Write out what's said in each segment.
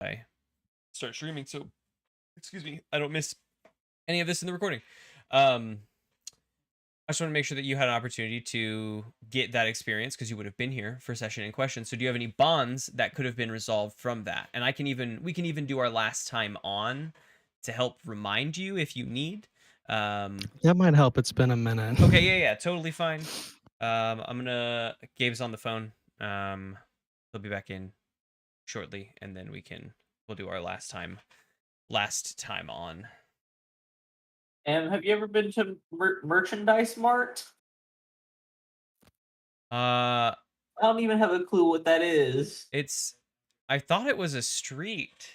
I start streaming. So, excuse me, I don't miss any of this in the recording. I just want to make sure that you had an opportunity to get that experience because you would have been here for session in question. So do you have any bonds that could have been resolved from that? And we can even do our last time on to help remind you if you need. That might help. It's been a minute. Okay, yeah, totally fine. Gabe's on the phone. He'll be back in shortly, and then we'll do our last time on. And have you ever been to Merchandise Mart? I don't even have a clue what that is. I thought it was a street.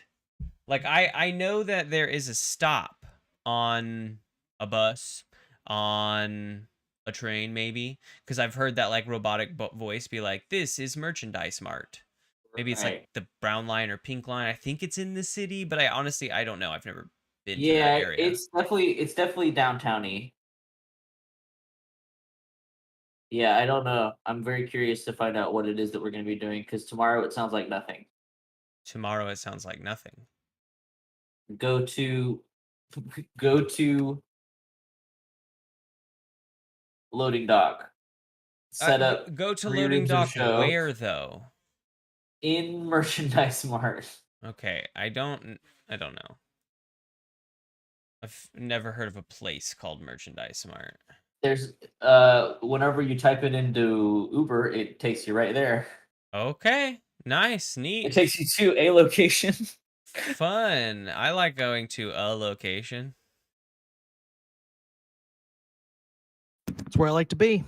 Like I know that there is a stop on a bus, on a train maybe, because I've heard that like robotic voice be like, "This is Merchandise Mart." Maybe it's like the brown line or pink line. I think it's in the city, but I don't know. I've never been to that area. It's definitely downtowny. Yeah, I don't know. I'm very curious to find out what it is that we're going to be doing because tomorrow it sounds like nothing. Tomorrow it sounds like nothing. Go to loading dock. Set up. Go to loading dock where though? In Merchandise Mart. Okay, I don't know. I've never heard of a place called Merchandise Mart. There's whenever you type it into Uber, it takes you right there. Okay, nice, neat. It takes you to a location. Fun. I like going to a location. It's where I like to be.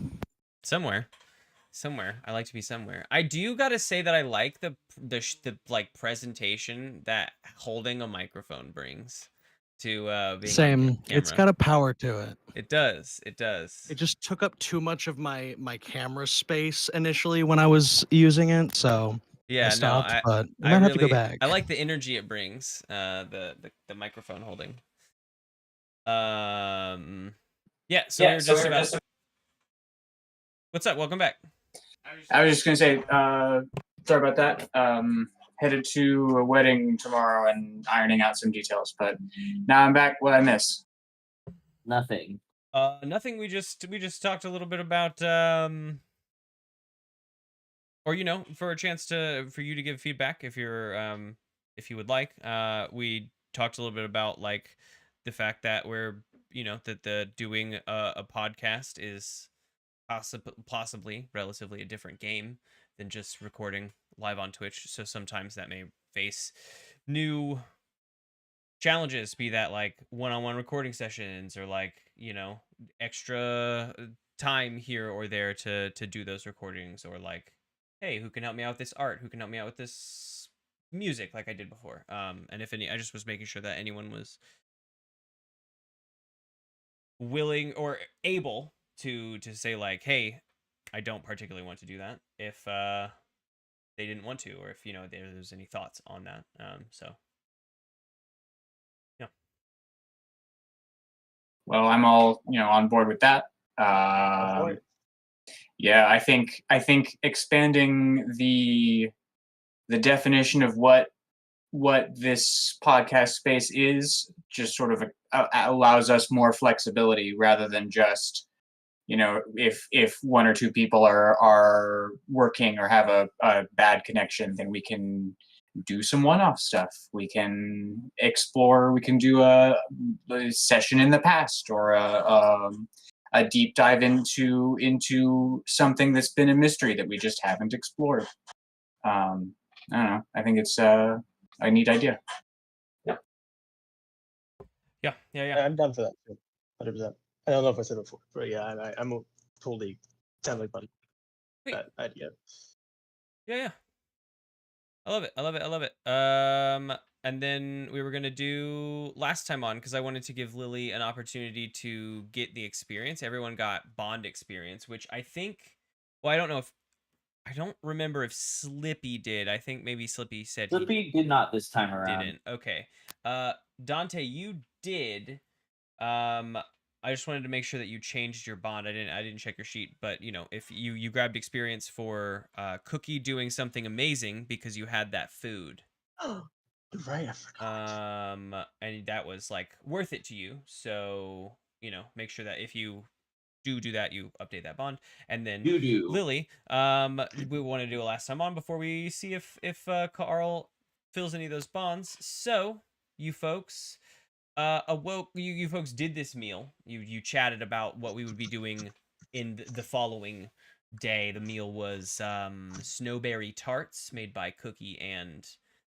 Somewhere. I like to be somewhere. I do gotta say that I like the like presentation that holding a microphone brings to being Same. It's got a power to it. It does. It just took up too much of my camera space initially when I was using it, so yeah, I stopped. But I might really have to go back. I like the energy it brings. The microphone holding. Yeah. So we're just about. What's up? Welcome back. I was just gonna say, sorry about that. Headed to a wedding tomorrow and ironing out some details, but now I'm back. What I miss? Nothing. Nothing. We just talked a little bit about or for a chance for you to give feedback if if you would like. We talked a little bit about like the fact that we're that the doing a podcast is possibly relatively a different game than just recording live on Twitch. So sometimes that may face new challenges, be that like one-on-one recording sessions or like extra time here or there to do those recordings, or like, hey, who can help me out with this art, who can help me out with this music like I did before. And if any, I just was making sure that anyone was willing or able to say like, hey, I don't particularly want to do that, if they didn't want to, or if there's any thoughts on that. So yeah. Well, I'm all on board with that. Yeah, I think expanding the definition of what this podcast space is just sort of allows us more flexibility rather than just if one or two people are working or have a bad connection, then we can do some one-off stuff. We can explore. We can do a session in the past, or a deep dive into something that's been a mystery that we just haven't explored. I don't know. I think it's a neat idea. Yeah. I'm down for that too. 100%. I don't know if I said it before, but yeah, I'm totally sounds like fun. That idea. Yeah. I love it. And then we were gonna do last time on, because I wanted to give Lily an opportunity to get the experience. Everyone got Bond experience, which I think. Well, I don't remember if Slippy did. I think maybe Slippy said Slippy did not this time around. Didn't. Okay. Dante, you did. I just wanted to make sure that you changed your bond. I didn't check your sheet, but if you grabbed experience for Cookie doing something amazing because you had that food. Right, I forgot. And that was like worth it to you. So, make sure that if you do that, you update that bond. And then Do. Lily, we want to do a last time on before we see if Carl fills any of those bonds. So, you folks awoke. You folks did this meal. You chatted about what we would be doing in the following day. The meal was snowberry tarts made by Cookie and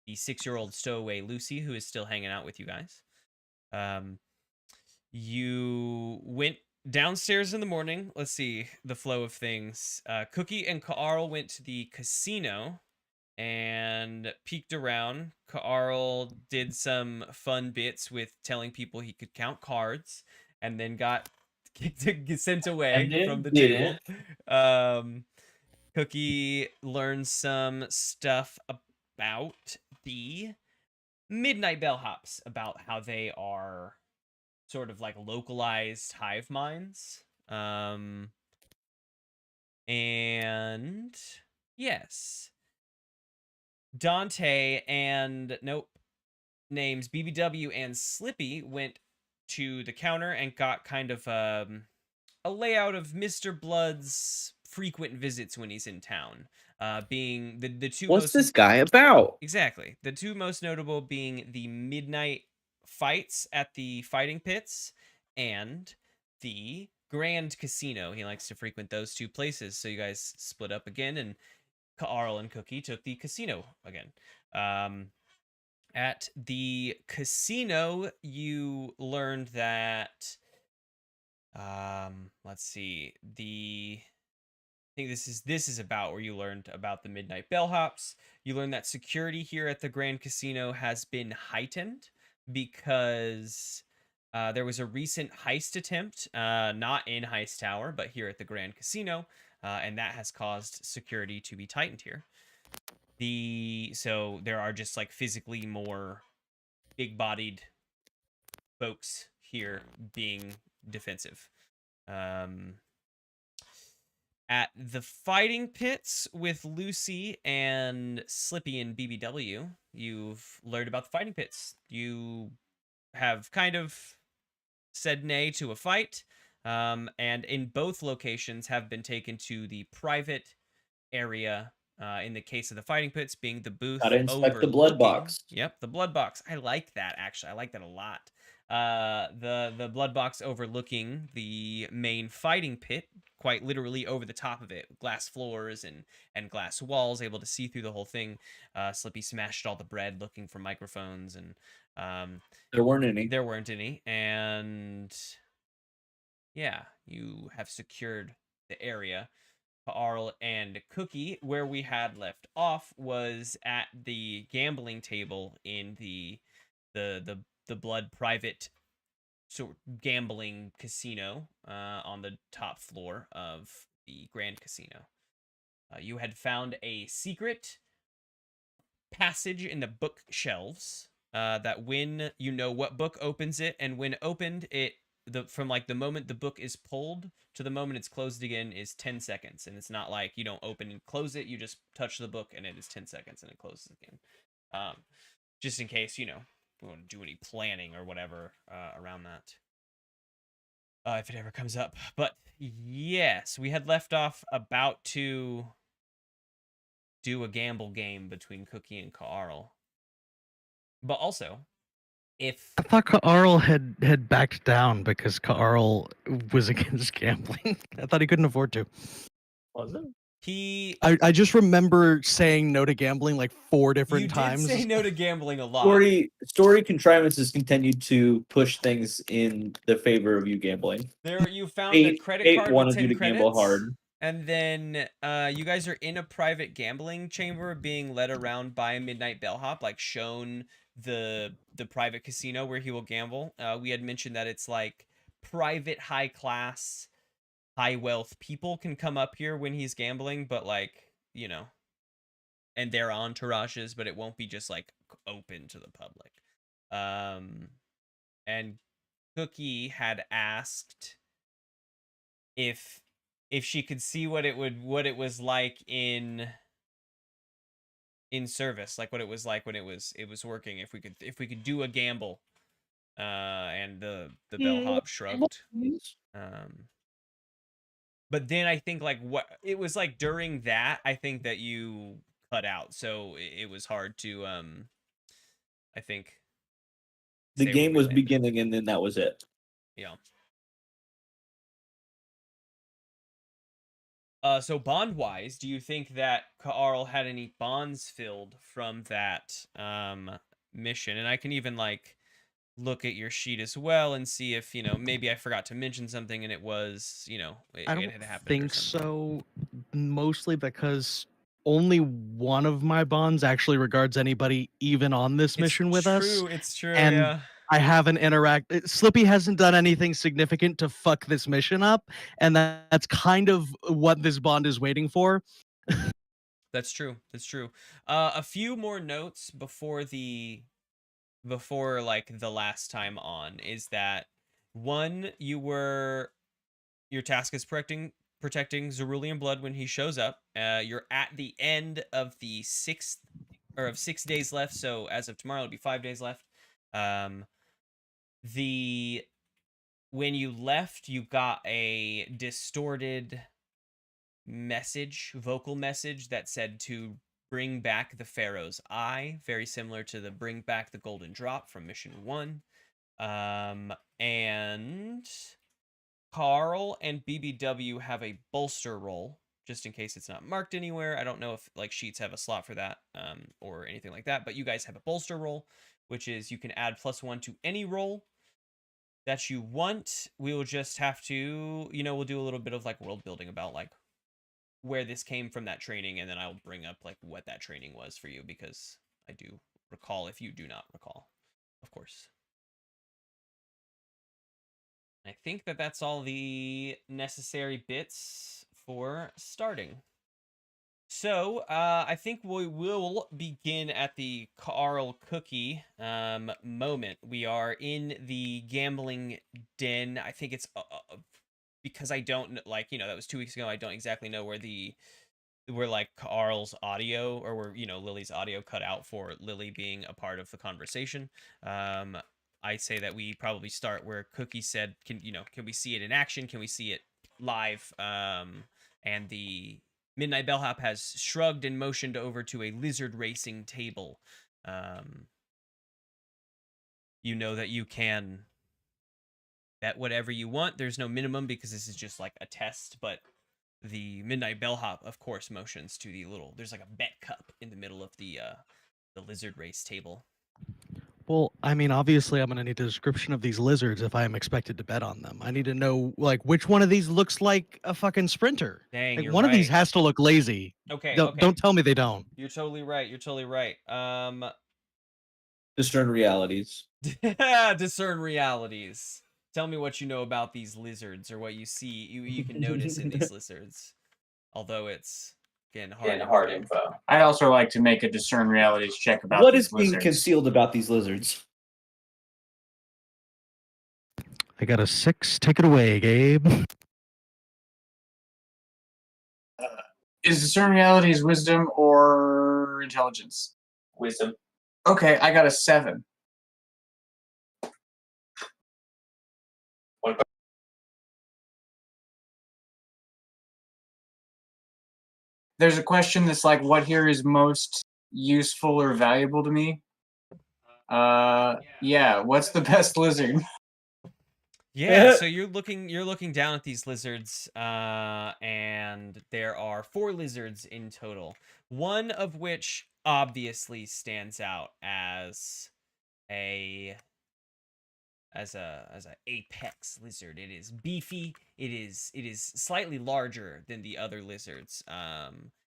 the 6-year-old stowaway Lucy, who is still hanging out with you guys. You went downstairs in the morning. Let's see the flow of things. Cookie and Carl went to the casino and peeked around. Carl did some fun bits with telling people he could count cards, and then got sent away And from the didn't. table. Cookie learned some stuff about the Midnight Bellhops, about how they are sort of like localized hive minds. And yes, Dante and names BBW and Slippy went to the counter and got kind of a layout of Mr. Blood's frequent visits when he's in town. Being the two What's most this guy about? exactly the two most notable being the midnight fights at the fighting pits and the Grand Casino. He likes to frequent those two places. So you guys split up again, and Carl and Cookie took the casino again. At the casino, you learned that let's see, I think this is about where you learned about the Midnight Bellhops. You learned that security here at the Grand Casino has been heightened because there was a recent heist attempt, not in Heist Tower, but here at the Grand Casino, and that has caused security to be tightened here. So there are just like physically more big-bodied folks here being defensive. At the fighting pits with Lucy and Slippy and BBW, you've learned about the fighting pits. You have kind of said nay to a fight, and in both locations have been taken to the private area. In the case of the fighting pits, being the booth Gotta inspect the blood box. Yep, the blood box. I like that, actually. I like that a lot. The blood box overlooking the main fighting pit, quite literally over the top of it, glass floors and glass walls, able to see through the whole thing. Slippy smashed all the bread looking for microphones, and There weren't any. there weren't any. And yeah, you have secured the area. Carl and Cookie, where we had left off was at the gambling table in the blood private sort of gambling casino on the top floor of the Grand Casino. You had found a secret passage in the bookshelves that when you know what book opens it, and when opened it, from like the moment the book is pulled to the moment it's closed again is 10 seconds, and it's not like you don't open and close it, you just touch the book and it is 10 seconds and it closes again. Just in case we want to do any planning or whatever around that, if it ever comes up. But yes, we had left off about to do a gamble game between Cookie and Carl. But also, if I thought Carl had backed down because Carl was against gambling. I thought he couldn't afford to. Was it? I just remember saying no to gambling like 4 different you times. did say no to gambling a lot. Story contrivances continued to push things in the favor of you gambling. There, you found a credit Eight card with wanted 10 you to credits, gamble hard. and then you guys are in a private gambling chamber being led around by a Midnight Bellhop, like shown the private casino where he will gamble. We had mentioned that it's like private high class, high wealth people can come up here when he's gambling, but like, and their entourages, but it won't be just like open to the public. And Cookie had asked if she could see what it was like in in service, like what it was like when it was working. If we could do a gamble, and the bellhop shrugged. But then I think like what it was like during that, I think that you cut out, so it was hard to I think The say where game we was landed. beginning, and then that was it. Yeah. So bond wise, do you think that Carl had any bonds filled from that mission? And I can even like look at your sheet as well and see if, you know, maybe I forgot to mention something and it was, you know, I it don't had happened or think something. so. Mostly because only one of my bonds actually regards anybody even on this mission with us. It's true, And yeah. I haven't Slippy hasn't done anything significant to fuck this mission up, and that's kind of what this bond is waiting for. That's true. That's true. A few more notes before like the last time on is that one, your task is protecting Cerulean Blood when he shows up. You're at the end of the 6 days left, so as of tomorrow it'll be 5 days left. When you left, you got a distorted vocal message that said to bring back the Pharaoh's Eye, very similar to the bring back the Golden Drop from Mission 1. And Carl and BBW have a bolster roll, just in case it's not marked anywhere. I don't know if like sheets have a slot for that, or anything like that, but you guys have a bolster roll, which is you can add +1 to any roll that you want. We will just have to, you know, we'll do a little bit of like world building about like where this came from, that training, and then I'll bring up like what that training was for you, because I do recall if you do not recall, of course. I think that that's all the necessary bits for starting. So, I think we will begin at the Carl Cookie moment. We are in the gambling den. I think it's because I don't like, you know, that was 2 weeks ago. I don't exactly know where like Carl's audio, or where, you know, Lily's audio cut out for Lily being a part of the conversation. I say that we probably start where Cookie said, can we see it in action? Can we see it live? And the Midnight Bellhop has shrugged and motioned over to a lizard racing table. You know that you can bet whatever you want. There's no minimum because this is just like a test, but the Midnight Bellhop, of course, motions to there's like a bet cup in the middle of the lizard race table. Well, I mean, obviously, I'm gonna need a description of these lizards if I am expected to bet on them. I need to know, like, which one of these looks like a fucking sprinter. Dang, Like, you're one of these right. has to look lazy. Okay, Don't tell me they don't. You're totally right. Discern realities. Discern realities. Tell me what you know about these lizards, or what you see, you can notice in these lizards. Although it's again hard info. I'd also like to make a discern realities check about What these is being lizards. concealed about these lizards? I got a 6. Take it away, Gabe. Is discern realities wisdom or intelligence? Wisdom. Okay, I got a 7. What about There's a question that's like, what here is most useful or valuable to me? Yeah, what's the best lizard? Yeah, so you're looking down at these lizards, and there are 4 lizards in total. One of which obviously stands out as a apex lizard. It is beefy. It is slightly larger than the other lizards.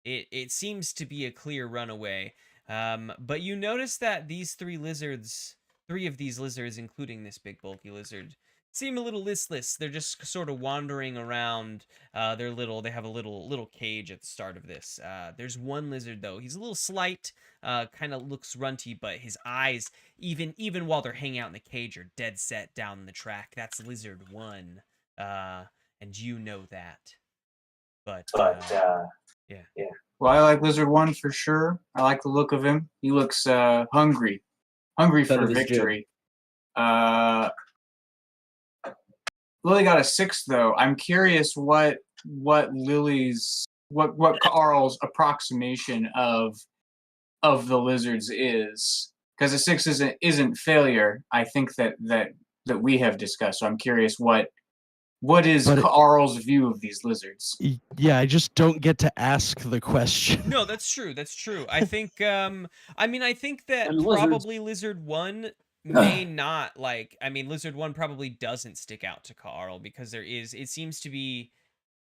It seems to be a clear runaway. But you notice that these 3 of these lizards, including this big bulky lizard, seem a little listless. They're just sort of wandering around. They have a little cage at the start of this. There's one lizard though. He's a little slight, kind of looks runty, but his eyes, even while they're hanging out in the cage, are dead set down the track. That's lizard 1. And you know that. But yeah. Well, I like Lizard 1 for sure. I like the look of him. He looks hungry Cut for of his jib. victory. Lily got a 6 though. I'm curious what Lily's what Carl's approximation of the lizards is, because a 6 isn't failure. I think that we have discussed. So I'm curious what is But Carl's view of these lizards. Yeah, I just don't get to ask the question. No, that's true. That's true. I think I mean I think that And lizards- probably Lizard 1 may not like I mean Lizard 1 probably doesn't stick out to Carl because it seems to be,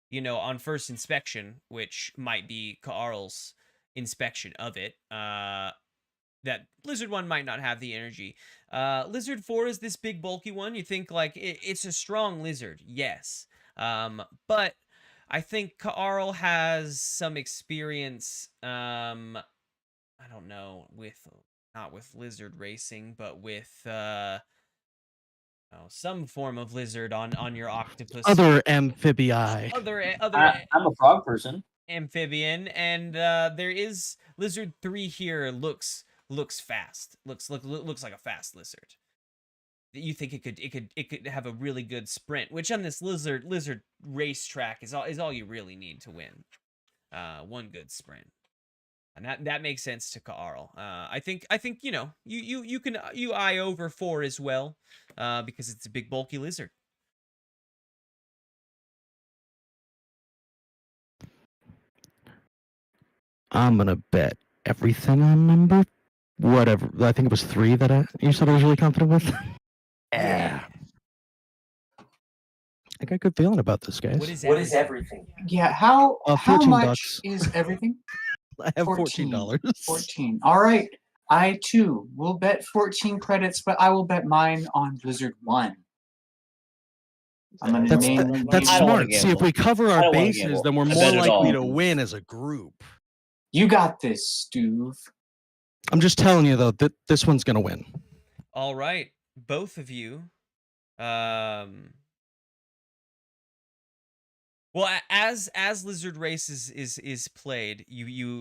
you know, on first inspection, which might be Carl's inspection of it, that Lizard 1 might not have the energy. Lizard 4 is this big bulky one. You think like it's a strong lizard, yes. But I think Carl has some experience, I don't know, not with lizard racing, but with some form of lizard on your octopus. Other amphibii. I'm a frog person. Amphibian, and there is Lizard 3 here looks fast. Looks like a fast lizard. You think it could have a really good sprint, which on this lizard racetrack is all you really need to win. One good sprint. And that makes sense to Carl. I think you know you eye over 4 as well, because it's a big bulky lizard. I'm gonna bet everything on number whatever. I think it was 3 that you said I was really confident with. Yeah. I got a good feeling about this, guys. What is everything? Yeah, how 14 much bucks. is everything? I have $14. 14. All right. I too will bet 14 credits, but I will bet mine on Blizzard 1. I'm gonna That's name that's I don't wanna smart. See, if gamble. we cover I our don't wanna bases, gamble. then we're I more bet it likely all. to win as a group. You got this, Stuve. I'm just telling you though that this one's gonna win. All right, both of you. Well, as Lizard Race is played,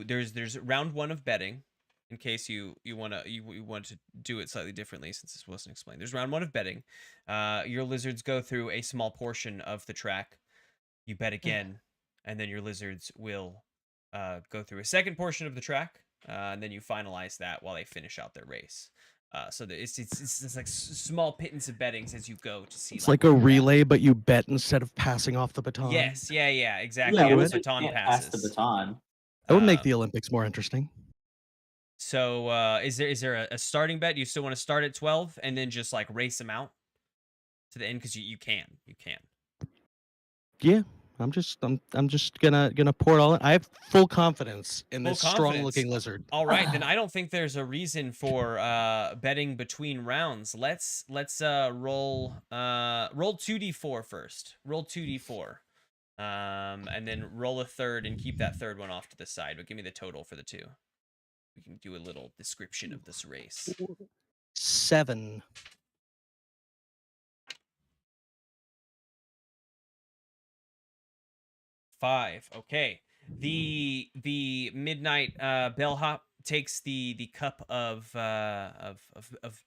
there's round 1 of betting, in case you want to do it slightly differently since this wasn't explained. There's round 1 of betting. Your lizards go through a small portion of the track. You bet again, and then your lizards will go through a second portion of the track, and then you finalize that while they finish out their race. So that it's like small pittance of bettings as you go to see. It's like a relay, but you bet instead of passing off the baton. Yes, yeah, exactly. Yeah, Yeah, but the you baton can't pass passes. the baton. That would make the Olympics more interesting. So is there a starting bet? You still want to start at 12 and then just like race them out to the end because you can. Yeah, I'm just gonna pour it all in. I have full confidence in Full this confidence. strong-looking lizard. All right, then I don't think there's a reason for betting between rounds. Let's roll 2d4 first. Roll 2d4. And then roll a third and keep that third one off to the side. But give me the total for the 2. We can do a little description of this race. 7. 5. Okay. The midnight bellhop takes the cup of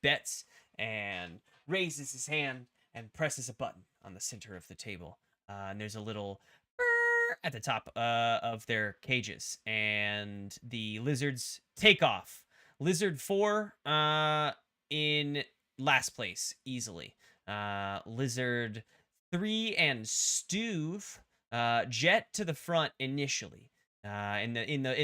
bets and raises his hand and presses a button on the center of the table. And there's a little brrr at the top of their cages, and the lizards take off. Lizard 4 in last place easily. Lizard 3 and Stuve jet to the front initially. In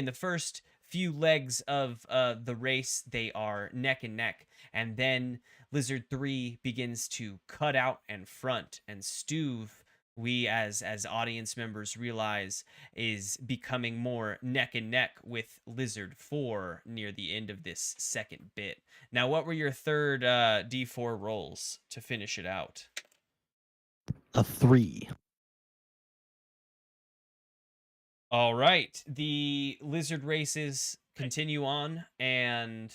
the first few legs of the race, they are neck and neck, and then Lizard 3 begins to cut out and front, and Stuve, we as audience members realize, is becoming more neck and neck with Lizard 4 near the end of this second bit. Now, what were your third D4 rolls to finish it out? A 3. All right, the lizard races continue on, and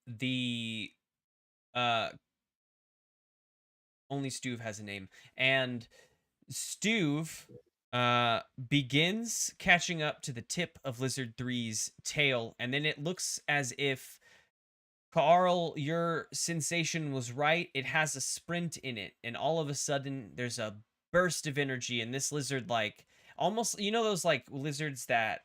the only Stuve has a name, and Stuve begins catching up to the tip of Lizard 3's tail, and then it looks as if, Carl, your sensation was right. It has a sprint in it, and all of a sudden there's a burst of energy, and this lizard, like, almost, you know those like lizards that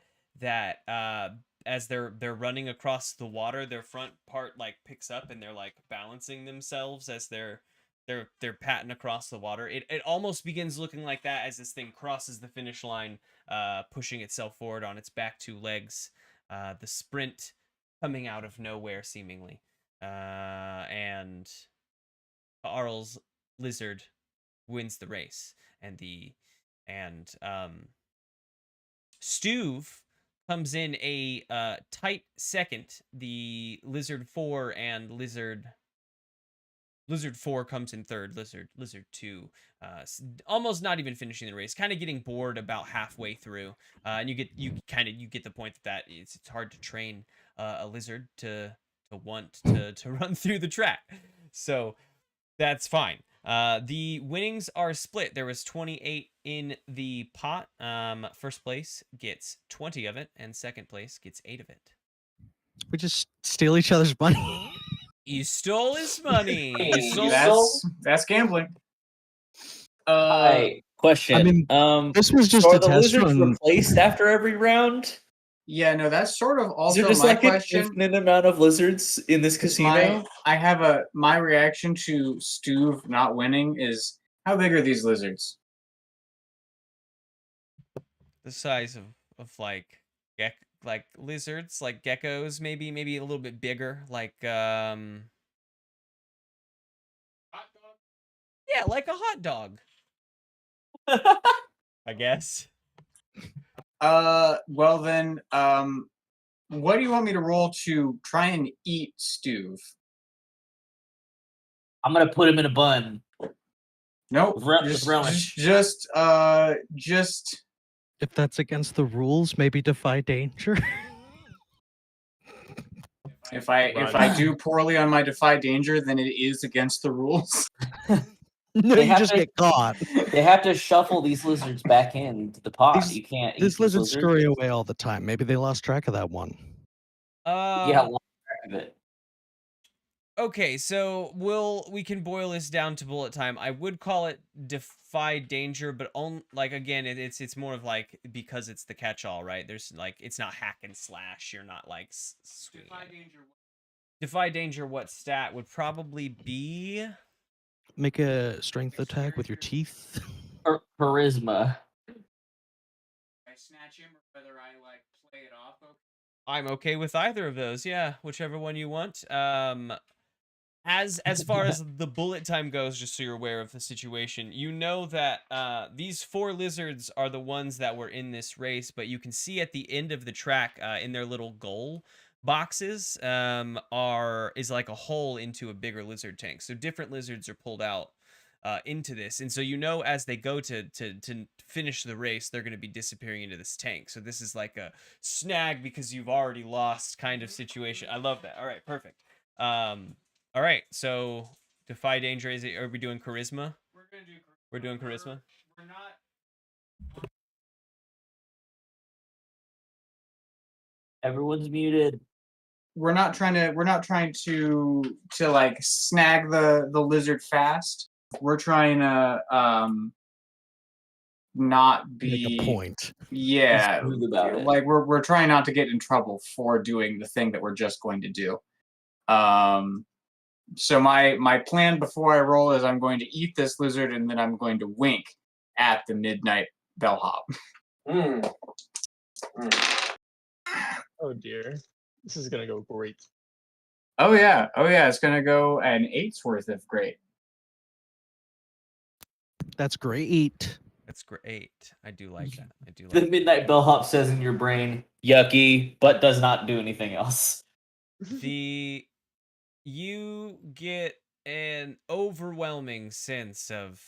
as they're running across the water, their front part like picks up and they're like balancing themselves as they're patting across the water. It almost begins looking like that as this thing crosses the finish line, pushing itself forward on its back two legs. The sprint coming out of nowhere, seemingly. And Arl's lizard wins the race, and Stuve comes in a tight second. The lizard 4 and lizard 4 comes in third. Lizard 2 almost not even finishing the race, kind of getting bored about halfway through. And you get the point that it's hard to train a lizard to want to run through the track, so that's fine. The winnings are split. There was 28 in the pot. First place gets 20 of it, and second place gets 8 of it. We just steal each other's money. You stole his money. Hey, You stole- That's gambling. Question. I mean, this was just so a are the test lizards run. replaced after every round? Yeah, no, that's sort of Is also there just my like an question. infinite amount of lizards in this casino? I have my reaction to Stuve not winning is, how big are these lizards? The size of like lizards, like geckos, maybe a little bit bigger, like yeah, like a hot dog. I guess. Well then, what do you want me to roll to try and eat Stuve? I'm gonna put him in a bun. Nope. With relish. Just If that's against the rules, maybe defy danger. if I do poorly on my defy danger, then it is against the rules. No, They you have just to- get caught. They have to shuffle these lizards back into the pot. These- You can't eat These these lizards lizards. scurry away all the time. Maybe they lost track of that one. Yeah, lost track of it. Okay, so we can boil this down to bullet time. I would call it defy danger, but like again, it's more of like, because it's the catch-all, right? There's like, it's not hack and slash. You're not like defy danger. What stat would probably be? Make a strength attack with your teeth. Charisma. I snatch him, or whether I like play it off. I'm okay with either of those. Yeah, whichever one you want. As far as the bullet time goes, just so you're aware of the situation, you know that these 4 lizards are the ones that were in this race, but you can see at the end of the track, in their little goal boxes, is like a hole into a bigger lizard tank. So different lizards are pulled out into this, and so you know as they go to finish the race, they're going to be disappearing into this tank. So this is like a snag because you've already lost kind of situation. I love that. All right, perfect. All right, so defy danger. Are we doing charisma? We're doing charisma. We're not. Everyone's muted. We're not trying to like snag the lizard fast. We're trying to not be Make a point. Yeah, Smooth about it. like we're trying not to get in trouble for doing the thing that we're just going to do. So my plan before I roll is I'm going to eat this lizard, and then I'm going to wink at the midnight bellhop. Oh dear, this is gonna go great. Oh yeah, it's gonna go an 8's worth of great. That's great. That's great. I do like that. I do The like midnight bellhop says in your brain, "Yucky," but does not do anything else. You get an overwhelming sense of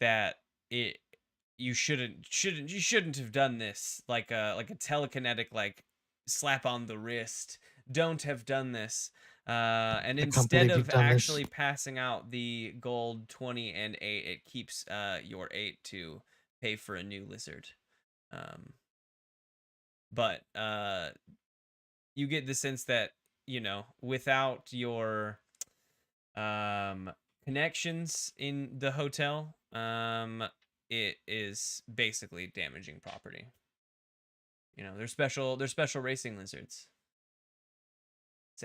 that you shouldn't have done this, like a telekinetic like slap on the wrist. Don't have done this. And I can't instead believe of you've done this. actually passing out the gold 20 and 8, it keeps your 8 to pay for a new lizard. But you get the sense that, you know, without your connections in the hotel, it is basically damaging property. You know, they're special racing lizards.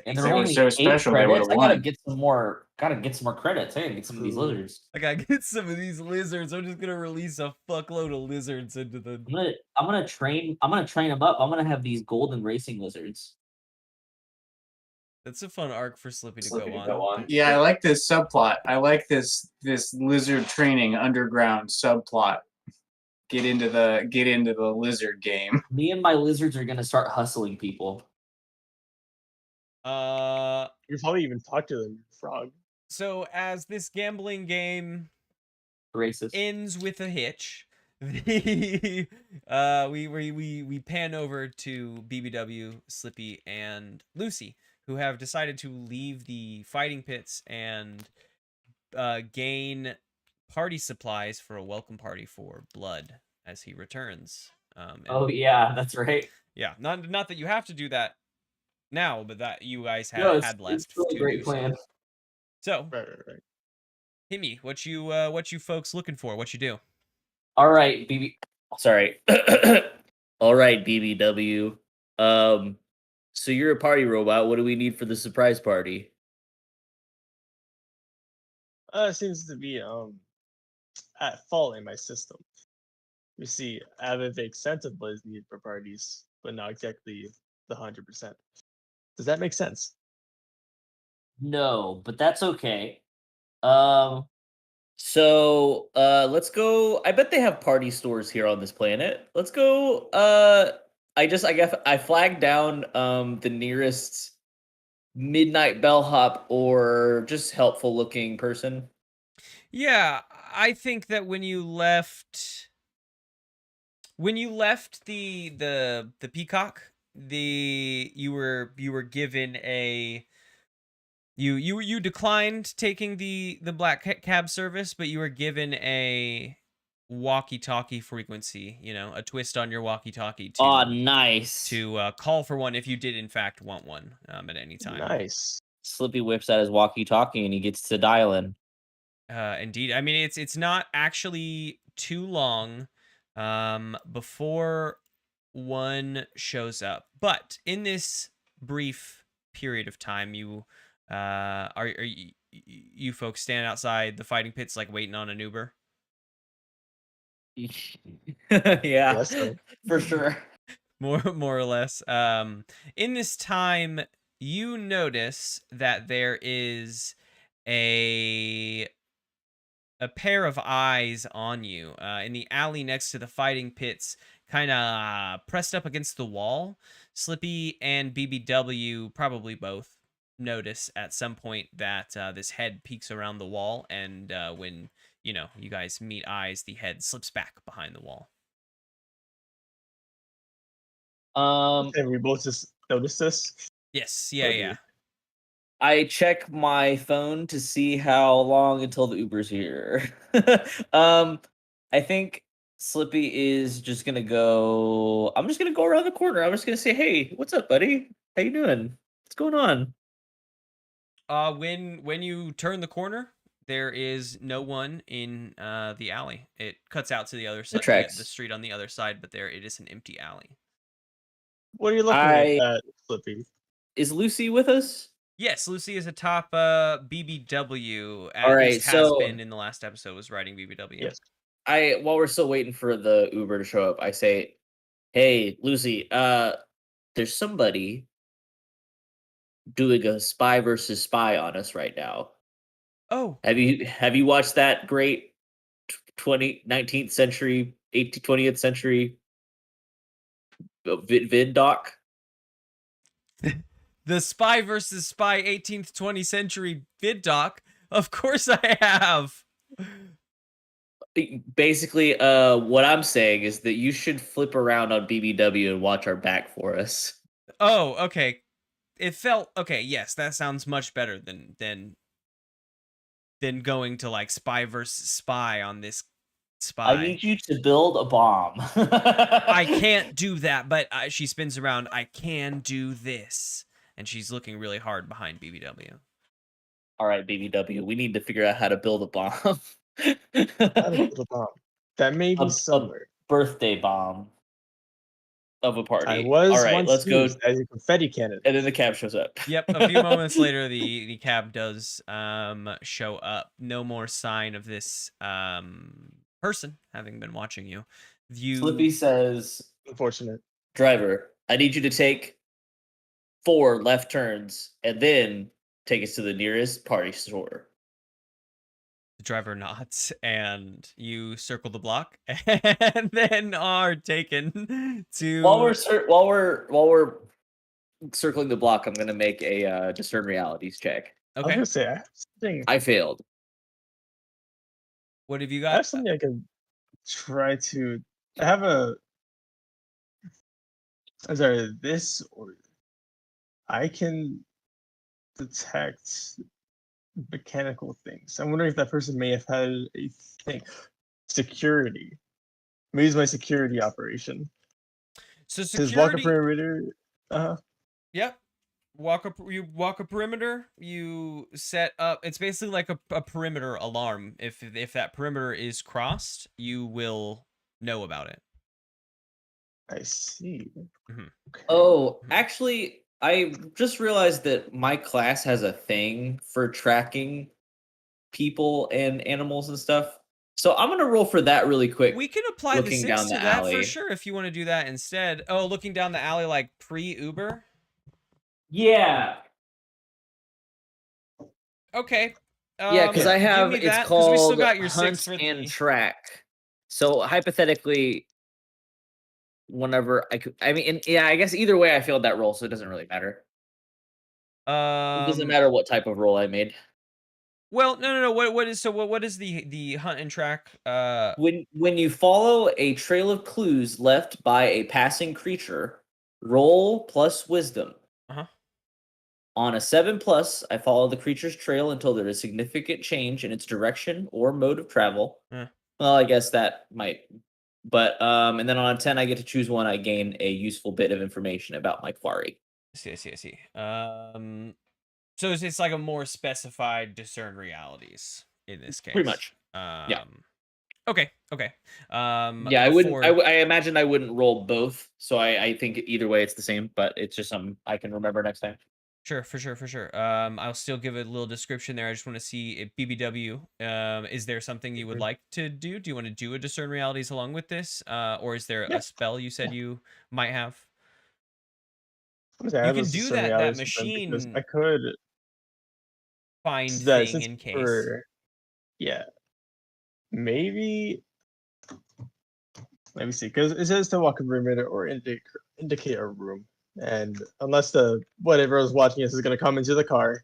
And It's they're If it a- was only so 8 special, they credits. would've I gotta won. get some more. Gotta get some more credits. I gotta get some of these True. lizards. I gotta get some of these lizards. I'm just gonna release a fuckload of lizards into the. I'm gonna train them up. I'm gonna have these golden racing lizards. That's a fun arc for Slippy to go on. Yeah, I like this subplot. I like this lizard training underground subplot. Get into the lizard game. Me and my lizards are gonna start hustling people. You probably even talk to them, frog. So as this gambling game Racist. ends with a hitch, we pan over to BBW, Slippy, and Lucy, who have decided to leave the fighting pits and gain party supplies for a welcome party for Blood as he returns. Oh yeah, that's right. Yeah, not that you have to do that now, but that you guys No, it's had left really to great do plan. so. Right. Himmy, what you folks looking for? What you do? All right, BB. Sorry. All right, BBW. So you're a party robot. What do we need for the surprise party? Seems to be at fault in my system. You see, I have a vague sense of what is needed for parties, but not exactly the 100%. Does that make sense? No, but that's okay. So let's go. I bet they have party stores here on this planet. Let's go. I flagged down the nearest midnight bellhop or just helpful looking person. Yeah, I think that when you left the Peacock, you were given a you declined taking the black cab service, but you were given a walkie-talkie frequency, you know, a twist on your walkie-talkie to Oh, nice. call for one if you did in fact want one at any time. Nice. Slippy whips out his walkie-talkie and he gets to dialing. Indeed. I mean, it's not actually too long before one shows up, but in this brief period of time, you you folks stand outside the fighting pits like waiting on an Uber? Yeah, Yes, sir. for sure. More or less. In this time, you notice that there is a pair of eyes on you in the alley next to the fighting pits, kind of pressed up against the wall. Slippy and BBW probably both notice at some point that this head peeks around the wall, and when you guys meet eyes, the head slips back behind the wall. And we both just noticed this. Yes, yeah. I check my phone to see how long until the Uber's here. I think Slippy is just gonna go. I'm just gonna go around the corner. I'm just gonna say, "Hey, what's up, buddy? How you doing? What's going on?" When you turn the corner, there is no one in the alley. It cuts out to the other side, tracks. the street on the other side, but it is an empty alley. What are you looking at, Flippy? Is Lucy with us? Yes, Lucy is atop BBW. At All right, least has so- been in the last episode, was riding BBW. Yes. While we're still waiting for the Uber to show up, I say, "Hey, Lucy, there's somebody doing a spy versus spy on us right now. Oh, Have you watched that great 19th century, 20th century vid doc? the spy versus spy 18th 20th century vid doc. Of course I have. Basically, what I'm saying is that you should flip around on BBW and watch our back for us. Oh, okay. It felt okay. Yes, that sounds much better than going to like spy versus spy on this spy. I need you to build a bomb. I can't do that, but she spins around. I can do this. And she's looking really hard behind BBW. All right, BBW, we need to figure out how to build a bomb. How to build a bomb. That may be a somewhere. birthday bomb of a party. I was All right, once let's go. used as a confetti cannon. And then the cab shows up. Yep, a few moments later, the cab does show up. No more sign of this person having been watching you. Slippy says, Unfortunate. driver, I need you to take 4 left turns and then take us to the nearest party store. The driver nods, and you circle the block, and then are taken to. While we're circling the block, I'm gonna make a discern realities check. I was Okay, gonna say I have something. I failed. what have you I have got? something I can try to. I have a. I'm sorry. This or I can detect mechanical things. I'm wondering if that person may have had a thing. Security. Maybe it's my security operation. So Says walk a security. perimeter. Yep. You walk a perimeter. You set up. It's basically like a perimeter alarm. If that perimeter is crossed, you will know about it. I see. Mhm. Okay. Oh, actually, I just realized that my class has a thing for tracking people and animals and stuff. So I'm gonna roll for that really quick. We can apply the looking 6 down to the that for alley. sure if you want to do that instead. Oh, looking down the alley like pre-Uber. Yeah. Okay. Yeah, because I give have me it's that, 'cause we still called got your 6 hunt for and the. track. So hypothetically, whenever I could, I mean, yeah, I guess either way I failed that roll, so it doesn't really matter. It doesn't matter what type of roll I made. Well, no. What is the hunt and track? When you follow a trail of clues left by a passing creature, roll plus wisdom. Uh-huh. On a 7+, I follow the creature's trail until there is significant change in its direction or mode of travel. Well, I guess that might. But and then on a 10, I get to choose one. I gain a useful bit of information about my quarry. I see. So it's like a more specified discern realities in this case. Pretty much. Yeah. Okay. Yeah, I wouldn't. I imagine I wouldn't roll both. So I think either way it's the same, but it's just something I can remember next time. Sure, for sure. I'll still give a little description there. I just want to see if BBW. Is there something you would like to do? Do you want to do a discern realities along with this, or is there a spell you said you might have? You can do that machine I could find that thing in case. Yeah. Maybe. Let me see, because it says to walk a perimeter or indicate a room, and unless the whatever is watching us is going to come into the car,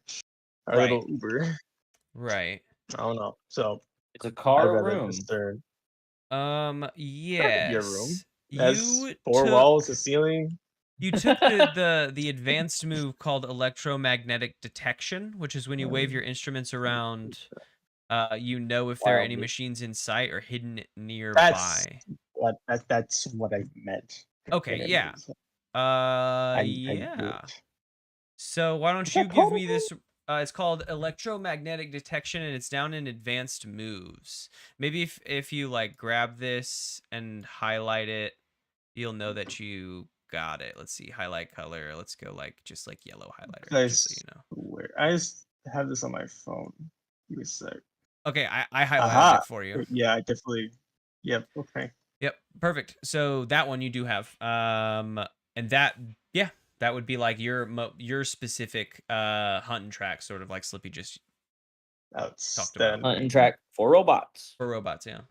our little Uber. Right. I don't know. So it's a car I'd rather room. discern. Yes. Your room. It You has 4 walls, a ceiling. You took the advanced move called electromagnetic detection, which is when you wave your instruments around, you know if there are any machines in sight or hidden nearby. That's what I meant. Okay, yeah. I So why don't you give me this? It's called electromagnetic detection, and it's down in advanced moves. Maybe if you like grab this and highlight it, you'll know that you got it. Let's see, highlight color. Let's go just like yellow highlighter, just so you know. I just have this on my phone. Give me a sec. Okay, I highlighted it for you. Yeah, I definitely. Yep. Okay. Yep, perfect. So that one you do have, and that would be like your specific hunt and track, sort of like Slippy just talked about. Hunt and track for robots. For robots, yeah.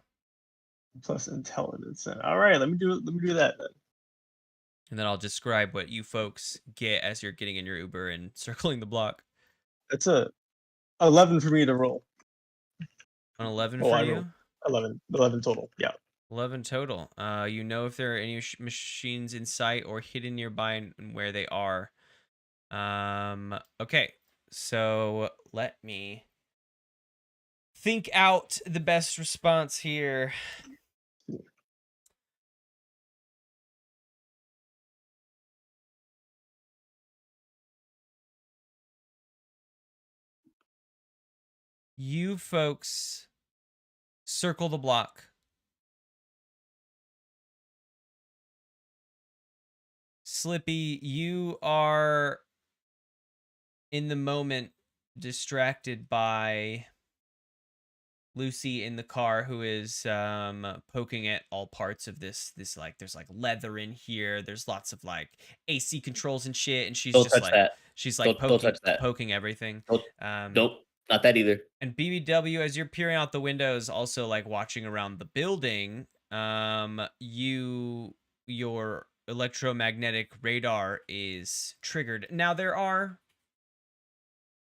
Plus intelligence. All right, let me do that then. And then I'll describe what you folks get as you're getting in your Uber and circling the block. That's a 11 for me to roll. An 11 for you? 11 total. Yeah. 11 total. You know if there are any machines in sight or hidden nearby and where they are. Okay, so let me think out the best response here. You folks circle the block. Slippy, you are in the moment distracted by Lucy in the car, who is poking at all parts of this like there's like leather in here, there's lots of like AC controls and shit, and she's Don't just touch like that. poking Don't touch that. poking everything. Nope, not that either. And BBW, as you're peering out the windows, also like watching around the building, your electromagnetic radar is triggered. Now there are,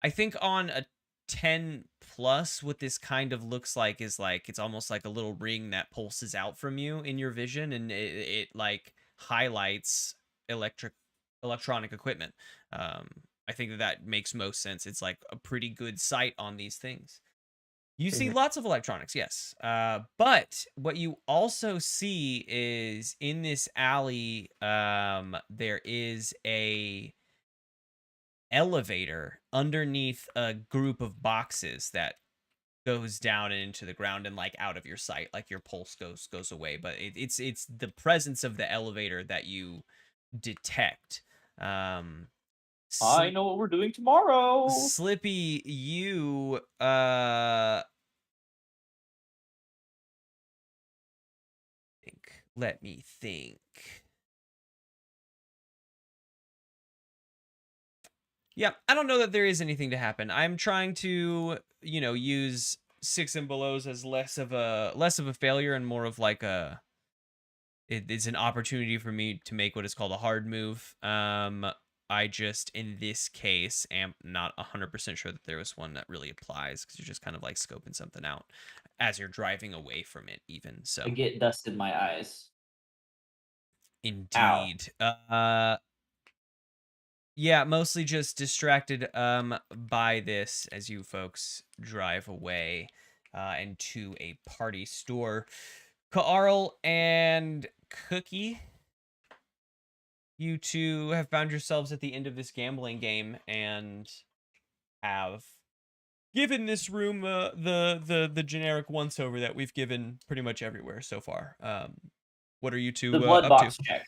I think on a 10 plus, what this kind of looks like is like it's almost like a little ring that pulses out from you in your vision, and it like highlights electronic equipment. I think that makes most sense. It's like a pretty good sight on these things. You see lots of electronics, yes. But what you also see is in this alley, there is a elevator underneath a group of boxes that goes down and into the ground and like out of your sight, like your pulse goes away. But it's the presence of the elevator that you detect. I know what we're doing tomorrow. Slippy, you let me think. Yeah, I don't know that there is anything to happen. I'm trying to, use 6 and belows as less of a failure and more of like it's an opportunity for me to make what is called a hard move. I just, in this case, am not 100% sure that there was one that really applies, because you're just kind of like scoping something out as you're driving away from it, even. So I get dust in my eyes. indeed. Yeah, mostly just distracted by this as you folks drive away into a party store. Carl and Cookie, you two have found yourselves at the end of this gambling game and have given this room the generic once over that we've given pretty much everywhere so far. What are you two The blood up box to? check.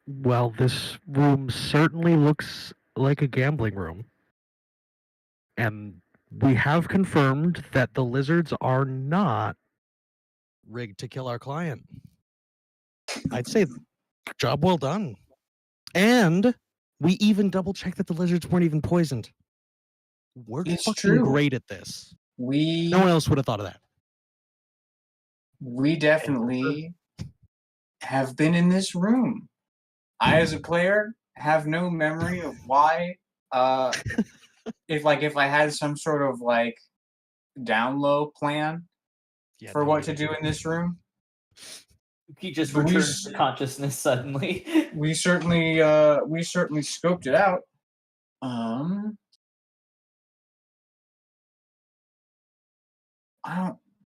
Well, this room certainly looks like a gambling room. And we have confirmed that the lizards are not rigged to kill our client. I'd say job well done. And we even double checked that the lizards weren't even poisoned. We're It's fucking true. great at this. We No one else would have thought of that. we definitely have been in this room. I, as a player, have no memory of why. If I had some sort of like down low plan Yeah, for no what to idea. do in this room, He just But we returns to consciousness suddenly. we certainly scoped it out.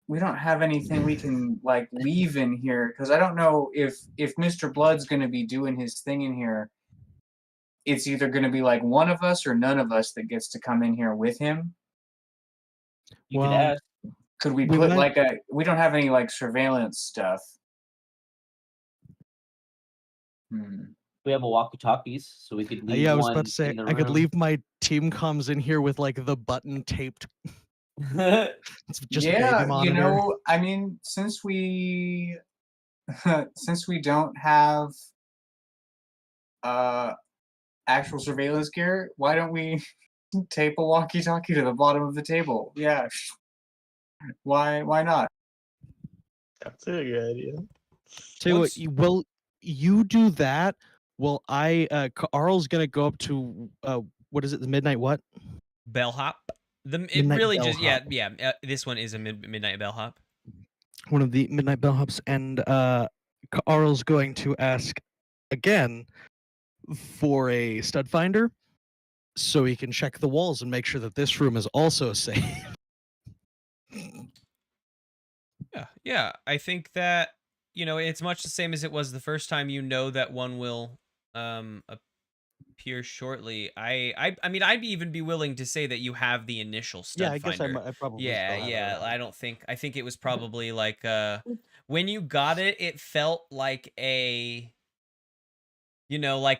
We don't have anything we can like leave in here, because I don't know if Mr. Blood's going to be doing his thing in here. It's either going to be like one of us or none of us that gets to come in here with him. You could Well, ask. Could we We put might- like a? We don't have any like surveillance stuff. We have a walkie-talkies, so we could leave yeah, I was one about to say in the I could room. leave my team comms in here with like the button taped. It's just Yeah, baby monitor. I mean, since we don't have actual surveillance gear, why don't we tape a walkie-talkie to the bottom of the table? Yeah. Why not? That's a good idea. Tell you Once- what, you do that. Well, Carl's gonna go up to what is it? The midnight what? Bellhop. It Midnight really just bellhop. yeah. This one is a midnight bellhop. one of the midnight bellhops, and Carl's going to ask again for a stud finder so he can check the walls and make sure that this room is also safe. Yeah. I think that it's much the same as it was the first time. That one will appear shortly. I mean, I'd even be willing to say that you have the initial stud Yeah, I guess finder. I probably Yeah, still have it yeah. around. I think it was probably like when you got it, it felt like like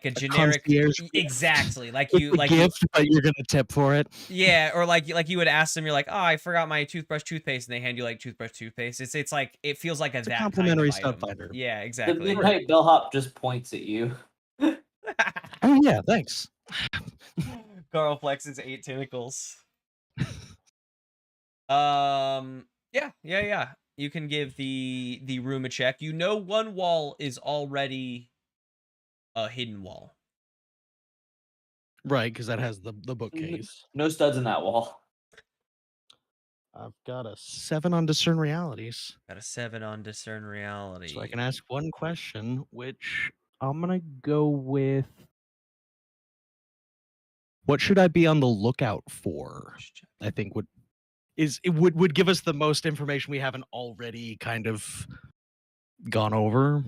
a generic Concierge gift. exactly. Like It's you a like you gift, but you're gonna tip for it. yeah, or like you would ask them, you're like, "Oh, I forgot my toothpaste," and they hand you like toothpaste. It's like it feels like It's a that kind of complimentary stud item. finder. Yeah, The exactly. midnight bellhop just points at you. Oh yeah, thanks. Carl flexes 8 tentacles. Yeah. You can give the room a check. One wall is already a hidden wall. Right, because that has the bookcase. No studs in that wall. I've got a 7 on discern realities, Got a 7 on discern reality. so I can ask one question, which I'm gonna go with. What should I be on the lookout for? I think would give us the most information we haven't already kind of gone over,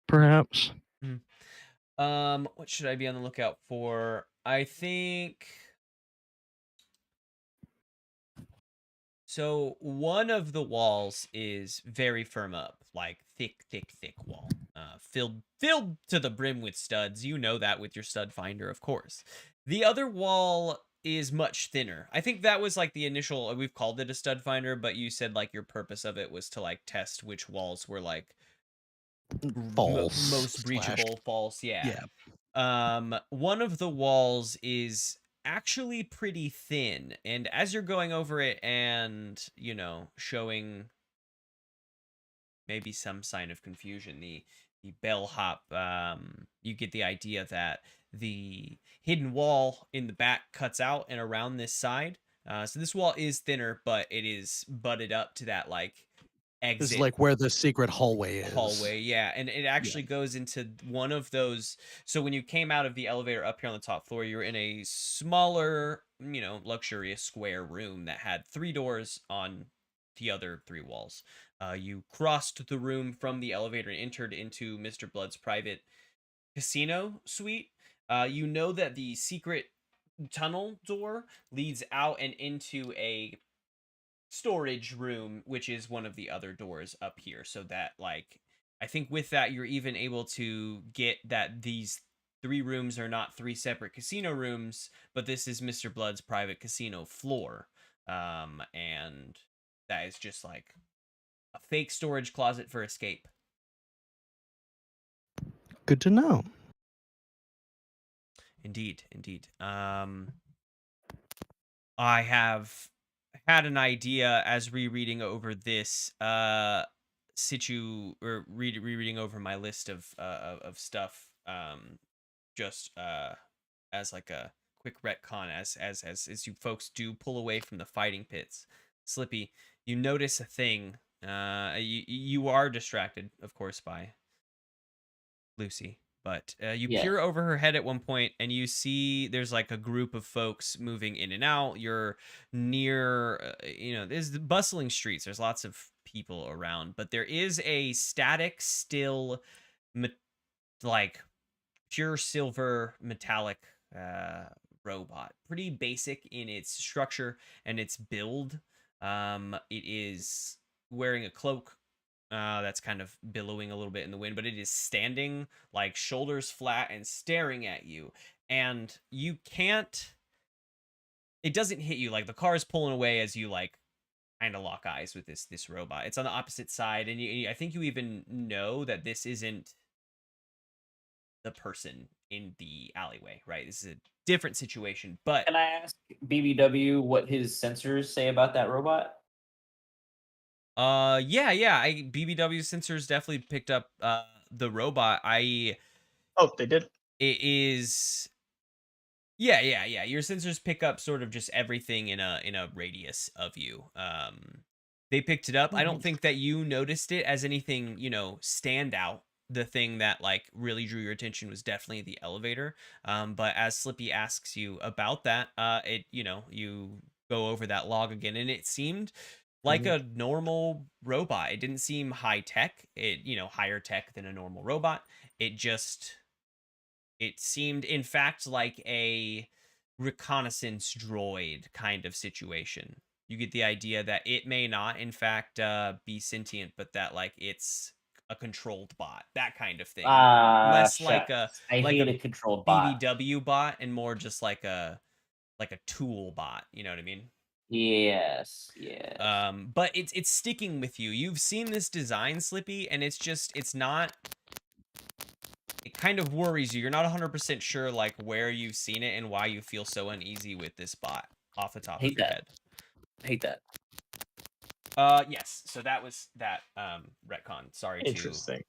perhaps. What should I be on the lookout for? I think so. One of the walls is very firm up, like thick wall, filled to the brim with studs. You know that with your stud finder, of course. The other wall is much thinner. I think that was like the initial. We've called it a stud finder, but you said like your purpose of it was to like test which walls were like False. most breachable, false. Yeah. One of the walls is actually pretty thin, and as you're going over it and showing maybe some sign of confusion, the bellhop, you get the idea that the hidden wall in the back cuts out and around this side. So this wall is thinner, but it is butted up to that like exit. This is like where the secret hallway is. Yeah, and it actually goes into one of those. So when you came out of the elevator up here on the top floor, you were in a smaller, luxurious square room that had 3 doors on the other 3 walls. You crossed the room from the elevator and entered into Mr. Blood's private casino suite. You know that the secret tunnel door leads out and into a storage room, which is one of the other doors up here, so that like I think with that you're even able to get that these 3 rooms are not 3 separate casino rooms, but this is Mr. Blood's private casino floor. And that is just like a fake storage closet for escape. Good to know. Indeed. I have had an idea as rereading over this rereading over my list of stuff, just as like a quick retcon as you folks do pull away from the fighting pits. Slippy, you notice a thing. You are distracted, of course, by Lucy, but you peer over her head at one point and you see there's like a group of folks moving in and out. You're near there's the bustling streets, there's lots of people around, but there is a static still like pure silver metallic robot, pretty basic in its structure and its build. It is wearing a cloak that's kind of billowing a little bit in the wind, but it is standing like shoulders flat and staring at you. And you can't, it doesn't hit you. Like the car is pulling away as you like kind of lock eyes with this robot. It's on the opposite side. And I think you even know that this isn't the person in the alleyway, right? This is a different situation. But can I ask BBW what his sensors say about that robot? Yeah. BBW sensors definitely picked up the robot. Oh, they did. It is. Yeah. Your sensors pick up sort of just everything in a radius of you. They picked it up. I don't Mhm. think that you noticed it as anything, stand out. The thing that like really drew your attention was definitely the elevator. But as Slippy asks you about that, you go over that log again, and it seemed like Mhm. a normal robot. It didn't seem high tech. Higher tech than a normal robot. It seemed, in fact, like a reconnaissance droid kind of situation. You get the idea that it may not, in fact, be sentient, but that like it's a controlled bot, that kind of thing. Ah, Less like a shucks. I hate a controlled bot. BBW bot and more just like a tool bot. You know what I mean? Yes, yes. But it's sticking with you. You've seen this design, Slippy, and it's not. It kind of worries you. You're not 100% sure like where you've seen it and why you feel so uneasy with this bot off the top of Hate your that. head. Hate that. Yes. So that was that retcon. Sorry to Interesting.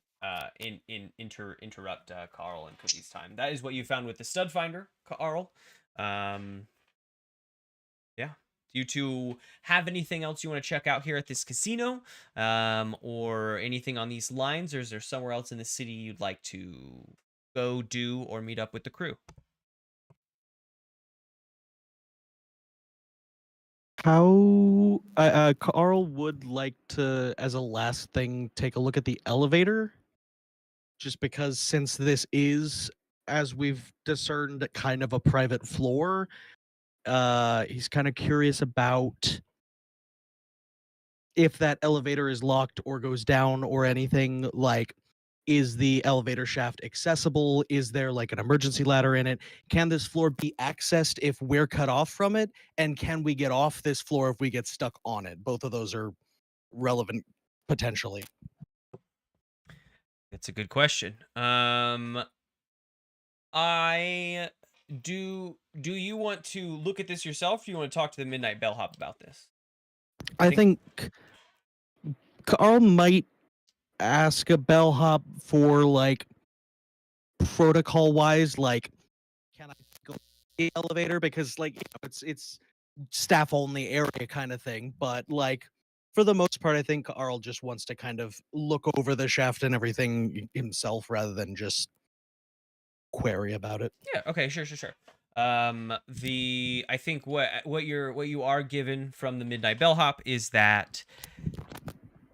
interrupt Carl and Cookie's time. That is what you found with the stud finder, Carl. Yeah. Do you two have anything else you want to check out here at this casino, or anything on these lines, or is there somewhere else in the city you'd like to go do or meet up with the crew? How Carl would like to, as a last thing, take a look at the elevator, just because since this is, as we've discerned, kind of a private floor, he's kind of curious about if that elevator is locked or goes down or anything. Like, is the elevator shaft accessible? Is there like an emergency ladder in it? Can this floor be accessed if we're cut off from it? And can we get off this floor if we get stuck on it? Both of those are relevant potentially. That's a good question. I do you want to look at this yourself, or do you want to talk to the Midnight Bellhop about this? I think Carl might ask a bellhop for like protocol wise, like, can I go in the elevator? Because like it's staff only area kind of thing. But like for the most part, I think Carl just wants to kind of look over the shaft and everything himself rather than just query about it. Yeah. Okay. Sure. I think what you are given from the Midnight Bellhop is that,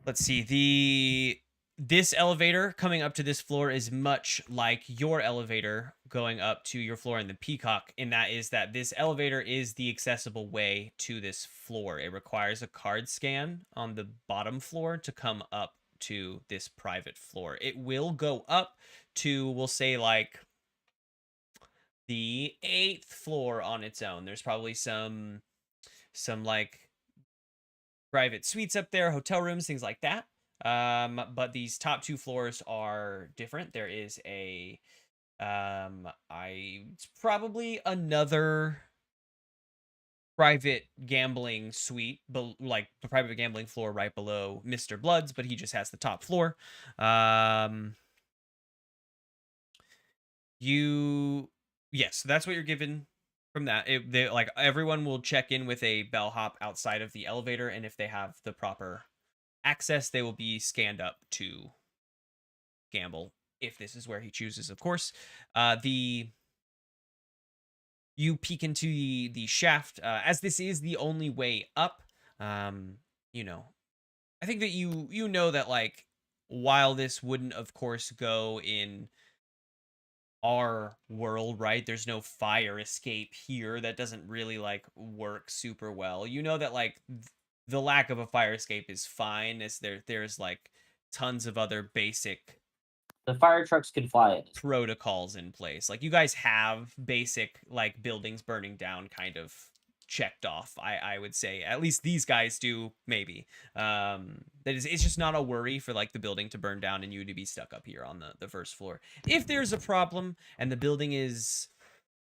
let's see, this elevator coming up to this floor is much like your elevator going up to your floor in the Peacock, and that is that this elevator is the accessible way to this floor. It requires a card scan on the bottom floor to come up to this private floor. It will go up to, we'll say, like the 8th floor on its own. There's probably some like private suites up there, hotel rooms, things like that. But these top 2 floors are different. There is it's probably another private gambling suite, but like the private gambling floor right below Mr. Blood's, but he just has the top floor. Yes, that's what you're given from that. Like everyone will check in with a bellhop outside of the elevator, and if they have the proper access, they will be scanned up to gamble if this is where he chooses, of course. You peek into the shaft, as this is the only way up. You know, I think that you know that, like, while this wouldn't, of course, go in our world, right? There's no fire escape here. That doesn't really like work super well. You know that like the lack of a fire escape is fine, as there's like tons of other basic The fire trucks can fly in. protocols in place. Like you guys have basic like buildings burning down kind of checked off. I would say at least these guys do, maybe. It's just not a worry for like the building to burn down and you to be stuck up here on the first floor. If there's a problem and the building is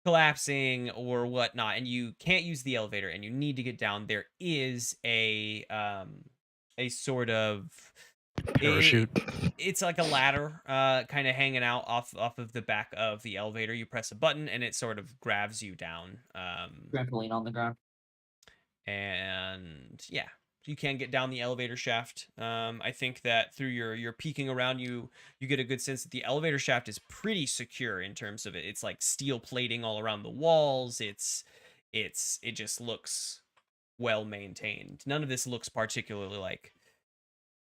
collapsing or whatnot and you can't use the elevator and you need to get down, there is a sort of Parachute. it's like a ladder kind of hanging out off of the back of the elevator. You press a button and it sort of grabs you down. Trampoline on the ground. And yeah, get down the elevator shaft. I think that through your peeking around, you get a good sense that the elevator shaft is pretty secure in terms of it. It's like steel plating all around the walls. It just looks well maintained. None of this looks particularly like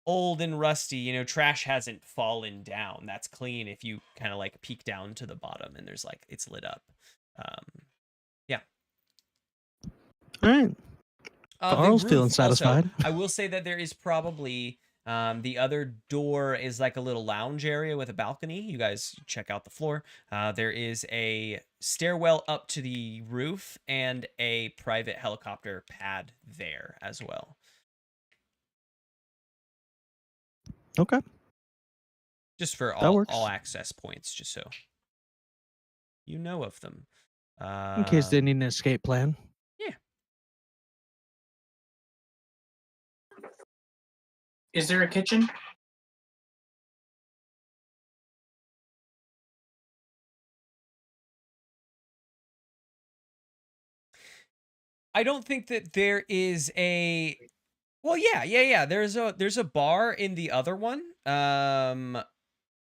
old and rusty. You know, trash hasn't fallen down. That's clean if you kind of like peek down to the bottom and there's like it's lit up. Yeah. All right. Carl's The feeling roof also, satisfied. I will say that there is probably the other door is like a little lounge area with a balcony. You guys check out the floor. There is a stairwell up to the roof and a private helicopter pad there as well. Okay. Just for That works. all access points, just so you know of them. In case they need an escape plan. Yeah. Is there a kitchen? I don't think that there is a. Well, yeah. There's a bar in the other one.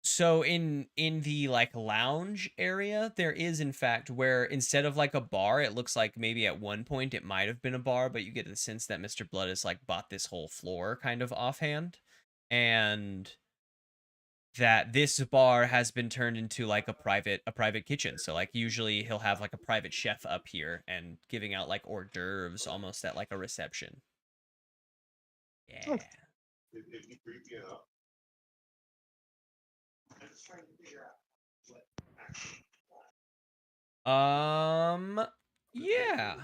So in the like lounge area, there is in fact where instead of like a bar, it looks like maybe at one point it might have been a bar, but you get the sense that Mr. Blood has like bought this whole floor kind of offhand, and that this bar has been turned into like a private kitchen. So like usually he'll have like a private chef up here and giving out like hors d'oeuvres almost at like a reception. Yeah. Yeah.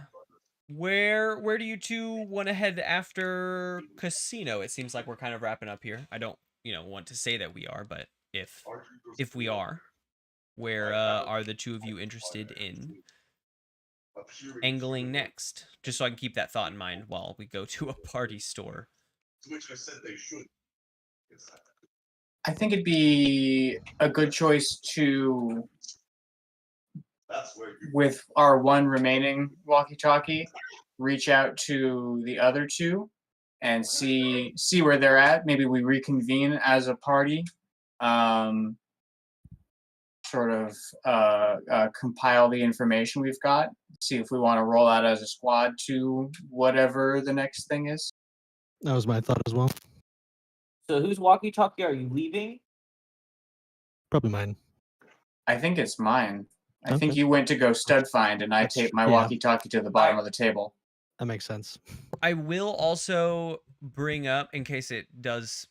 Where do you two want to head after casino? It seems like we're kind of wrapping up here. I don't, want to say that we are, but if we are, where are the two of you interested in angling next? Just so I can keep that thought in mind while we go to a party store. I think it'd be a good choice to, with our one remaining walkie-talkie, reach out to the other two and see where they're at. Maybe we reconvene as a party, sort of compile the information we've got, see if we want to roll out as a squad to whatever the next thing is. That was my thought as well. So whose walkie-talkie are you leaving? Probably mine. I think it's mine. I think Okay. you went to go stud find, and I That's- taped my yeah. walkie-talkie to the bottom of the table. That makes sense. I will also bring up, in case it does,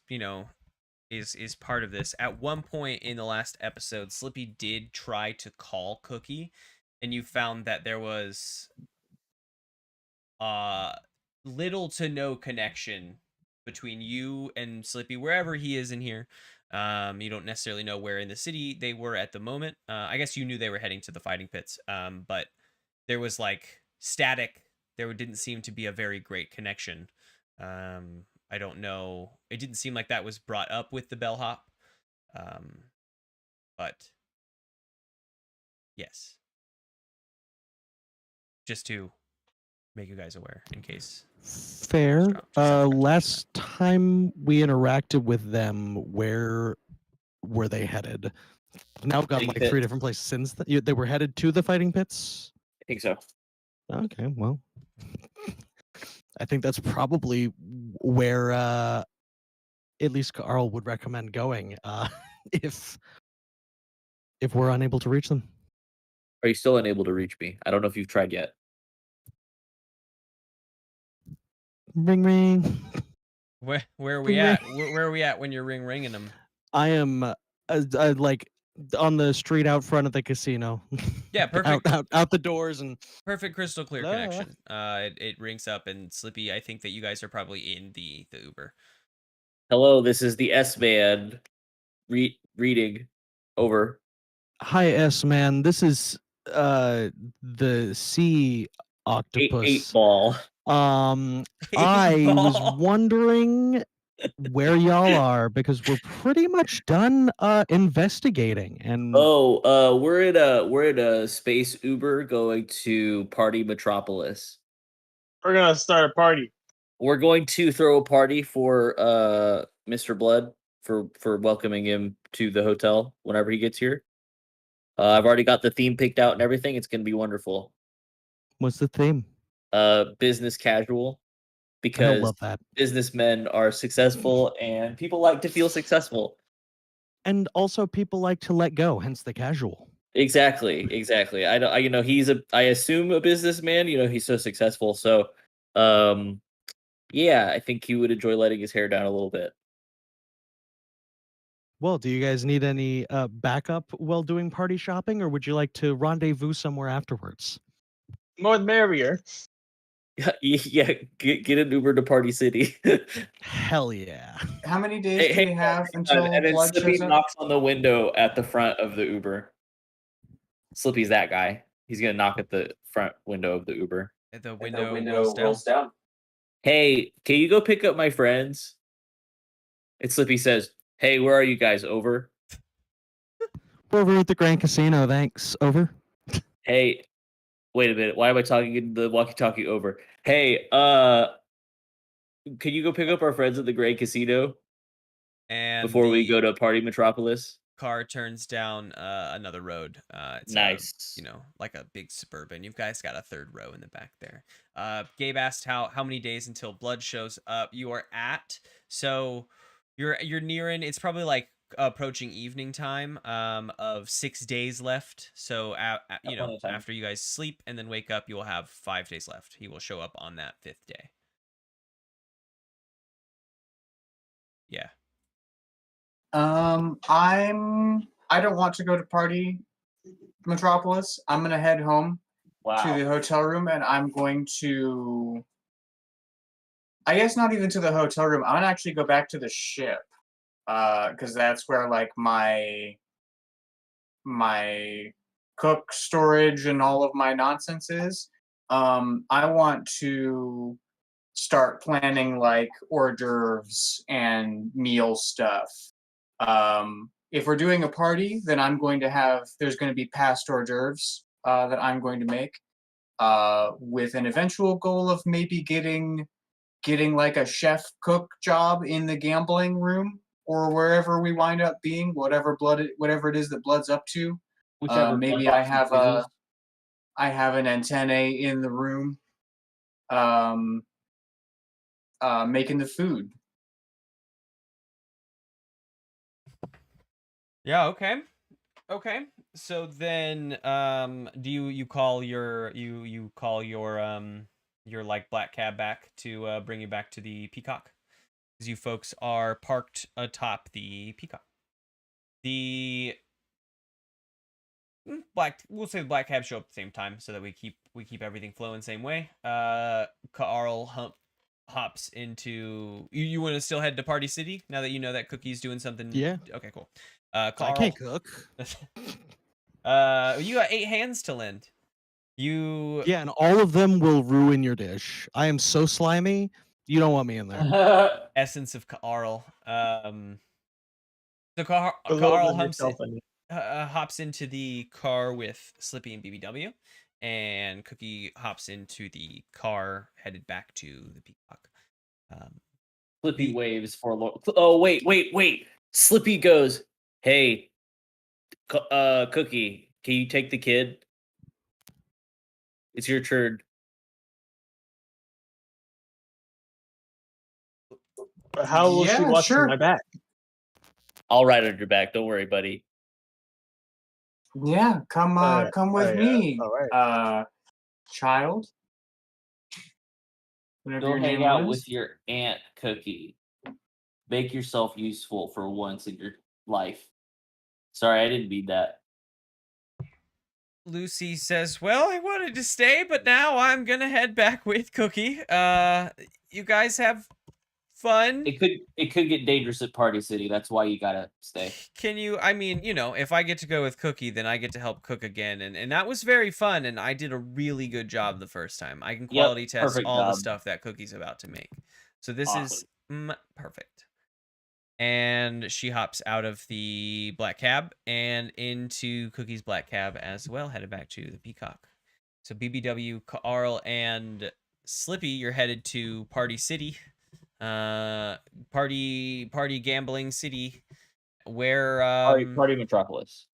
is part of this. At one point in the last episode, Slippy did try to call Cookie, and you found that there was little to no connection between you and Slippy, wherever he is in here. You don't necessarily know where in the city they were at the moment. I guess you knew they were heading to the fighting pits, but there was like static. There didn't seem to be a very great connection. I don't know. It didn't seem like that was brought up with the bellhop. But yes, just to make you guys aware in case. Fair. Just Last time we interacted with them, where were they headed? Now I've gotten Fighting like 3 pit. different places since they were headed to the fighting pits. I think so. Okay, well, I think that's probably where at least Carl would recommend going if we're unable to reach them. Are you still unable to reach me? I don't know if you've tried yet. Ring ring. Where are we Ring, at? Where are we at when you're ringing them? I am like on the street out front of the casino. Yeah, perfect. out the doors and Perfect, crystal clear Hello? connection. It rings up, and Slippy, I think that you guys are probably in the Uber. Hello, this is the S-Band reading. Over. Hi S man, this is the sea octopus. Eight ball. I was wondering where y'all are because we're pretty much done investigating and Oh, we're at a space Uber going to Party Metropolis. We're gonna start a party. we're going to throw a party for Mr. Blood for welcoming him to the hotel whenever he gets here. I've already got the theme picked out and everything. It's gonna be wonderful. What's the theme? Business casual, I because love that. businessmen are successful and people like to feel successful. And also, people like to let go, hence the casual. Exactly. I assume a businessman. He's so successful. So, yeah, I think he would enjoy letting his hair down a little bit. Well, do you guys need any backup while doing party shopping, or would you like to rendezvous somewhere afterwards? More the merrier. Yeah, get an Uber to Party City. Hell yeah. How many days do we have and until then Blood Slippy shows up? knocks on the window at the front of the Uber. Slippy's that guy. He's gonna knock at the front window of the Uber. The And window, the rolls down. Hey, can you go pick up my friends? And Slippy says, "Hey, where are you guys? Over." We're over at the Grand Casino, thanks. Over. Hey, wait a minute. Why am I talking in the walkie-talkie? Over. Hey, can you go pick up our friends at the Grand Casino And before we the go to Party Metropolis? car turns down another road. It's Nice. like a big Suburban. You guys got a third row in the back there. Gabe asked how many days until Blood shows up you are at. So you're nearing. It's probably like approaching evening time. Of 6 days left. So Plenty of time. after you guys sleep and then wake up, you will have 5 days left. He will show up on that 5th day. Yeah. I don't want to go to Party Metropolis. I'm gonna head home to the hotel room, and I'm going to. I guess not even to the hotel room. I'm gonna actually go back to the ship, because that's where like my cook storage and all of my nonsense is. I want to start planning like hors d'oeuvres and meal stuff. If we're doing a party, then there's going to be past hors d'oeuvres that I'm going to make, with an eventual goal of maybe getting like a chef cook job in the gambling room or wherever we wind up being, whatever it is that Blood's up to. Maybe I have an antennae in the room, making the food. Yeah, okay. Okay. So then do you call your your like black cab back to bring you back to the Peacock? Because you folks are parked atop the Peacock. The we'll say the black cab show up at the same time so that we keep everything flowing the same way. Carl hops into you want to still head to Party City now that you know that Cookie's doing something. Yeah. Okay, cool. I Carl, can't cook. you got 8 hands to lend. Yeah, and all of them will ruin your dish. I am so slimy. You don't want me in there. Essence of Carl. So Carl Believe hops yourself in it. hops into the car with Slippy and BBW, and Cookie hops into the car headed back to the Peacock. Slippy waves for oh wait. Slippy goes, "Hey, Cookie, can you take the kid? It's your turn." How will she Yeah, watch sure. my back? I'll ride on your back. Don't worry, buddy. Yeah, come with me, all right. child. Whatever Go your hang name out was. with your aunt, Cookie. Make yourself useful for once in your life. Sorry, I didn't mean that. Lucy says, "Well, I wanted to stay, but now I'm gonna head back with Cookie. You guys have fun. It could get dangerous at Party City. That's why you gotta stay. Can you? I mean, if I get to go with Cookie, then I get to help cook again, and that was very fun. And I did a really good job the first time. I can quality test perfect all the job. stuff that Cookie's about to make. So this is Awesome. perfect." And she hops out of the black cab and into Cookie's black cab as well, headed back to the Peacock. So BBW, Carl, and Slippy, you're headed to Party City, party gambling city, where Party Metropolis.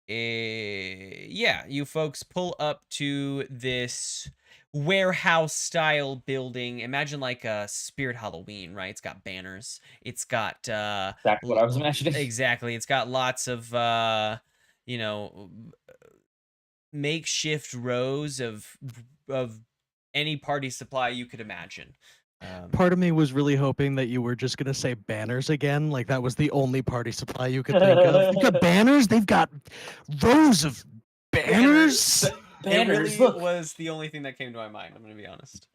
yeah, you folks pull up to this warehouse style building. Imagine like a Spirit Halloween, right? It's got banners. It's got That's what I was imagining. exactly. It's got lots of you know, makeshift rows of any party supply you could imagine. Part of me was really hoping that you were just gonna say banners again, like that was the only party supply you could think of. They've got banners. They've got rows of banners. It really Look. was the only thing that came to my mind. I'm gonna be honest.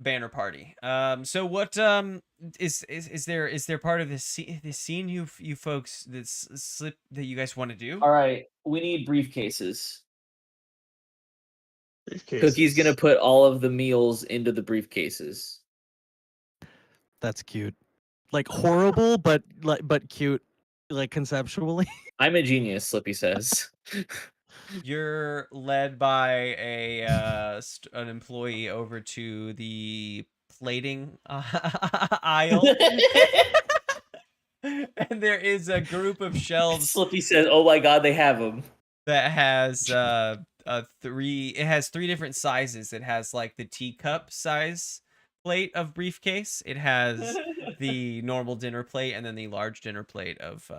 Banner party. So what is there part of this scene you folks that you guys want to do? All right, we need briefcases. Cookie's Briefcases. gonna put all of the meals into the briefcases. That's cute. Like horrible, but cute, like conceptually. I'm a genius, Slippy says. You're led by an employee over to the plating aisle. And there is a group of shelves Slippy says, "Oh my god, they have them." that has three different sizes. It has like the teacup size plate of briefcase. It has the normal dinner plate and then the large dinner plate of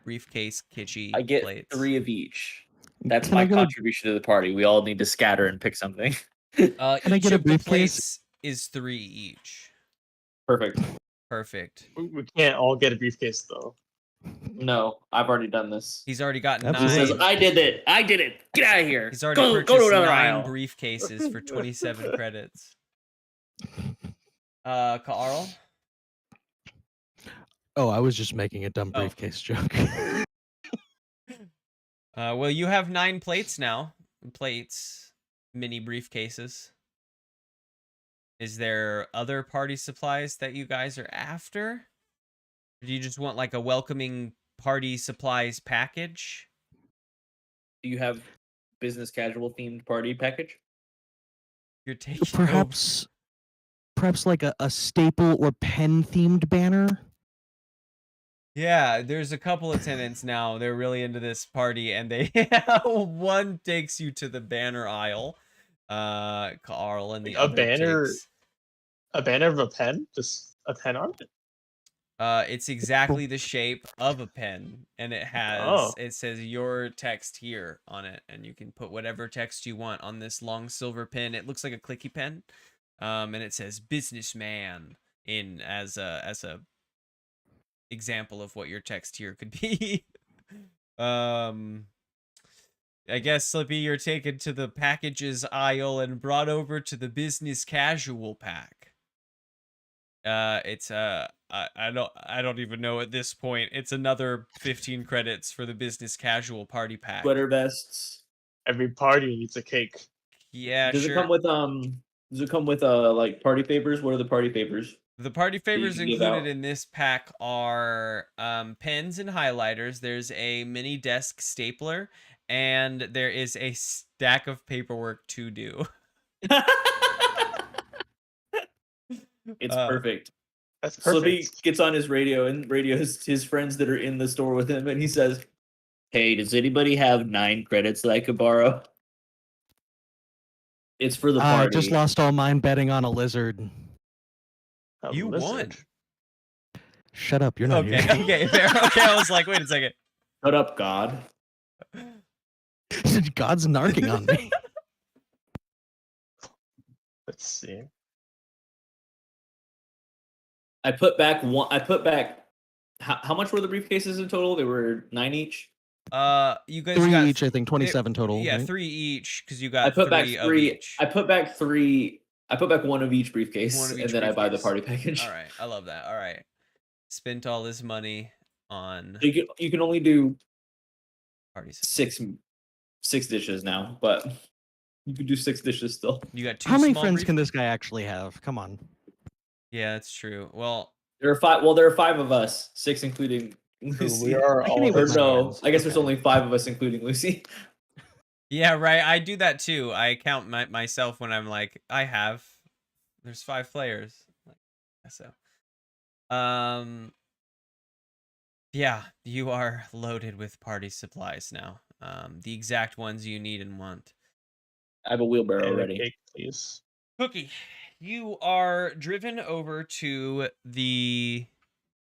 briefcase kitschy I get plates. 3 of each. That's Can I my get a- contribution to the party. We all need to scatter and pick something. Can I Each get a of the briefcase? plates is 3 each. Perfect. Perfect. We can't all get a briefcase though. No, I've already done this. He's already got Absolutely. He says, 9. "I did it. I did it. Get out of here. He's already go purchased to another 9 aisle." briefcases for 27 credits. Carl? Oh, I was just making a dumb Oh. briefcase joke. Well, you have 9 plates now. Mini briefcases. Is there other party supplies that you guys are after? Or do you just want like a welcoming party supplies package? Do you have business casual themed party package? You're taking perhaps like a staple or pen themed banner. Yeah, there's a couple of tenants now. They're really into this party, and they one takes you to the banner aisle. Carl and the Like a other banner? takes. A banner of a pen? Just a pen on it? It's exactly the shape of a pen, and it says your text here on it, and you can put whatever text you want on this long silver pen. It looks like a clicky pen, and it says "businessman" in as a example of what your text here could be. I guess, Slippy, you're taken to the packages aisle and brought over to the business casual pack. It's I don't even know at this point. It's another 15 credits for the business casual party pack. Sweater vests. Every party needs a cake. Yeah, Does sure. it come with like party favors? What are the party favors? The party favors can give included out? in this pack are pens and highlighters. There's a mini desk stapler, and there is a stack of paperwork to do. It's perfect. That's Slippy perfect. gets on his radio and radios his friends that are in the store with him, and he says, "Hey, does anybody have 9 credits that I could borrow? It's for the I party." just lost all mine betting on a lizard. A You lizard. won. Shut up, you're not Okay, here. okay, fair. Okay, I was like, wait a second. Shut up, God. God's narking on me. Let's see. I put back one. I put back. How much were the briefcases in total? They were 9 each. You guys 3 got each, I think, 27 total. Yeah, right? 3 each because you I got put back 3 of 3. each. I put back 3. I put back 1 of each briefcase, One of and each then I buy the briefcase. party package. All right, I love that. All right, spent all this money on You can only do parties. 6 dishes now, but you can do 6 dishes still. You got 2 How many small friends can this guy actually have? Come on. Yeah, that's true. Well, There are 5. Well, there are 5 of us, 6 including So Lucy. we are I can all. eat Or with my no, friends. I guess there's Okay. only 5 of us including Lucy. Yeah, right. I do that too. I count myself when I'm like, there's 5 players. Like, so, yeah, you are loaded with party supplies now. The exact ones you need and want. I have a wheelbarrow And a ready. cake, please. Cookie, you are driven over to the.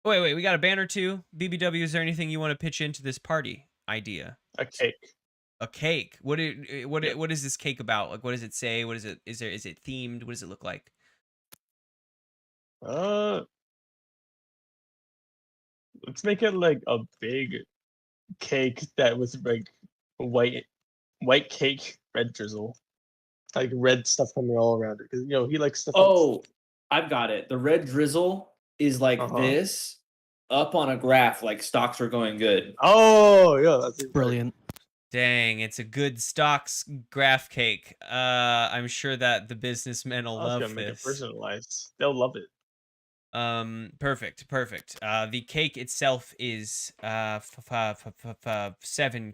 Wait, we got a banner too. BBW, is there anything you want to pitch into this party idea? A cake. A cake. What Yep. what is this cake about? Like, what does it say? What is it? Is it themed? What does it look like? Let's make it like a big cake that was like white cake, red drizzle, like red stuff coming all around it. Because he likes stuff. Oh, I've got it. The red drizzle is like this up on a graph, like stocks are going good. Oh yeah, that's Brilliant. Dang, it's a good stocks graph cake. I'm sure that the businessmen will I was love gonna make it this. personalized. They'll love it. Perfect. The cake itself is 7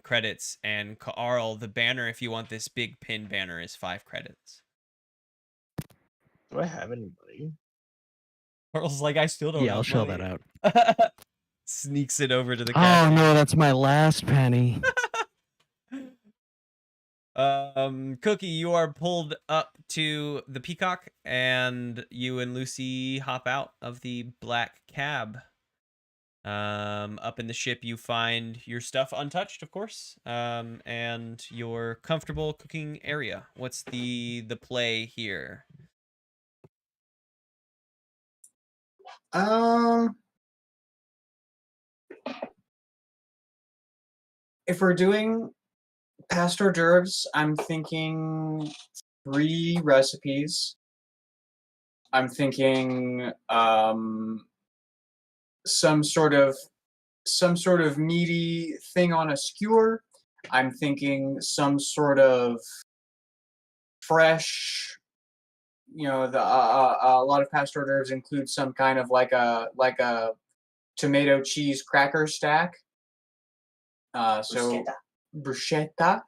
credits, and Carl, the banner, if you want this big pin banner, is 5 credits. Do I have any money? Carl's like, I still don't Yeah, have I'll shell money. that out. Sneaks it over to the Oh cashier. no, that's my last penny. Cookie, you are pulled up to the Peacock, and you and Lucy hop out of the black cab. Up in the ship, you find your stuff untouched, of course, and your comfortable cooking area. What's the play here? If we're doing past hors d'oeuvres, I'm thinking 3 recipes. I'm thinking some sort of meaty thing on a skewer. I'm thinking some sort of fresh. A lot of past hors d'oeuvres include some kind of like a tomato cheese cracker stack. So bruschetta,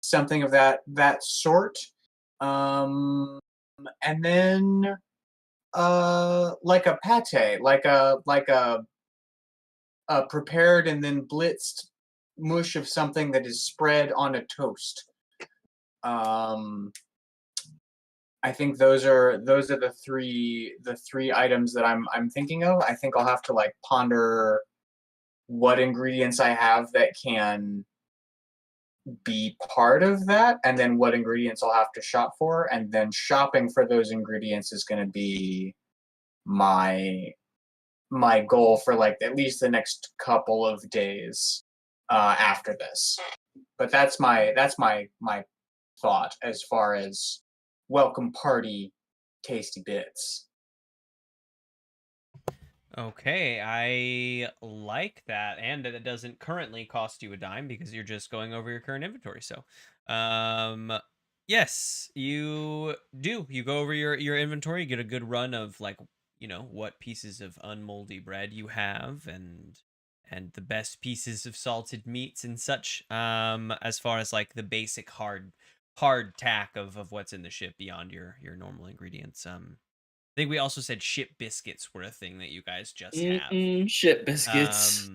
something of that sort. And then like a pate, like a prepared and then blitzed mush of something that is spread on a toast. I think those are the three items that I'm thinking of. I think I'll have to like ponder what ingredients I have that can be part of that, and then what ingredients I'll have to shop for, and then shopping for those ingredients is going to be my goal for like at least the next couple of days after this. But that's my thought as far as welcome party tasty bits. Okay, I like that, and that it doesn't currently cost you a dime because you're just going over your current inventory. So, yes, you do. You go over your inventory, you get a good run of like what pieces of unmoldy bread you have, and the best pieces of salted meats and such. As far as like the basic hard tack of what's in the ship beyond your normal ingredients. I think we also said ship biscuits were a thing that you guys just have. Ship biscuits.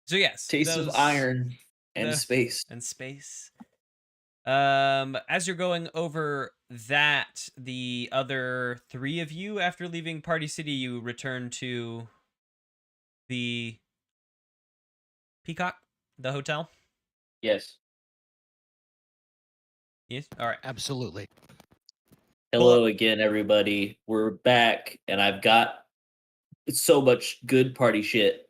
So yes, Taste of iron and space. And space. As you're going over that, the other 3 of you, after leaving Party City, you return to the Peacock, the hotel. Yes. Yes. All right. Absolutely. Hello again, everybody. We're back, and I've got so much good party shit.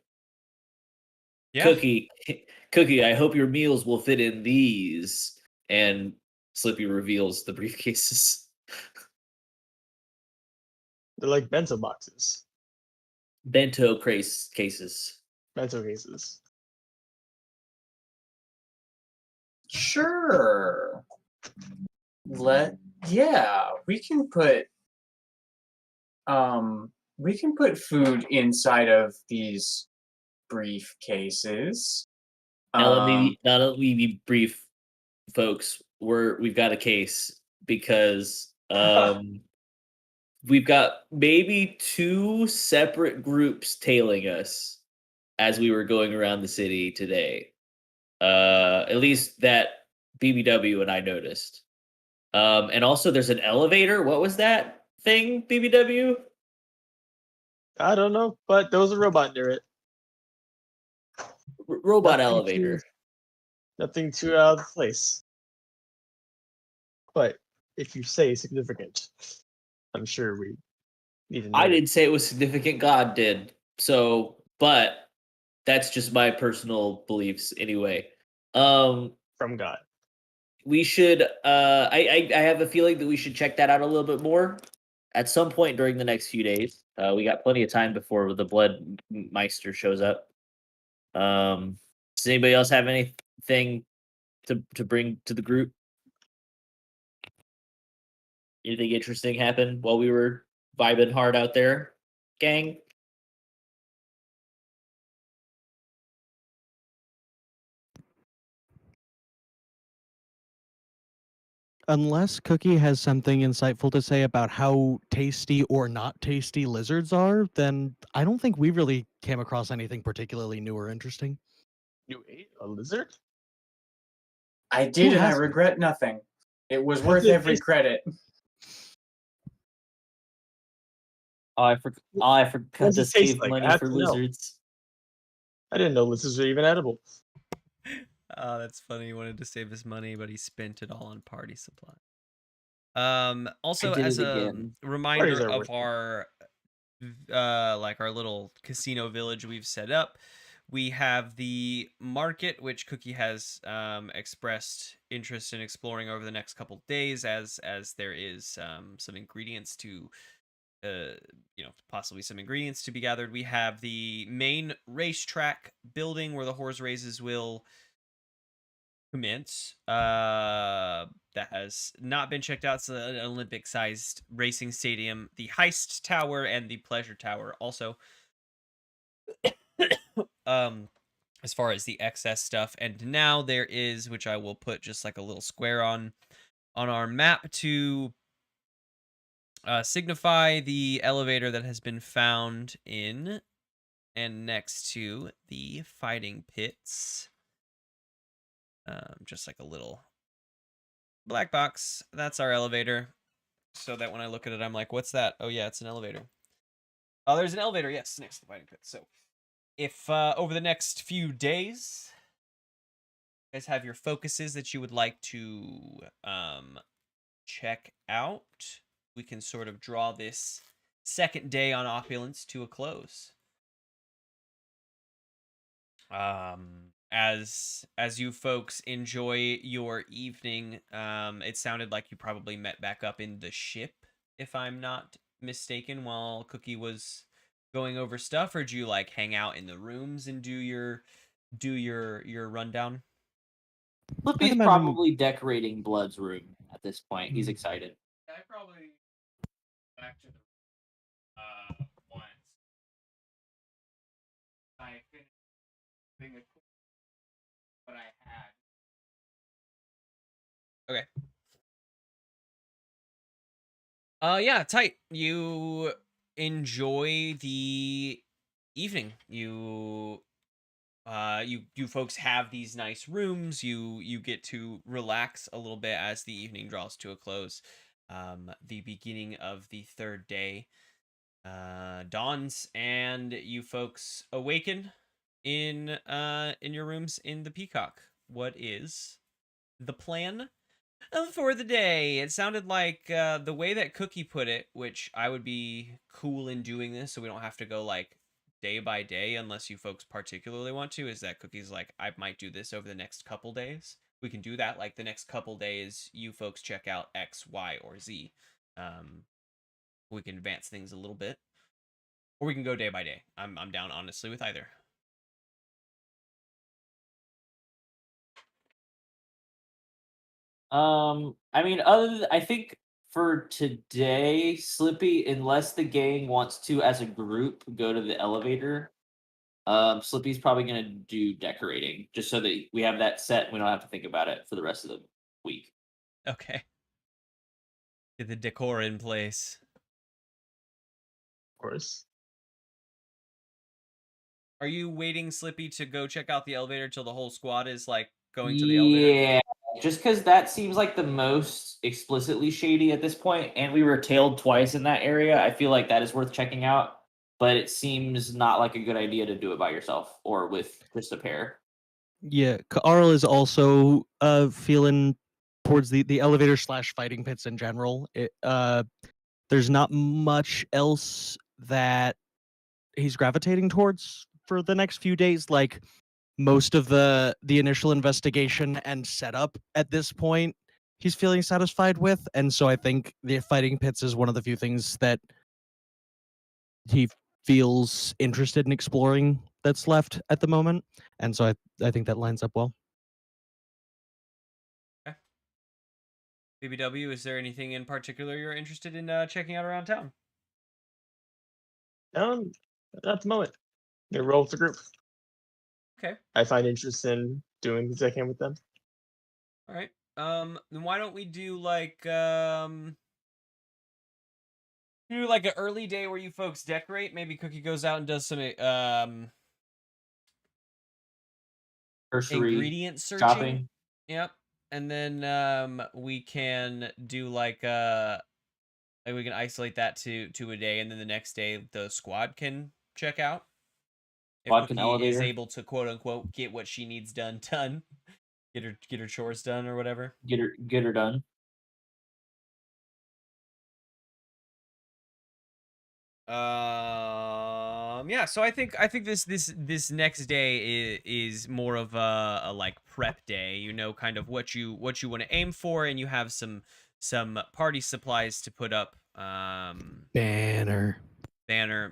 Yeah. Cookie, I hope your meals will fit in these. And Slippy reveals the briefcases. They're like bento boxes. Bento cases. Bento cases. Sure. We can put food inside of these briefcases. Now let me be brief. folks, we've got a case because we've got maybe 2 separate groups tailing us as we were going around the city today. At least that BBW and I noticed. And also there's an elevator. What was that thing, BBW? I don't know, but there was a robot near it. Robot Nothing elevator. Nothing too out of place. But if you say significant, I'm sure we need to know. I didn't say it was significant. God did. So, but that's just my personal beliefs anyway. From God. We should. I have a feeling that we should check that out a little bit more at some point during the next few days. We got plenty of time before the Blood Meister shows up. Does anybody else have anything to bring to the group? Anything interesting happened while we were vibing hard out there, gang? Unless Cookie has something insightful to say about how tasty or not tasty lizards are, then I don't think we really came across anything particularly new or interesting. You ate a lizard? I did, and I hasn't? regret nothing. It was Does worth it every taste- credit. I forgot does to it taste save like? I money have for to know. lizards. I didn't know lizards were even edible. Oh, that's funny. He wanted to save his money, but he spent it all on party supply. Also, did as it a again. reminder Parties are of worth it. our like our little casino village we've set up, we have the market, which Cookie has expressed interest in exploring over the next couple days, as there is some ingredients to possibly some ingredients to be gathered. We have the main racetrack building where the horse races will commence. That has not been checked out. It's an Olympic-sized racing stadium. The Heist Tower and the Pleasure Tower also. As far as the excess stuff, and now there is, which I will put just like a little square on our map to signify the elevator that has been found in and next to the fighting pits. Just like a little black box. That's our elevator. So that when I look at it, I'm like, what's that? Oh, yeah, it's an elevator. Oh, there's an elevator, yes, next to the fighting pit. So if over the next few days, you guys have your focuses that you would like to check out, we can sort of draw this second day on Opulence to a close. As you folks enjoy your evening, it sounded like you probably met back up in the ship, if I'm not mistaken, while Cookie was going over stuff, or do you like hang out in the rooms and do your rundown? Flippy's I'd imagine- probably decorating Blood's room at this point. He's excited. I probably back to the once. I finished doing what I had. Okay. Yeah, tight. You enjoy the evening. You you folks have these nice rooms. You get to relax a little bit as the evening draws to a close. The beginning of the third day dawns, and you folks awaken in your rooms in the Peacock. What is the plan for the day? It sounded like the way that Cookie put it, which I would be cool in doing this, so we don't have to go like day by day unless you folks particularly want to, is that Cookie's like, I might do this over the next couple days. We can do that, like the next couple days you folks check out X, Y, or Z. We can advance things a little bit, or we can go day by day. I'm down honestly with either. I mean, I think for today, Slippy, unless the gang wants to, as a group, go to the elevator, Slippy's probably gonna do decorating, just so that we have that set. And we don't have to think about it for the rest of week. Okay. Get the decor in place. Of course. Are you waiting, Slippy, to go check out the elevator till the whole squad is like going to the elevator? Yeah, just because that seems like the most explicitly shady at this point, and we were tailed twice in that area. I feel like that is worth checking out, but it seems not like a good idea to do it by yourself or with just a pair. Yeah, Carl is also feeling towards the elevator slash fighting pits in general. There's not much else that he's gravitating towards for the next few days. Like most of the initial investigation and setup at this point, he's feeling satisfied with, and so I think the fighting pits is one of the few things that he feels interested in exploring that's left at the moment, and so I think that lines up well. BBW, is there anything in particular you're interested in checking out around town? At the moment. They roll with the group. Okay. I find interest in doing things I can with them. All right. Then why don't we do like an early day where you folks decorate? Maybe Cookie goes out and does some Cursory ingredient searching. shopping. Yep. And then we can do like we can isolate that to a day, and then the next day the squad can check out. If Squad can Cookie is elevator. able to quote unquote get what she needs done, get her chores done or whatever. Get her done. Yeah, so I think this next day is more of a like prep day. You know, kind of what you want to aim for, and you have some party supplies to put up. Banner.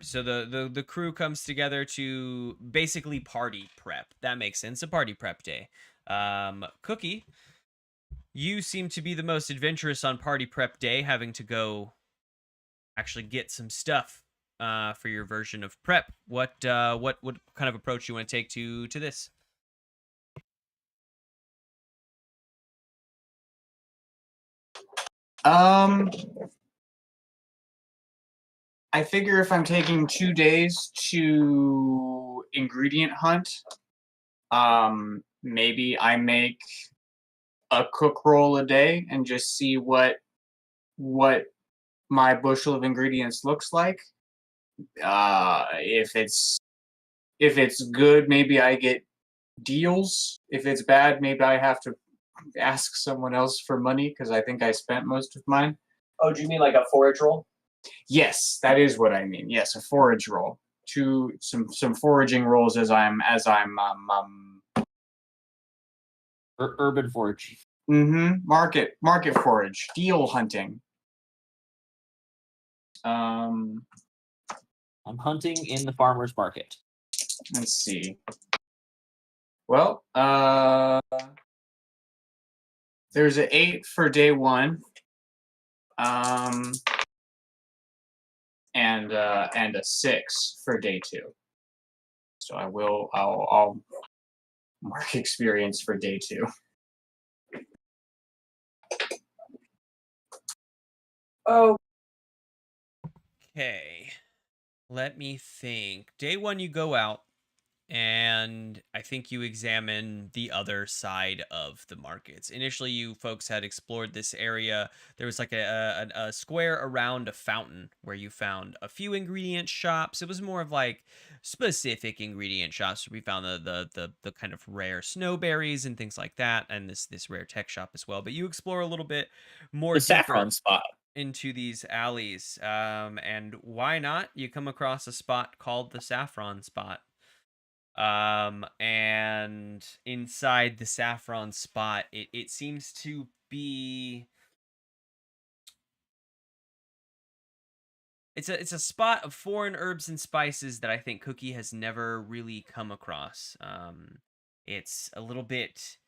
So the crew comes together to basically party prep. That makes sense. A party prep day. Cookie, you seem to be the most adventurous on party prep day, having to go actually get some stuff for your version of prep. What kind of approach you want to take to this? I figure if I'm taking 2 days to ingredient hunt, maybe I make a cook roll a day and just see what my bushel of ingredients looks like. If it's good, maybe I get deals. If it's bad, maybe I have to ask someone else for money because I think I spent most of mine. Oh, do you mean like a forage roll? Yes, that is what I mean. Yes, a forage roll. Some foraging rolls as I'm Urban forage. market forage, deal hunting. I'm hunting in the farmer's market. Let's see. Well, there's an 8 for day 1. And a 6 for day 2. So I'll mark experience for day 2. Oh. Okay. Let me think. Day 1 you go out, and I think you examine the other side of the markets. Initially, you folks had explored this area. There was like a square around a fountain where you found a few ingredient shops. It was more of like specific ingredient shops where we found the kind of rare snowberries and things like that, and this rare tech shop as well. But you explore a little bit more The deeper saffron spot. into these alleys, and why not? You come across a spot called the Saffron Spot. And inside the Saffron Spot, it seems to be it's a spot of foreign herbs and spices that I think Cookie has never really come across. It's a little bit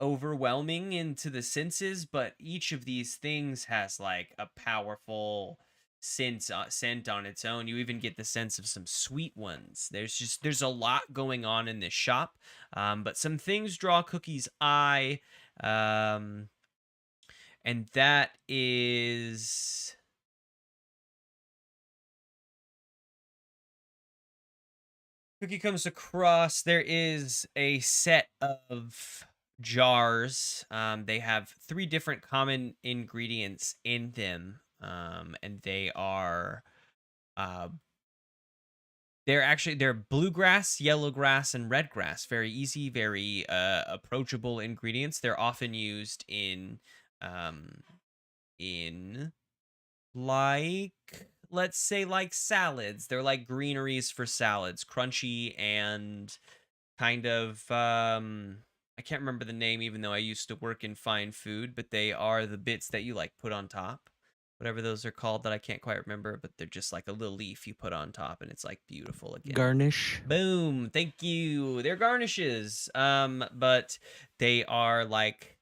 overwhelming into the senses, but each of these things has like a powerful scent on its own. You even get the sense of some sweet ones. There's a lot going on in this shop, but some things draw Cookie's eye. and that is Cookie comes across. There is a set of jars. They have 3 different common ingredients in them, and they are uh, they're bluegrass, yellowgrass, and redgrass. Very easy, very approachable ingredients. They're often used um, in like let's say like salads. They're like greeneries for salads, crunchy and kind of I can't remember the name even though I used to work in fine food, but they are the bits that you like put on top. Whatever those are called that I can't quite remember, but they're just like a little leaf you put on top and it's like beautiful again. Garnish. Boom. Thank you. They're garnishes. But they are like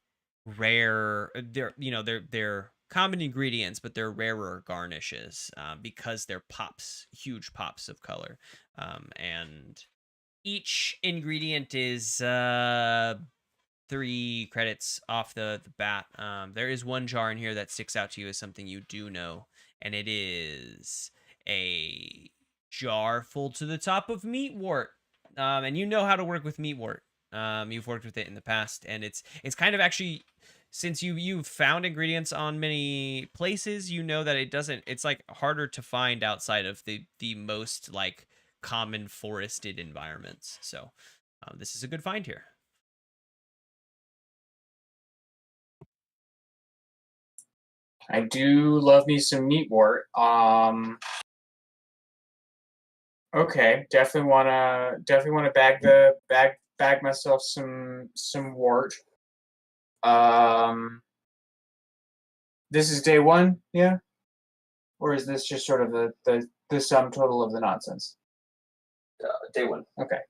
rare. They're common ingredients, but they're rarer garnishes because they're pops, huge pops of color. And each ingredient is 3 credits off the bat. There is one jar in here that sticks out to you as something you do know, and it is a jar full to the top of meat wort. And you know how to work with meat wort. You've worked with it in the past, and it's kind of actually, since you've found ingredients on many places, you know that it's like harder to find outside of the most like common forested environments. So this is a good find here. I do love me some meat wort. Okay, definitely wanna bag myself some wort. This is day 1, yeah? Or is this just sort of the sum total of the nonsense? Day 1. Okay.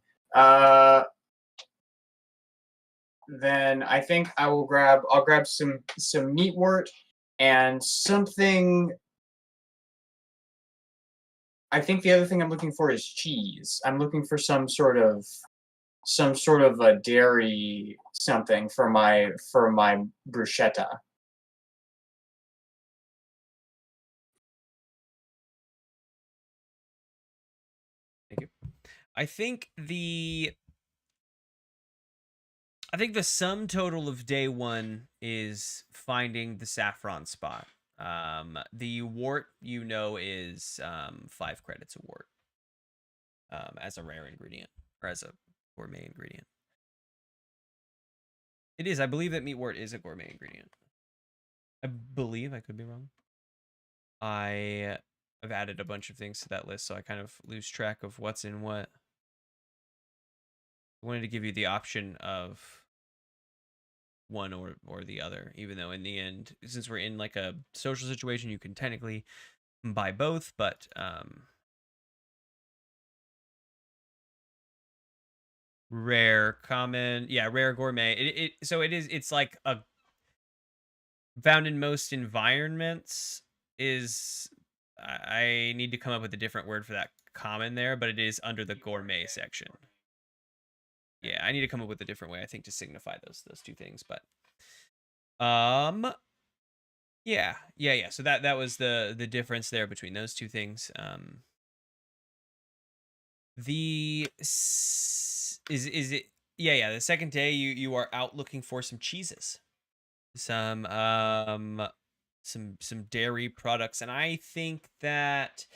Then I think I'll grab some meat wort and something. I think the other thing I'm looking for is cheese. I'm looking for some sort of a dairy something for my bruschetta. Thank you. I think the sum total of day 1 is finding the saffron spot. The wort, is 5 credits a wort. As a rare ingredient or as a gourmet ingredient. It is. I believe that meat wort is a gourmet ingredient. I believe. I could be wrong. I've added a bunch of things to that list, so I kind of lose track of what's in what. I wanted to give you the option of one or the other, even though in the end, since we're in like a social situation, you can technically buy both, but rare, common, yeah, rare, gourmet. It's like a found in most environments is I need to come up with a different word for that common there, but it is under the gourmet section. Yeah, I need to come up with a different way, I think, to signify those 2 things, but yeah. So that was the difference there between those 2 things. Is it the second day you are out looking for some cheeses. Some dairy products, and I think that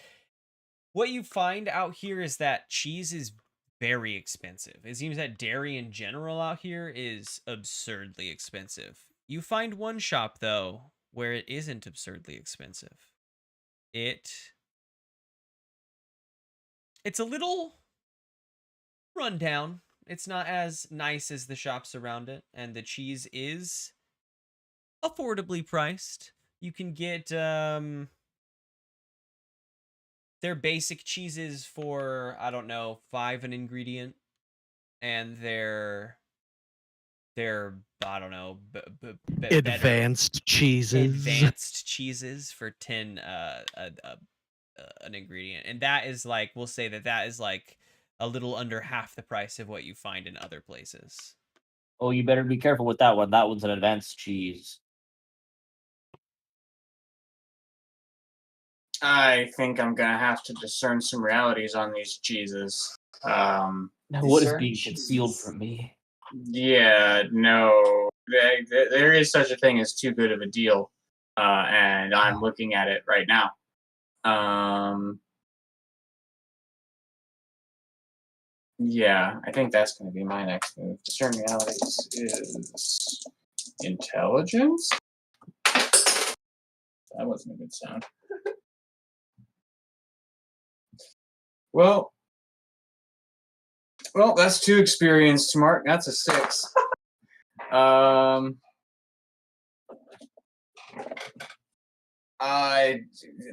what you find out here is that cheese is very expensive. It seems that dairy in general out here is absurdly expensive. You find one shop though where it isn't absurdly expensive. It's a little rundown. It's not as nice as the shops around it, and the cheese is affordably priced. You can get their basic cheeses for, I don't know, 5 an ingredient, and their I don't know, Advanced cheeses for 10 an ingredient, and that is like, we'll say that is like a little under half the price of what you find in other places. Oh, you better be careful with that one. That one's an advanced cheese. I think I'm gonna have to discern some realities on these cheeses. Now, what is Discern being concealed cheese. from me? Yeah, no, there is such a thing as too good of a deal, and I'm looking at it right now. Yeah, I think that's going to be my next move. Discern realities is intelligence. That wasn't a good sound. Well, that's 2 experience, Mark. That's a 6.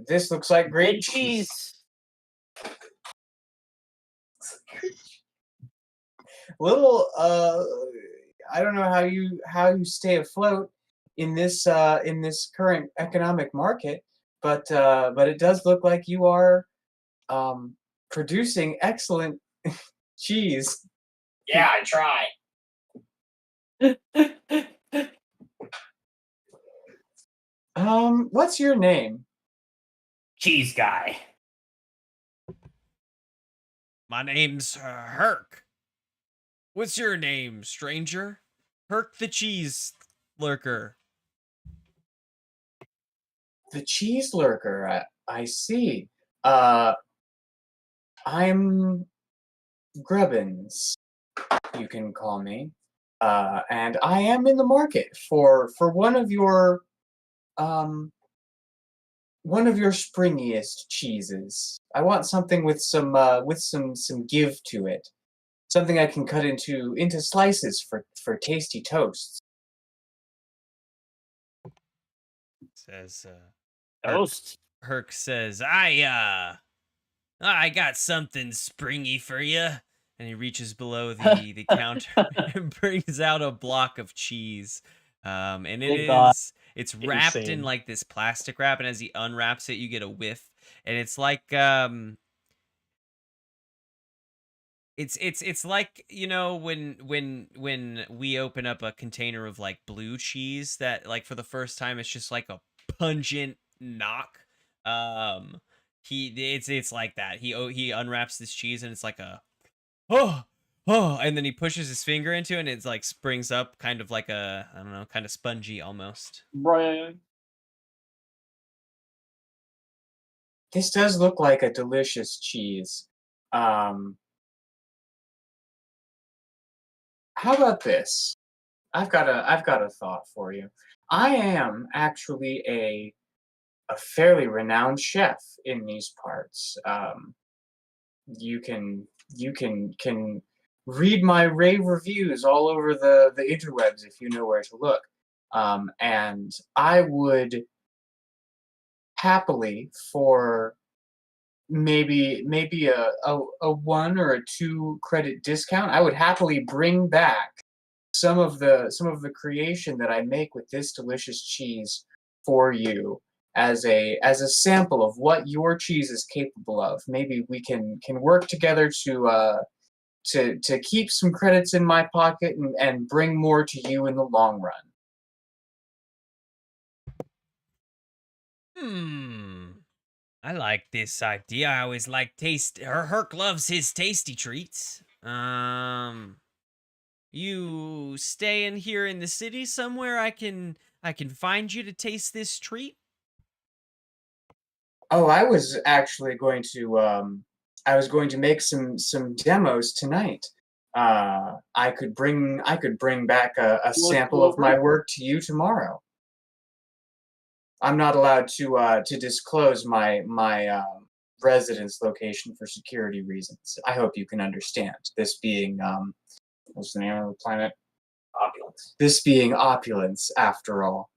This looks like great Good cheese. Little, I don't know how you stay afloat in this current economic market, but it does look like you are producing excellent cheese. Yeah, I try. What's your name? Cheese guy. My name's Herc. What's your name, stranger? Herc the cheese lurker. The cheese lurker. I see. I'm Grubbins, you can call me. And I am in the market for one of your springiest cheeses. I want something with some give to it. Something I can cut into slices for tasty toasts. Says Toast. Herc says, I got something springy for you. And he reaches below the counter and brings out a block of cheese. And Thank God. it's wrapped in Insane. like this plastic wrap, and as he unwraps it, you get a whiff. And it's like it's like, you know, when we open up a container of like blue cheese that like for the first time it's just like a pungent knock. It's like that. He unwraps this cheese and it's like a oh and then he pushes his finger into it and it's like springs up kind of like a, I don't know, kind of spongy almost. Brian. This does look like a delicious cheese. How about this? I've got a thought for you. I am actually a fairly renowned chef in these parts. You can read my rave reviews all over the interwebs if you know where to look. And I would happily, for maybe a 1 or a 2 credit discount, I would happily bring back some of the creation that I make with this delicious cheese for you as a sample of what your cheese is capable of. Maybe we can work together to keep some credits in my pocket and bring more to you in the long run. I like this idea. I always like Herc loves his tasty treats. You staying here in the city somewhere I can find you to taste this treat? Oh, I was actually going to make some demos tonight. I could bring back a sample of my work to you tomorrow. I'm not allowed to disclose my residence location for security reasons. I hope you can understand. This being what's the name of the planet? Opulence. This being opulence, after all.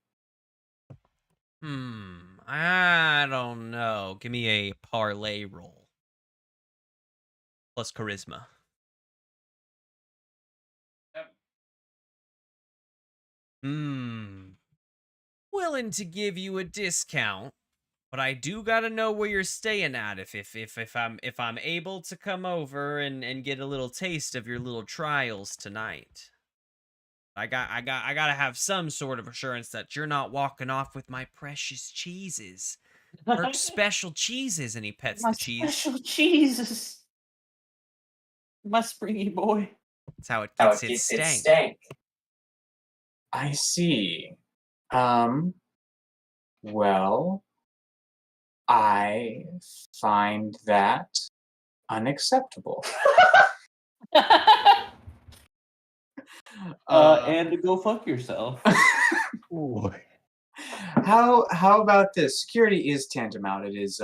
I don't know. Give me a parlay roll. Plus charisma. Willing to give you a discount, but I do gotta know where you're staying at if I'm able to come over and get a little taste of your little trials tonight. I gotta have some sort of assurance that you're not walking off with my precious cheeses. Herc's special cheeses, and he pets My the cheese. special cheese. My springy boy. That's how it How gets it its gets its stank. stank. I see. Well, I find that unacceptable. And to go fuck yourself. How about this? Security is tantamount. It is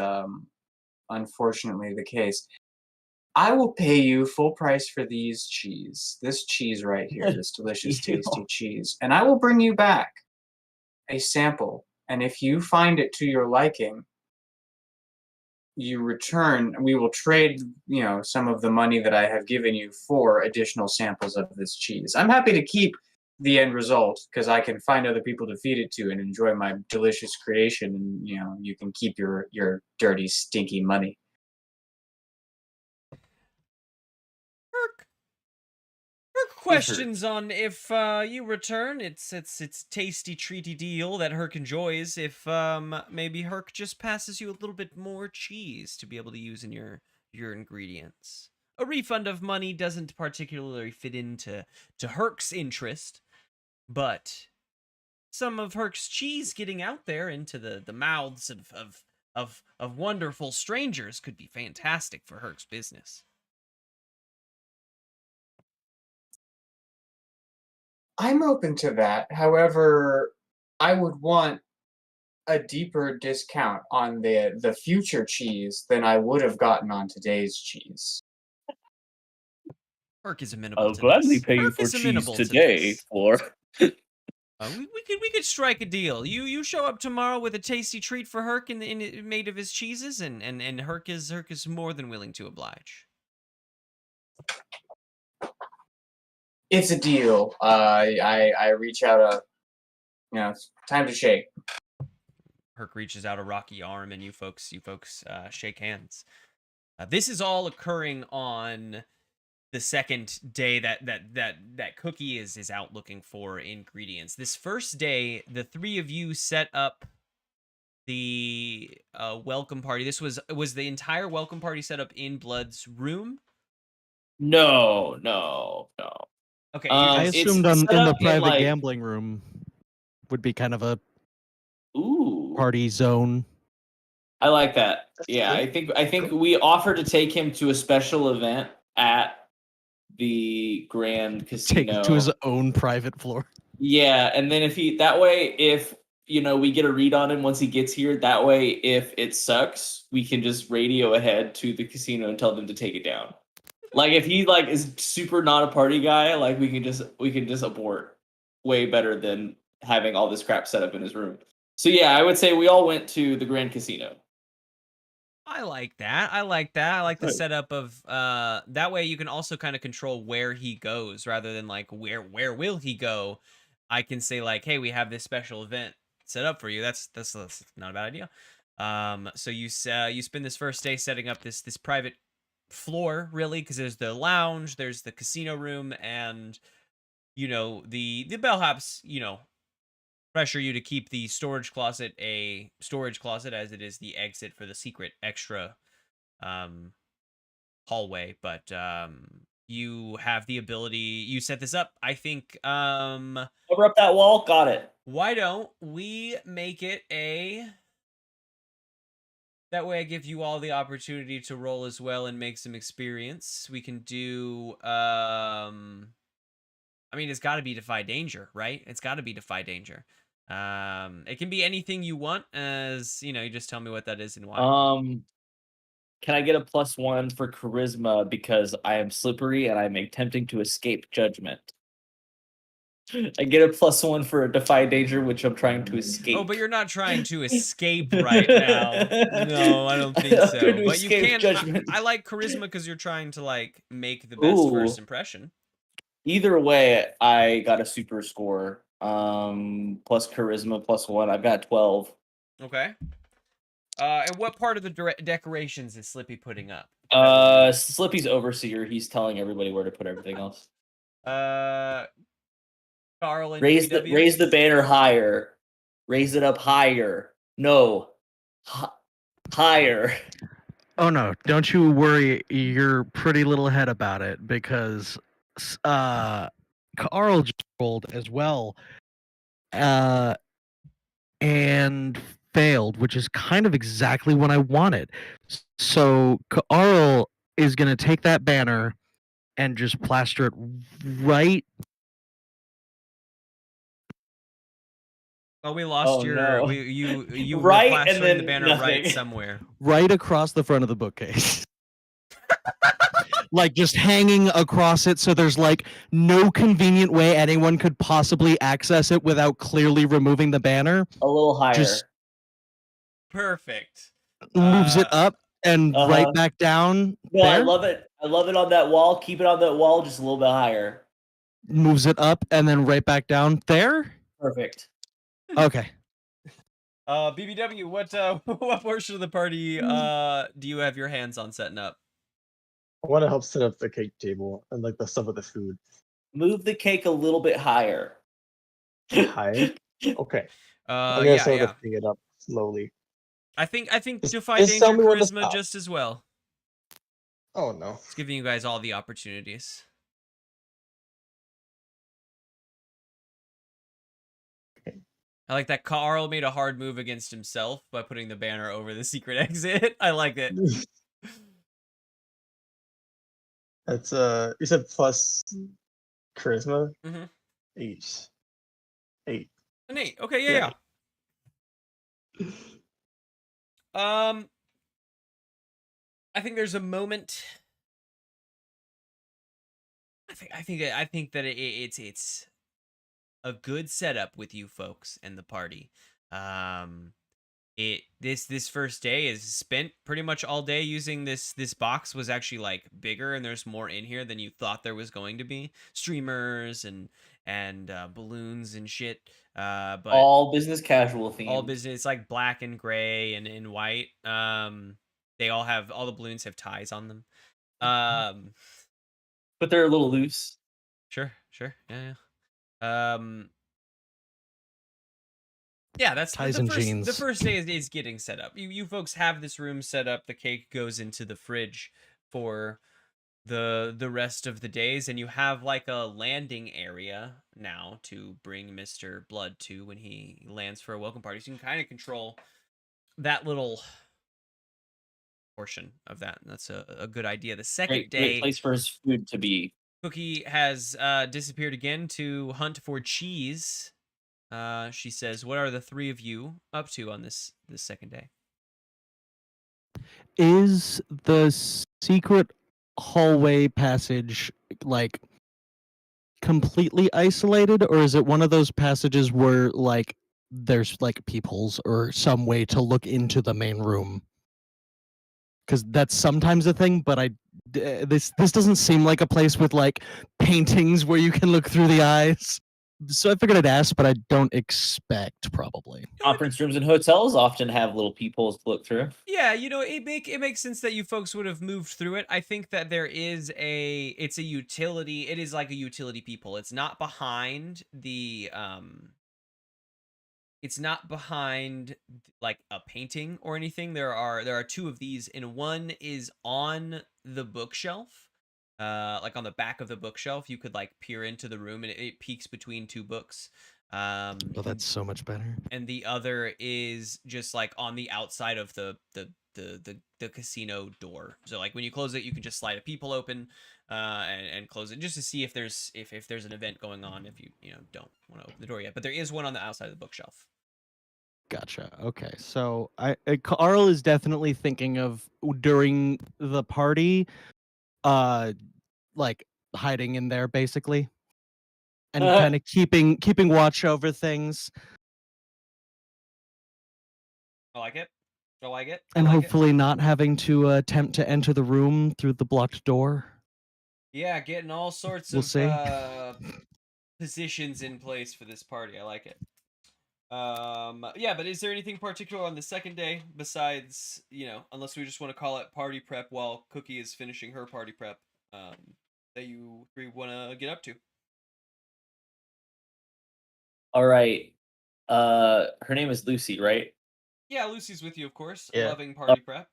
unfortunately the case. I will pay you full price for these cheese. This cheese right here, this delicious, Ew. tasty cheese. And I will bring you back a sample. And if you find it to your liking, you return, we will trade, some of the money that I have given you for additional samples of this cheese. I'm happy to keep the end result because I can find other people to feed it to and enjoy my delicious creation, and you can keep your dirty, stinky money. Herc questions on if you return. It's tasty treaty deal that Herc enjoys. If maybe Herc just passes you a little bit more cheese to be able to use in your ingredients. A refund of money doesn't particularly fit into Herc's interest, but some of Herc's cheese getting out there into the mouths of wonderful strangers could be fantastic for Herc's business. I'm open to that. However, I would want a deeper discount on the future cheese than I would have gotten on today's cheese. Herc is amenable I'll to gladly this. pay you Herc for is cheese amenable to today this. for. We could strike a deal. You show up tomorrow with a tasty treat for Herc in made of his cheeses, and Herc is more than willing to oblige. It's a deal. I reach out it's time to shake. Herc reaches out a rocky arm, and you folks shake hands. This is all occurring on the second day that Cookie is out looking for ingredients. This first day, the three of you set up the welcome party. This was the entire welcome party set up in Blood's room. No. Okay, I It's assumed set in the up in, private like- gambling room would be kind of a Ooh, party zone. I like that. Yeah, good. I think we offered to take him to a special event at the Grand Take Casino. it to his own private floor. Yeah, and then if we get a read on him once he gets here, that way if it sucks, we can just radio ahead to the casino and tell them to take it down. Like if he is super not a party guy, we can just abort way better than having all this crap set up in his room. So yeah, I would say we all went to the Grand Casino. I like that. I like the Good. setup of that way you can also kind of control where he goes rather than where will he go. I can say hey, we have this special event set up for you. That's not a bad idea. So you spend this first day setting up this private floor, really, because there's the lounge, there's the casino room, and the bellhops pressure you to keep the storage closet a storage closet, as it is the exit for the secret extra hallway. But you have the ability, you set this up, I think. Cover up that wall. Got it. Why don't we make it that way I give you all the opportunity to roll as well and make some experience. We can do it's got to be Defy Danger, right? It's got to be Defy Danger. It can be anything you want, as you just tell me what that is and why. Can I get a +1 for charisma because I am slippery and I'm attempting to escape judgment? I get a +1 for a Defy Danger, which I'm trying to escape. Oh, but you're not trying to escape right now. No, I don't think I'm so. trying to But you escape can. judgment. I like charisma because you're trying to make the best first Ooh. impression. Either way, I got a super score. Plus charisma +1. I've got 12. Okay. And what part of the decorations is Slippy putting up? Slippy's overseer. He's telling everybody where to put everything else. Carl and Raise DW? the banner higher. Raise it up higher. No. higher. Oh no, don't you worry your pretty little head about it, because Carl just rolled as well, and failed, which is kind of exactly what I wanted. So Carl is gonna take that banner and just plaster it right. Oh, we lost Oh, your. no. You were Right, and plastering the then banner right nothing. somewhere. Right across the front of the bookcase. Like just hanging across it, so there's like no convenient way anyone could possibly access it without clearly removing the banner. A little higher. Just Perfect. moves it up and right Uh-huh. back down No, I there. love it. I love it on that wall. Keep it on that wall just a little bit higher. Moves it up and then right back down there. Perfect. Okay. BBW, what what portion of the party do you have your hands on setting up? I want to help set up the cake table and like the stuff with the food. Move the cake a little bit higher. Higher? Okay. I'm gonna Yeah, start yeah. lifting it up slowly. I think Just- Defy just tell Danger me when to Charisma stop. just as well. Oh no. It's giving you guys all the opportunities. I like that Carl made a hard move against himself by putting the banner over the secret exit. I like it. That's you said plus charisma? Mm-hmm. 8. 8. An 8. Okay, yeah. I think there's a moment. I think that it's a good setup with you folks and the party. This first day is spent pretty much all day using this box. Was actually like bigger, and there's more in here than you thought there was going to be. Streamers and balloons and shit. But all business casual themed. all business. It's like black and gray and in white. They all the balloons have ties on them. But they're a little loose. Sure, yeah. Yeah, that's Ties the and first. jeans. The first day is getting set up. You folks have this room set up. The cake goes into the fridge for the rest of the days, and you have like a landing area now to bring Mr. Blood to when he lands for a welcome party. So you can kind of control that little portion of that. And that's a good idea. The second day, Great place for his food to be. Cookie has disappeared again to hunt for cheese. She says, "What are the three of you up to on this second day?" Is the secret hallway passage like completely isolated, or is it one of those passages where like there's like peepholes or some way to look into the main room? Because that's sometimes a thing, but this doesn't seem like a place with like paintings where you can look through the eyes. So I figured I'd ask, but I don't expect probably. Conference rooms and hotels often have little peepholes to look through. Yeah, it makes sense that you folks would have moved through it. I think that it's a utility. It is like a utility peephole. It's not behind like a painting or anything. There are two of these, and one is on the bookshelf. Like on the back of the bookshelf, you could like peer into the room, and it peeks between two books. Oh, that's so much better. And the other is just like on the outside of the casino door. So like when you close it, you can just slide a peephole open, and close it just to see if there's an event going on. If you don't want to open the door yet, but there is one on the outside of the bookshelf. Gotcha. Okay, so Carl is definitely thinking of during the party, like hiding in there basically, and kind of keeping watch over things, I like it. and hopefully not having to attempt to enter the room through the blocked door. Yeah, getting all sorts We'll of see. positions in place for this party. I like it. Yeah, but is there anything particular on the second day besides, unless we just want to call it party prep while Cookie is finishing her party prep, that you three want to get up to? All right. Her name is Lucy, right? Yeah, Lucy's with you, of course. Yeah. Loving party prep.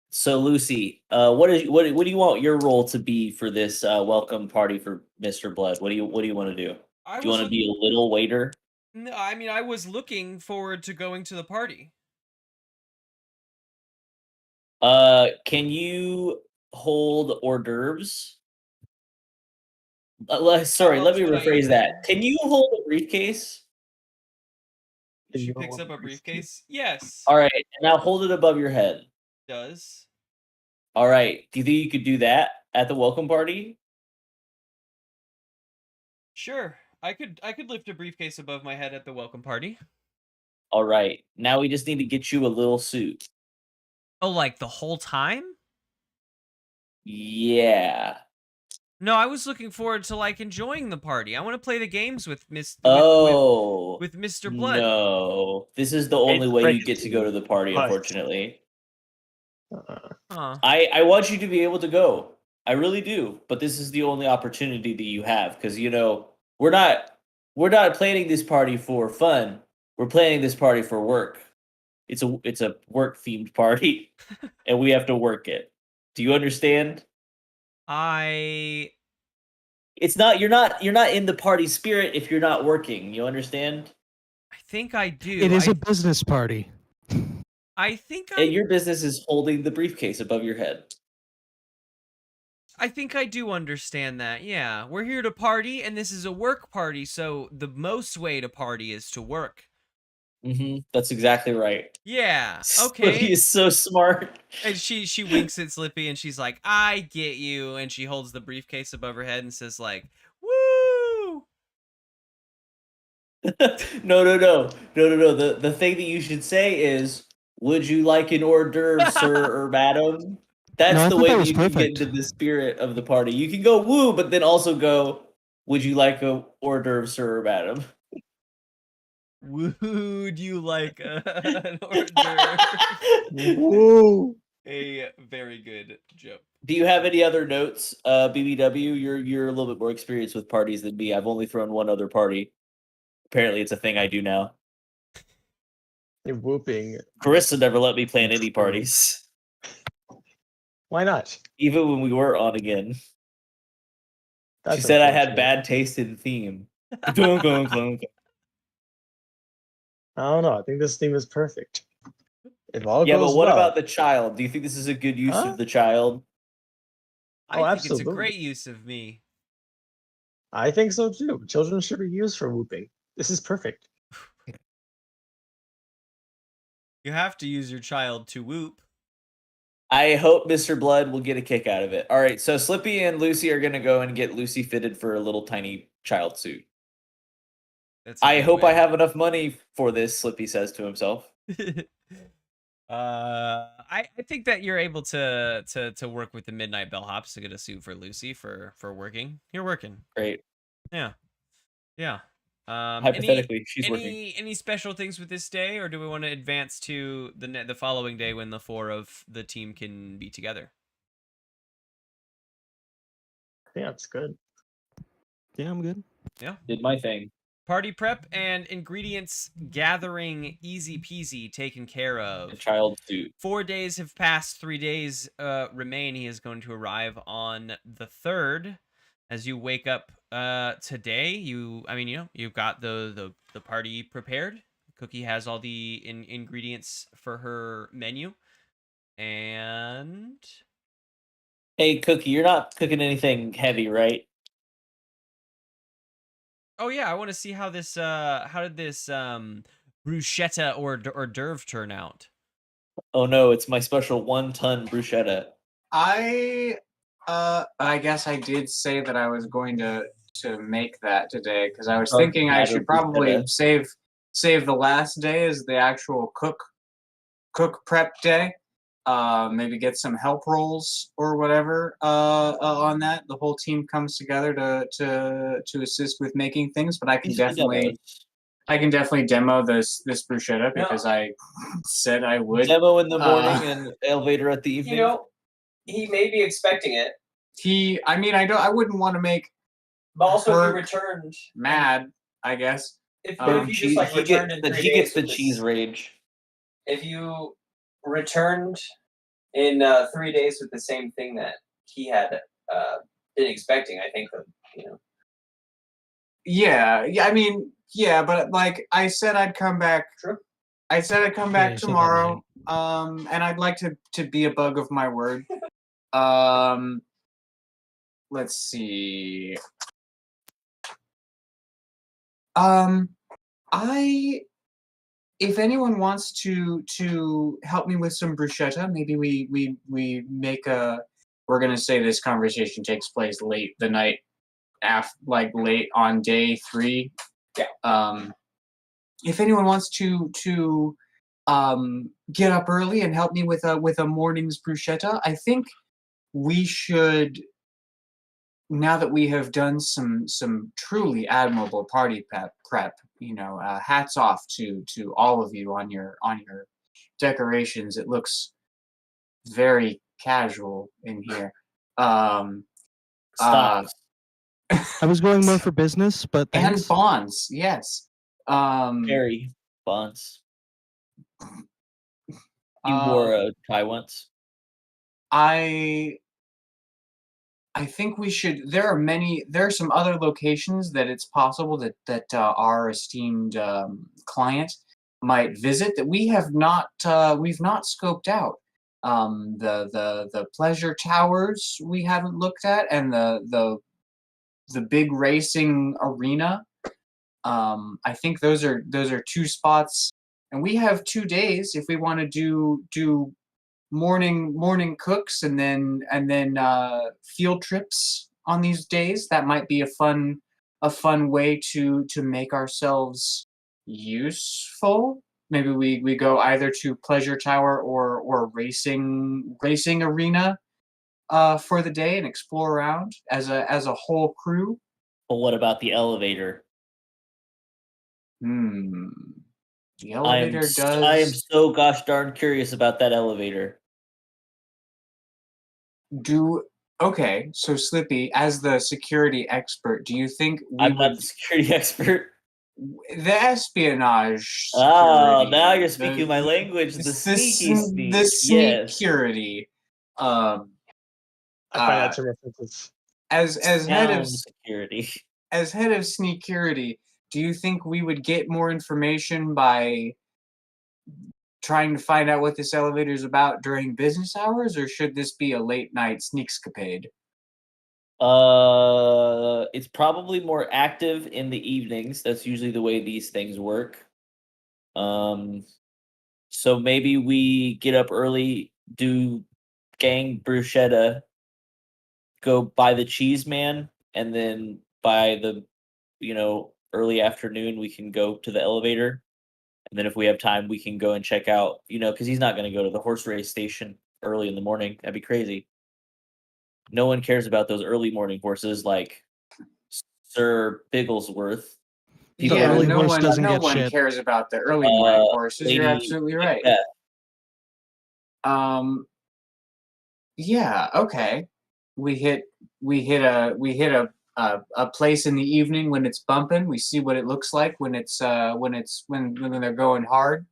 So Lucy, what do you want your role to be for this welcome party for Mr. Blood? What do you want to do? I Do you was want to be a little waiter? No, I mean, I was looking forward to going to the party. Can you hold hors d'oeuvres? How Sorry, let else me would I eat rephrase that. them? Can you hold a briefcase? She picks up a briefcase. Yes, All right, and now hold it above your head. does. All right. Do you think you could do that at the welcome party? Sure, I could lift a briefcase above my head at the welcome party. All right. Now we just need to get you a little suit. Oh, like the whole time? Yeah. No, I was looking forward to like enjoying the party. I want to play the games with Oh. with Mr. Blood. No. This is the only It's way you great get to go to the party, but- unfortunately. Huh. I want you to be able to go. I really do. But this is the only opportunity that you have because we're not planning this party for fun. We're planning this party for work. It's a work themed party and we have to work it. Do you understand? I It's not you're not in the party spirit if you're not working. You understand? think I do. It is a business party. I think And your business is holding the briefcase above your head. I think I do understand that. Yeah, we're here to party, and this is a work party. So the most way to party is to work. That's exactly right. Yeah. Slippy Okay. is so smart. And she winks at Slippy, and she's like, "I get you." And she holds the briefcase above her head and says, "Like, woo!" No. The thing that you should say is, "Would you like an hors d'oeuvre, sir or madam?" That's No, I the thought way that that was you can get perfect. into the spirit of the party. You can go woo, but then also go, "Would you like a hors d'oeuvre, sir or madam?" Would you like an hors d'oeuvre? Woo! A very good joke. Do you have any other notes, BBW? You're a little bit more experienced with parties than me. I've only thrown one other party. Apparently, it's a thing I do now. You're whooping. Carissa never let me plan any parties, Why not? even when we were on again. That's She said I had unfortunate. bad taste in theme. Clunk, clunk, clunk. I don't know. I think this theme is perfect. If all Yeah, goes but what well, about the child? Do you think this is a good use Huh? of the child? I Oh, think it's a absolutely. great use of me. I think so too. Children should be used for whooping. This is perfect. You have to use your child to whoop. I hope Mr. Blood will get a kick out of it. All right, so Slippy and Lucy are gonna go and get Lucy fitted for a little tiny child suit. That's a I good hope I way. have enough money for this, Slippy says to himself. I think that you're able to work with the Midnight Bellhops to get a suit for Lucy for working. You're working. Great. Yeah. Yeah. Hypothetically, she's working. Any special things with this day, or do we want to advance to the following day when the four of the team can be together? I think that's good. Yeah, I'm good. Yeah. Did my thing. Party prep and ingredients gathering easy peasy taken care of. A child suit. 4 days have passed. 3 days remain. He is going to arrive on the 3rd. As you wake up today, you've got the party prepared. Cookie has all the ingredients for her menu. And Hey, Cookie, you're not cooking anything heavy, right? oh yeah, I want to see how this how did this bruschetta or hors d'oeuvre turn out? Oh no, it's my special 1-ton bruschetta. I guess I did say that I was going to make that today because I was Oh, thinking I yeah, should the probably bruschetta. save the last day as the actual cook prep day. Maybe get some help rolls or whatever on that. The whole team comes together to assist with making things, but I can These are the definitely demo this bruschetta because I said I would. demo in the morning and elevator at the evening. He may be expecting it, I wouldn't want to make but also Her- he returned. mad, I guess. If Um, you just like he returned in 3 gets days the with cheese this- rage. if you returned in 3 days with the same thing that he had been expecting, I think Yeah, I mean, yeah, but like I said, I'd come back. True. I said I'd come Yeah, back you said that tomorrow. And I'd like to be a bug of my word. Um, let's see. I if anyone wants to help me with some bruschetta, maybe we make a. We're gonna say this conversation takes place late the night like late on day 3. Yeah. If anyone wants to get up early and help me with a morning's bruschetta, I think we should. Now that we have done some truly admirable party prep, hats off to all of you on your decorations. It looks very casual in here. Stop. I was going more for business, but And thanks. bonds, yes. Harry Bonds. You wore a tie once. I think we should. There are some other locations that it's possible that our esteemed client might visit that we've not scoped out. The pleasure towers we haven't looked at, and the big racing arena. I think those are 2 spots, and we have 2 days if we want to do morning cooks and then field trips on these days. That might be a fun way to make ourselves useful. Maybe we go either to pleasure tower or racing arena for the day and explore around as a whole crew. But what about the elevator? The elevator I am does so gosh darn curious about that elevator. do. Okay, so Slippy, as the security expert, do you think we I'm would not the security expert. the espionage Oh, security, now you're speaking my language. The sneaky sneak. the Yes. security, I find that term offensive. as head of Sound security. as head of sneakurity, do you think we would get more information by trying to find out what this elevator is about during business hours, or should this be a late night sneakscapade? It's probably more active in the evenings. That's usually the way these things work. So maybe we get up early, do gang bruschetta, go by the cheese man, and then by the early afternoon we can go to the elevator. And then if we have time, we can go and check out, because he's not going to go to the horse race station early in the morning. That'd be crazy. No one cares about those early morning horses like Sir Bigglesworth. The early horse doesn't no get one shit. cares about the early morning horses. You're Lady absolutely right. Macbeth. Yeah, okay. We hit a place in the evening when it's bumping. We see what it looks like when they're going hard.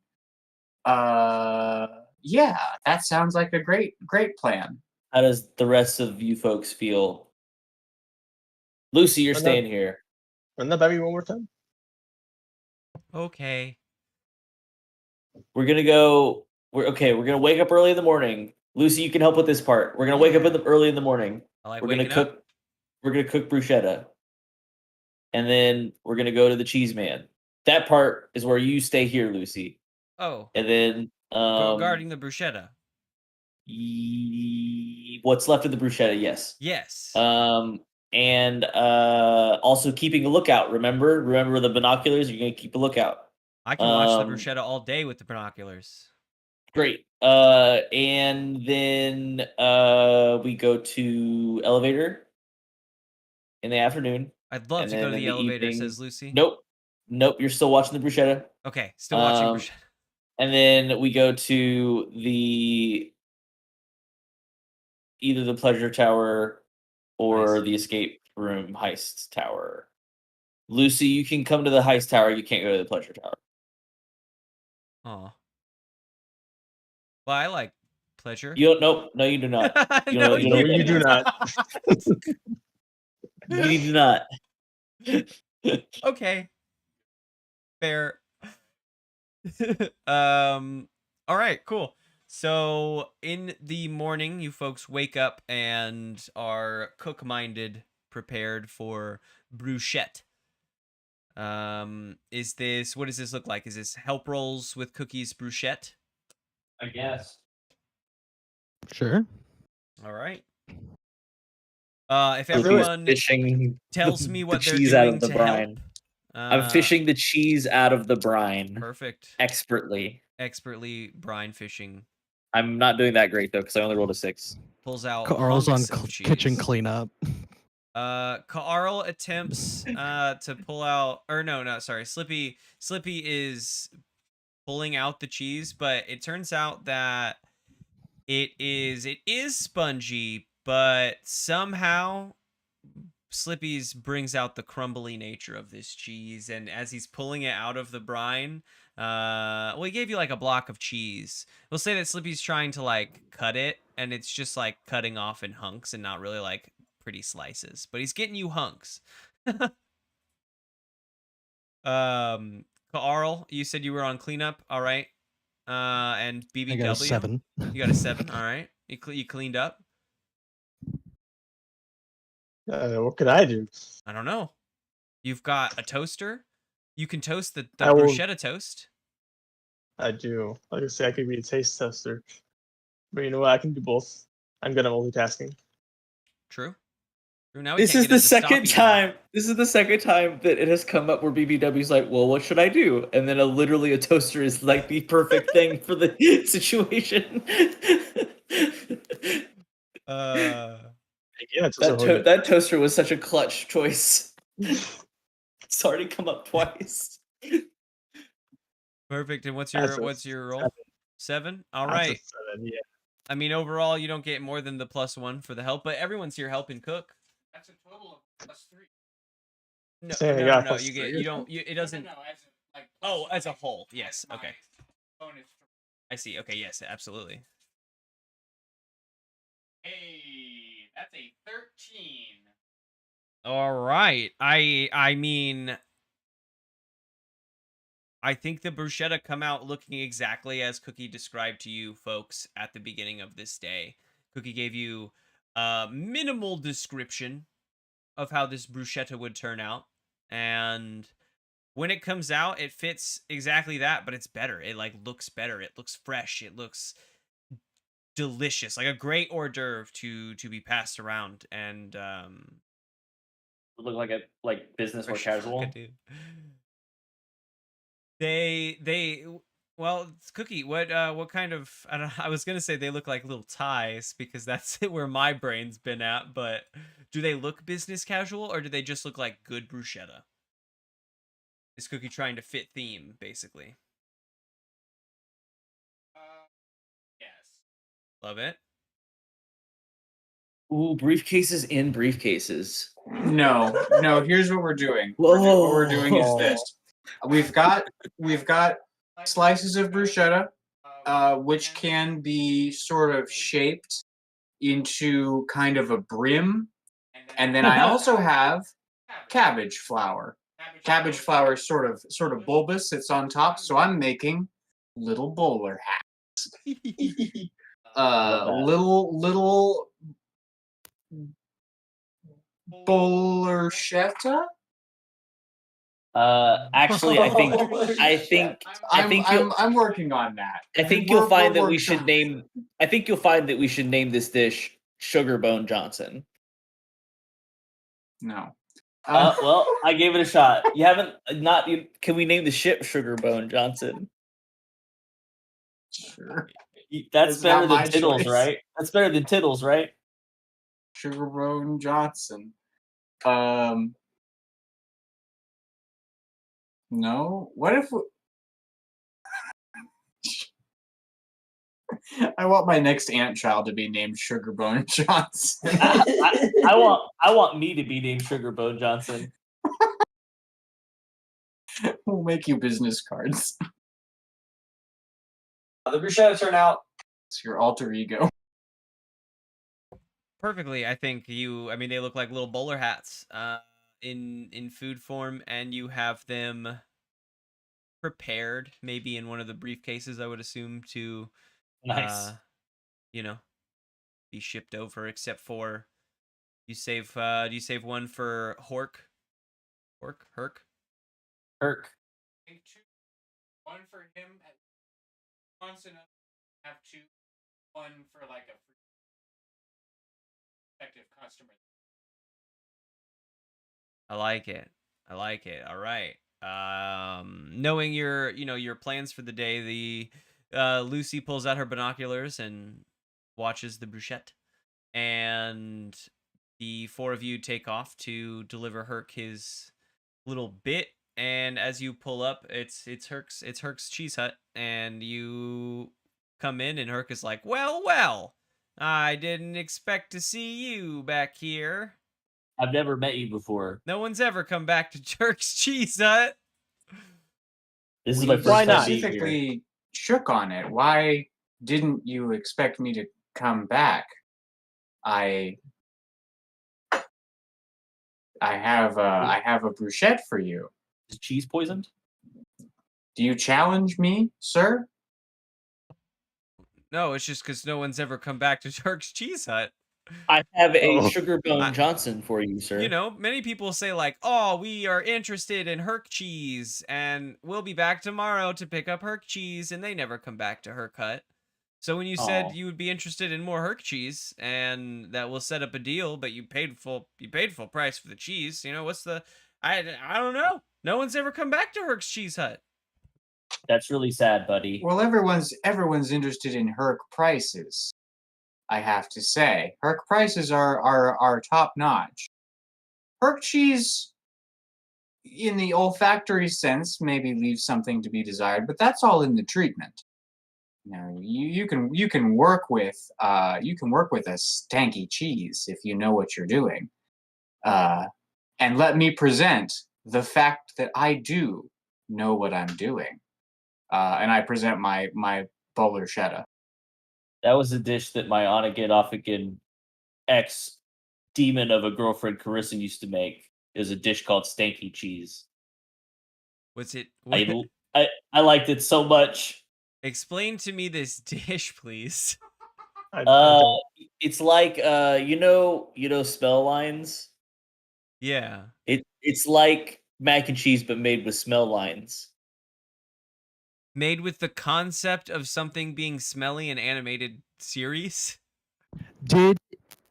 Yeah, that sounds like a great plan. How does the rest of you folks feel? Lucy, you're Run staying here. Run that by me one more time. Okay. We're gonna wake up early in the morning. Lucy, you can help with this part. We're gonna wake up early in the morning. I like We're gonna waking cook. up. We're gonna cook bruschetta, and then we're gonna go to the cheese man. That part is where you stay here, Lucy. Oh, And then guarding the bruschetta. What's left of the bruschetta? Yes. Yes. And also keeping a lookout. Remember the binoculars. You're gonna keep a lookout. I can watch the bruschetta all day with the binoculars. Great. And then we go to elevator in the afternoon. I'd love and to go then to in the elevator, evening- says Lucy. Nope. You're still watching the bruschetta. Okay, still watching Um, bruschetta. And then we go to either the pleasure tower or Nice. the escape room heist tower. Lucy, you can come to the heist tower. You can't go to the pleasure tower. Aw. Well, I like pleasure. You don't. Nope. No, you do not. You No, don't, you don't you do not. You do not. Okay. Fair. All right, cool. So in the morning, you folks wake up and are cook-minded, prepared for bruschetta. What does this look like? Is this help rolls with cookies bruschetta? I guess. Sure. All right. If Let's do it. everyone Fishing tells me what the they're cheese out doing of the to brine. help, I'm fishing the cheese out of the brine perfect. expertly. Expertly brine fishing. I'm not doing that great though because I only rolled a 6. Pulls out Carl's on hunks of kitchen cheese. cleanup. Carl attempts to pull out, or no, sorry. Slippy is pulling out the cheese, but it turns out that it is spongy, but somehow Slippy's brings out the crumbly nature of this cheese, and as he's pulling it out of the brine, well, he gave you like a block of cheese. We'll say that Slippy's trying to like cut it, and it's just like cutting off in hunks and not really like pretty slices, but he's getting you hunks. Carl, you said you were on cleanup, all right? And BBW, I got a 7. You got a 7, all right. You cleaned up. What could I do? I don't know. You've got a toaster. You can toast the I will- bruschetta toast. I do. Like I say, I could be a taste tester. But you know what? I can do both. I'm good at multitasking. True. Now we This can't is get the into second stomping time. This is the second time that it has come up where BBW's like, "Well, what should I do?" And then literally a toaster is like the perfect thing for the situation. Yeah, it's also good. That toaster was such a clutch choice. It's already come up twice. Perfect. And what's That's your a roll? 7? All That's a right. 7, yeah. I mean, overall, you don't get more than the +1 for the help, but everyone's here helping cook. That's a total of +3. No, Say I no, got no. +3 You or don't. It doesn't. No, as a, like, Oh, as a like, whole. as Yes. my Okay. bonus. I see. Okay. Yes. Absolutely. Hey, that's a 13. All right. I mean, I think the bruschetta come out looking exactly as Cookie described to you folks at the beginning of this day. Cookie gave you a minimal description of how this bruschetta would turn out, and when it comes out, it fits exactly that, but it's better. It like looks better. It looks fresh. It looks delicious, like a great hors d'oeuvre to be passed around. And Look like a business or fresh casual. vodka, dude. They well, it's Cookie. What kind of, I was gonna say they look like little ties because that's where my brain's been at. But do they look business casual or do they just look like good bruschetta? Is Cookie trying to fit theme basically? Yes. Love it. Ooh, briefcases in briefcases. No. Here's what we're doing. Whoa. What we're doing is this: we've got slices of bruschetta, which can be sort of shaped into kind of a brim, and then I also have cabbage flour. Cabbage flour is sort of bulbous. It's on top, so I'm making little bowler hats. Love that. Little bowlerchetta. Actually, I think I'm working on that. I think you'll find that we should name. I think you'll find that we should name this dish Sugar Bone Johnson. No. Well, I gave it a shot. You haven't not. Can we name the ship Sugar Bone Johnson? Sure. That's It's better not than my Tittles, choice. right? That's better than Tittles, right? Sugar Bone Johnson. No. What if? I want my next ant child to be named Sugar Bone Johnson. I want me to be named Sugar Bone Johnson. We'll make you business cards. The bruschetta turned out It's your alter ego. Perfectly. I think I mean, they look like little bowler hats in food form, and you have them prepared maybe in one of the briefcases, I would assume, to Nice. you know, be shipped over, except for you save do you save one for Herc? Herc. Take two. One for him at once enough. Have two. One for like a prospective customer. I like it. I like it. All right. Knowing your plans for the day, Lucy pulls out her binoculars and watches the bruschette, and the four of you take off to deliver Herc his little bit. And as you pull up, it's Herc's Cheese Hut, and you come in, and Herc is like, well, I didn't expect to see you back here. I've never met you before. No one's ever come back to Herc's Cheese Hut. This is my We first time not? being here. specifically shook on it. Why didn't you expect me to come back? I have a bruschette for you. Is cheese poisoned? Do you challenge me, sir? No, it's just because no one's ever come back to Herc's Cheese Hut. I have a Oh. sugar bone I- Johnson for you, sir. You know, many people say like, "Oh, we are interested in Herc cheese, and we'll be back tomorrow to pick up Herc cheese," and they never come back to Herc Hut. So when you said Aw. you would be interested in more Herc cheese, and that we'll set up a deal, but you paid full price for the cheese. You know, what's the? I don't know. No one's ever come back to Herc's Cheese Hut. That's really sad, buddy. Well, everyone's interested in Herc prices. I have to say, Herc prices are top notch. Herc cheese, in the olfactory sense, maybe leaves something to be desired, but that's all in the treatment. Now, you can work with a stanky cheese if you know what you're doing. And let me present the fact that I do know what I'm doing. And I present my bowler shetta. That was a dish that my on-again, ex demon of a girlfriend Carissa used to make. It was a dish called stanky cheese. What's it? I liked it so much. Explain to me this dish, please. I don't. It's like you know smell lines. Yeah. It's like mac and cheese but made with smell lines. Made with the concept of something being smelly in animated series. Did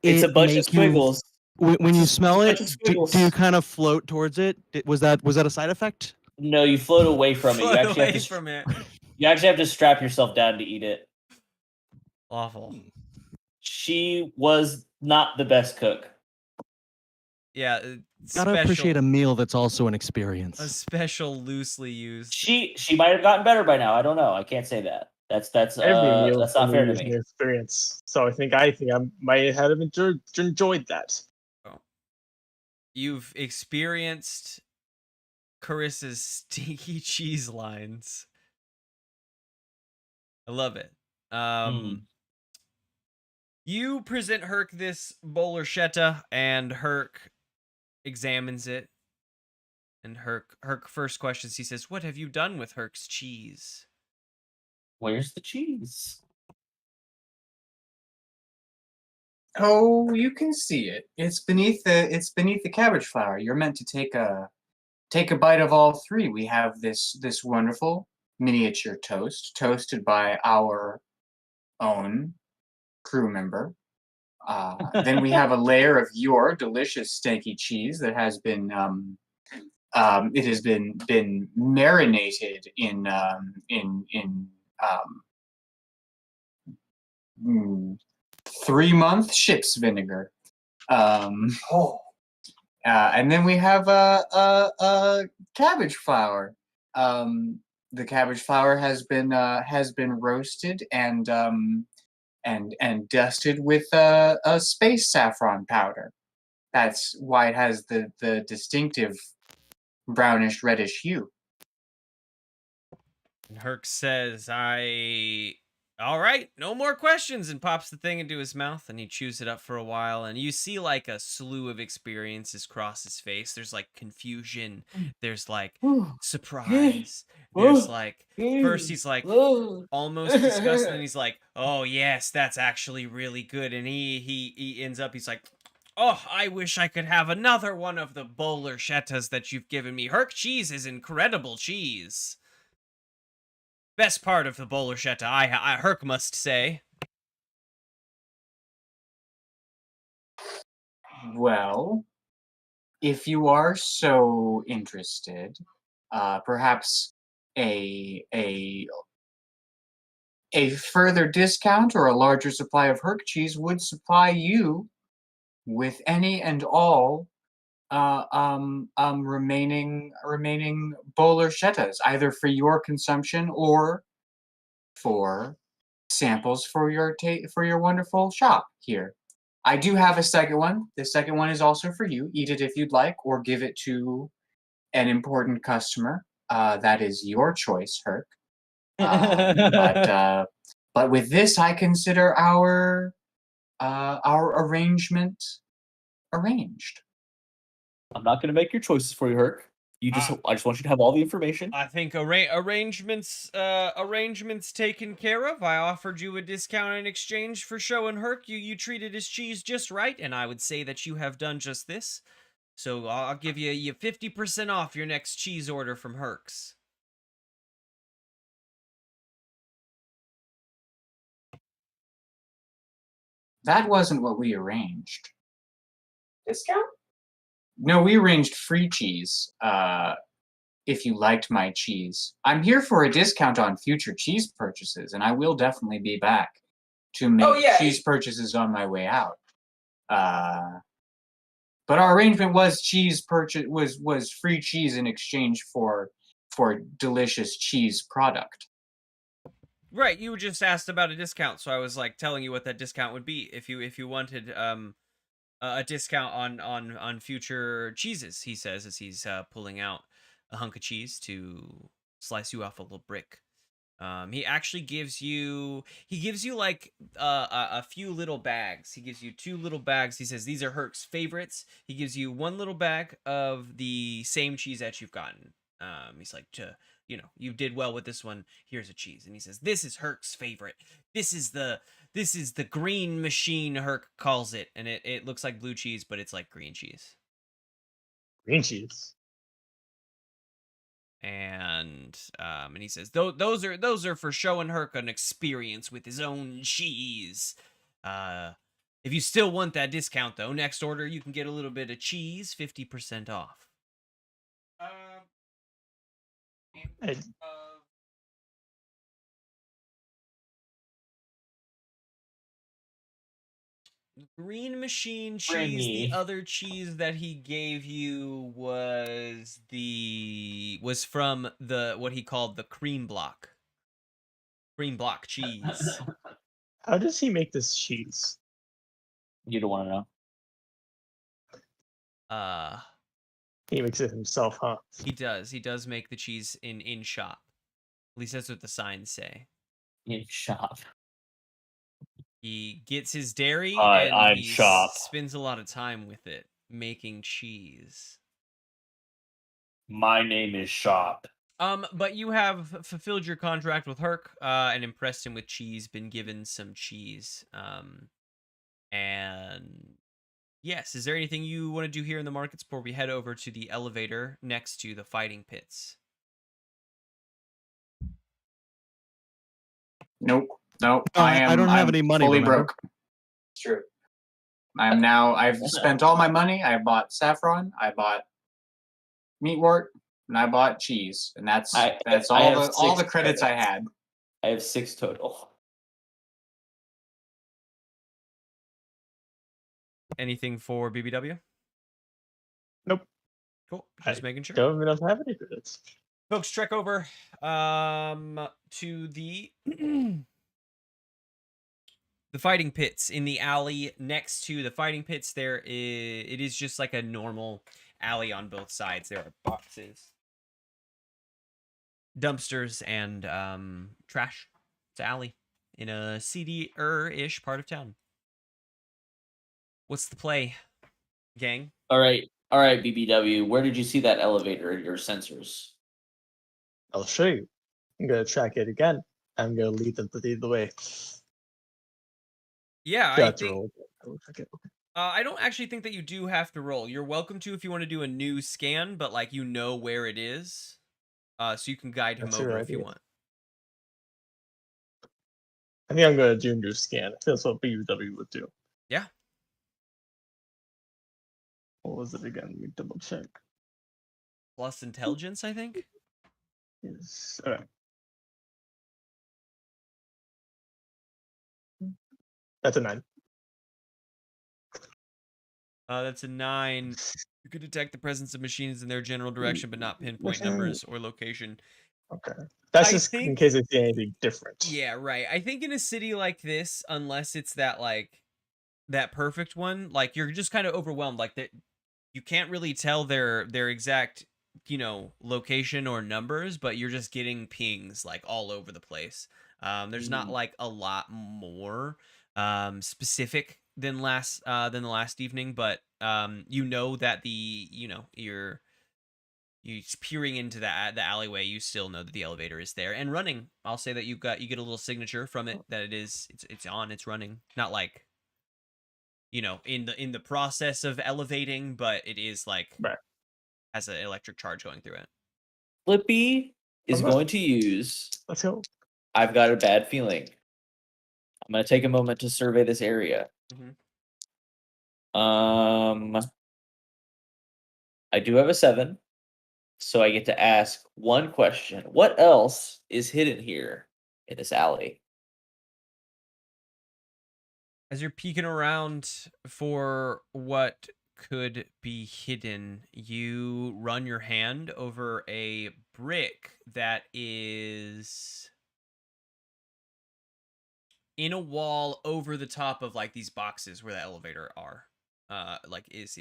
It's a it bunch of make you squiggles. when you It's smell a it? bunch of Do you squiggles. kind of float towards it? Was that a side effect? No, you float away from it. You Float actually away have to from it. you actually have to strap yourself down to eat it. Awful. She was not the best cook. Yeah. Gotta appreciate a meal that's also an experience. a special loosely used. She might have gotten better by now. I don't know. I can't say that. That's Every meal that's for not fair me to is me. an experience. So I think I might have enjoyed that. You've experienced Carissa's stinky cheese lines. I love it. You present Herc this bowlerchetta, and Herc examines it. And Herc first questions, he says, "What have you done with Herc's cheese?" Where's the cheese? Oh, you can see it. It's beneath the cabbage flower. You're meant to take a bite of all three. We have this wonderful miniature toast, toasted by our own crew member. Then we have a layer of your delicious stanky cheese that has been it has been marinated in 3-month ship's vinegar. And then we have a cabbage flower. The cabbage flower has been roasted and dusted with a space saffron powder. That's why it has the distinctive brownish reddish hue. And Herc says, I All right, no more questions, and pops the thing into his mouth, and he chews it up for a while, and you see like a slew of experiences cross his face. There's like confusion, there's like surprise, there's like first he's like almost disgusted, and he's like, oh yes, that's actually really good, and he ends up, he's like, oh, I wish I could have another one of the bowler shettas that you've given me. Herc cheese is incredible cheese. Best part of the bowler shetta, I Herc must say. Well, if you are so interested, perhaps a a a further discount or a larger supply of Herc cheese would supply you with any and all remaining bowler shettas, either for your consumption or for samples for your wonderful shop here. I do have a second one. The second one is also for you. Eat it if you'd like, or give it to an important customer. That is your choice, Herc. But with this, I consider our arrangement arranged. I'm not gonna make your choices for you, Herc. I just want you to have all the information. I think arrangements taken care of. I offered you a discount in exchange for showing Herc. You treated his cheese just right, and I would say that you have done just this. So I'll give you 50% off your next cheese order from Herc's. That wasn't what we arranged. Discount? No, we arranged free cheese. If you liked my cheese, I'm here for a discount on future cheese purchases, and I will definitely be back to make cheese purchases on my way out. But our arrangement was was free cheese in exchange for delicious cheese product. Right, you just asked about a discount, so I was like telling you what that discount would be if you wanted a discount on future cheeses. He says as he's pulling out a hunk of cheese to slice you off a little brick. He actually gives you like a few little bags. He gives you 2 little bags. He says these are Herc's favorites. He gives you 1 little bag of the same cheese that you've gotten. He's like, you did well with this one. Here's a cheese, and he says this is Herc's favorite. This is the green machine, Herc calls it, and it looks like blue cheese, but it's like green cheese. Green cheese. And he says those are for showing Herc an experience with his own cheese. If you still want that discount though, next order you can get a little bit of cheese, 50% off. I, Green machine cheese. The other cheese that he gave you was from the what he called the cream block cheese. how does he make this cheese? You don't want to know. He makes it himself, huh? He does make the cheese in shop. At least that's what the signs say. In shop. He gets his dairy Hi, and I'm he Shop. spends a lot of time with it making cheese. My name is Shop. But you have fulfilled your contract with Herc, and impressed him with cheese, been given some cheese. And yes, is there anything you want to do here in the markets before we head over to the elevator next to the fighting pits? Nope. I don't have I'm any money, fully remember? broke. It's true. I've spent all my money. I bought saffron, I bought meatwort, and I bought cheese. And that's I all have the 6 credits I credits. had. I have 6 total. Anything for BBW? Nope. Cool. Just making sure. Don't even have any credits. Folks, trek over to the the fighting pits in the alley next to the fighting pits. It is just like a normal alley on both sides. There are boxes, dumpsters, and trash. It's an alley. in a seedy-ish part of town. What's the play, gang? All right, BBW. Where did you see that elevator in your sensors? I'll show you. I'm gonna track it again. I'm gonna lead them to the way. Yeah, Do I I have to think roll? Oh, okay. I don't actually think that you do have to roll. You're welcome to if you want to do a new scan, but like you know where it is, so you can guide him That's a over good if you idea. want. I think I'm gonna do a new scan. I think that's what BUW would do. Yeah. What was it again? Let me double check. Plus intelligence, I think. Yes. All right. That's a 9. That's a 9. You can detect the presence of machines in their general direction, but not pinpoint Listen. numbers or location. Okay. That's I just in think- case I see anything different. Yeah, right. I think in a city like this, unless it's that like that perfect one, like you're just kind of overwhelmed. Like that, you can't really tell their exact, location or numbers, but you're just getting pings like all over the place. There's not like a lot more specific than the last evening, but you know that you're peering into the alleyway, you still know that the elevator is there and running. I'll say that you get a little signature from it that it's on, it's running. Not like in the process of elevating, but it is like Right. has an electric charge going through it. Flippy is Alright. going to use. Let's go. I've got a bad feeling. I'm going to take a moment to survey this area. I do have a 7, so I get to ask one question. What else is hidden here in this alley? As you're peeking around for what could be hidden, you run your hand over a brick that is in a wall over the top of like these boxes where the elevator are. Like is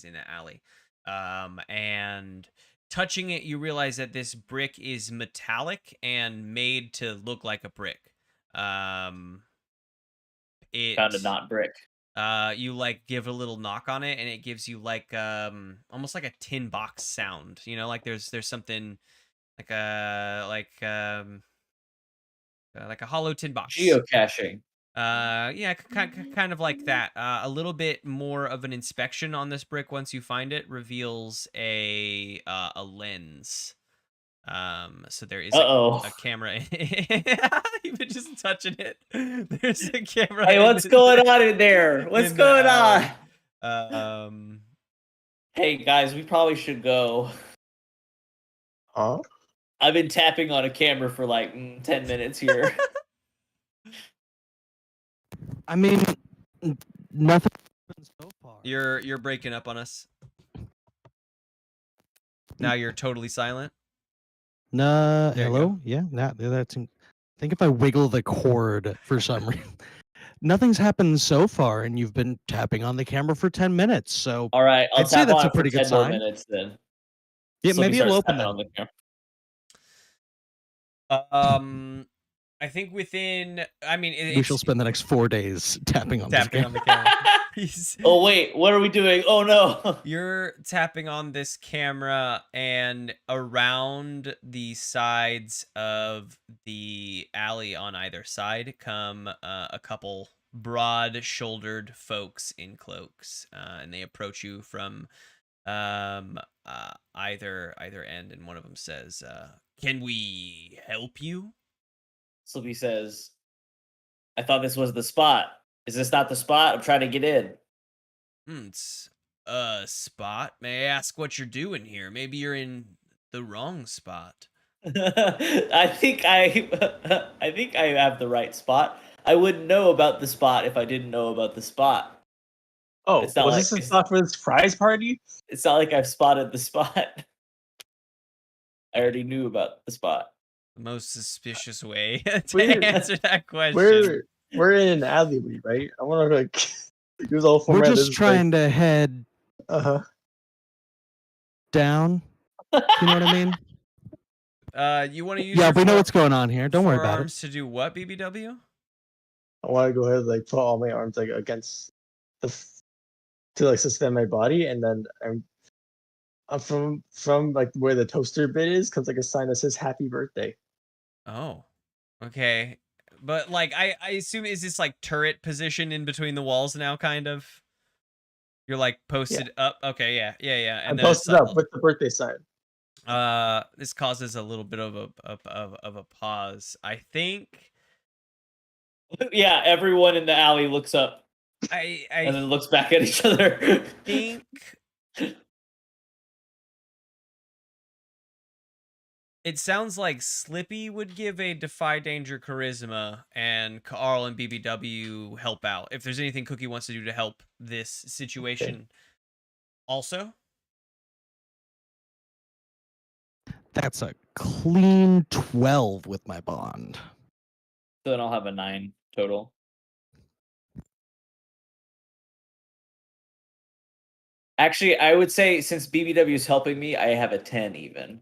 in an alley. And touching it, you realize that this brick is metallic and made to look like a brick. It Found a not brick. you like give a little knock on it and it gives you like almost like a tin box sound. Like there's something like a hollow tin box. Geocaching. Yeah, kind of like that. A little bit more of an inspection on this brick once you find it reveals a lens. So there is a camera. You've been just touching it. There's a camera. Hey, what's going on in there? What's going on? Hey guys, we probably should go. Huh? I've been tapping on a camera for like 10 minutes here. I mean, nothing happened so far. You're breaking up on us. Now you're totally silent. Nah, There you hello? go. Yeah, that's. I think if I wiggle the cord for some reason, nothing's happened so far, and you've been tapping on the camera for 10 minutes. So All right, I'll I'd say tap that's on a it for pretty 10 good more sign. minutes then. Yeah, Slippy maybe it'll starts open tapping then. on the camera. I think within. I mean, We shall spend the next 4 days tapping on this tapping game. on the camera. Oh wait, what are we doing? Oh no. You're tapping on this camera, and around the sides of the alley on either side come a couple broad-shouldered folks in cloaks, and they approach you from either end, and one of them says, "Can we help you?" Slippy says, I thought this was the spot. Is this not the spot? I'm trying to get in. It's a spot. May I ask what you're doing here? Maybe you're in the wrong spot. I think I have the right spot. I wouldn't know about the spot if I didn't know about the spot. Oh, It's not was like this the it's- spot for this prize party? It's not like I've spotted the spot. I already knew about the spot. The most suspicious way to We're- answer that question. We're in an alleyway, right? I want to like use all We're format. just trying to head down. You know what I mean? You want to use Yeah, your we know what's going on here. Don't worry about it. forearms to do what, BBW? I want to go ahead and like put all my arms like against to like suspend my body, and then from like where the toaster bit is comes like a sign that says "Happy Birthday." Oh, okay. But like, I assume is this like turret position in between the walls now, kind of? You're like posted up. Okay, yeah. And I'm then it's posted up with the birthday sign. this causes a little bit of a pause. I think Yeah, everyone in the alley looks up I and then looks back at each other. think it sounds like Slippy would give a Defy Danger charisma, and Carl and BBW help out. If there's anything Cookie wants to do to help this situation, also. That's a clean 12 with my bond. So then I'll have a 9 total. Actually, I would say since BBW is helping me, I have a 10 even.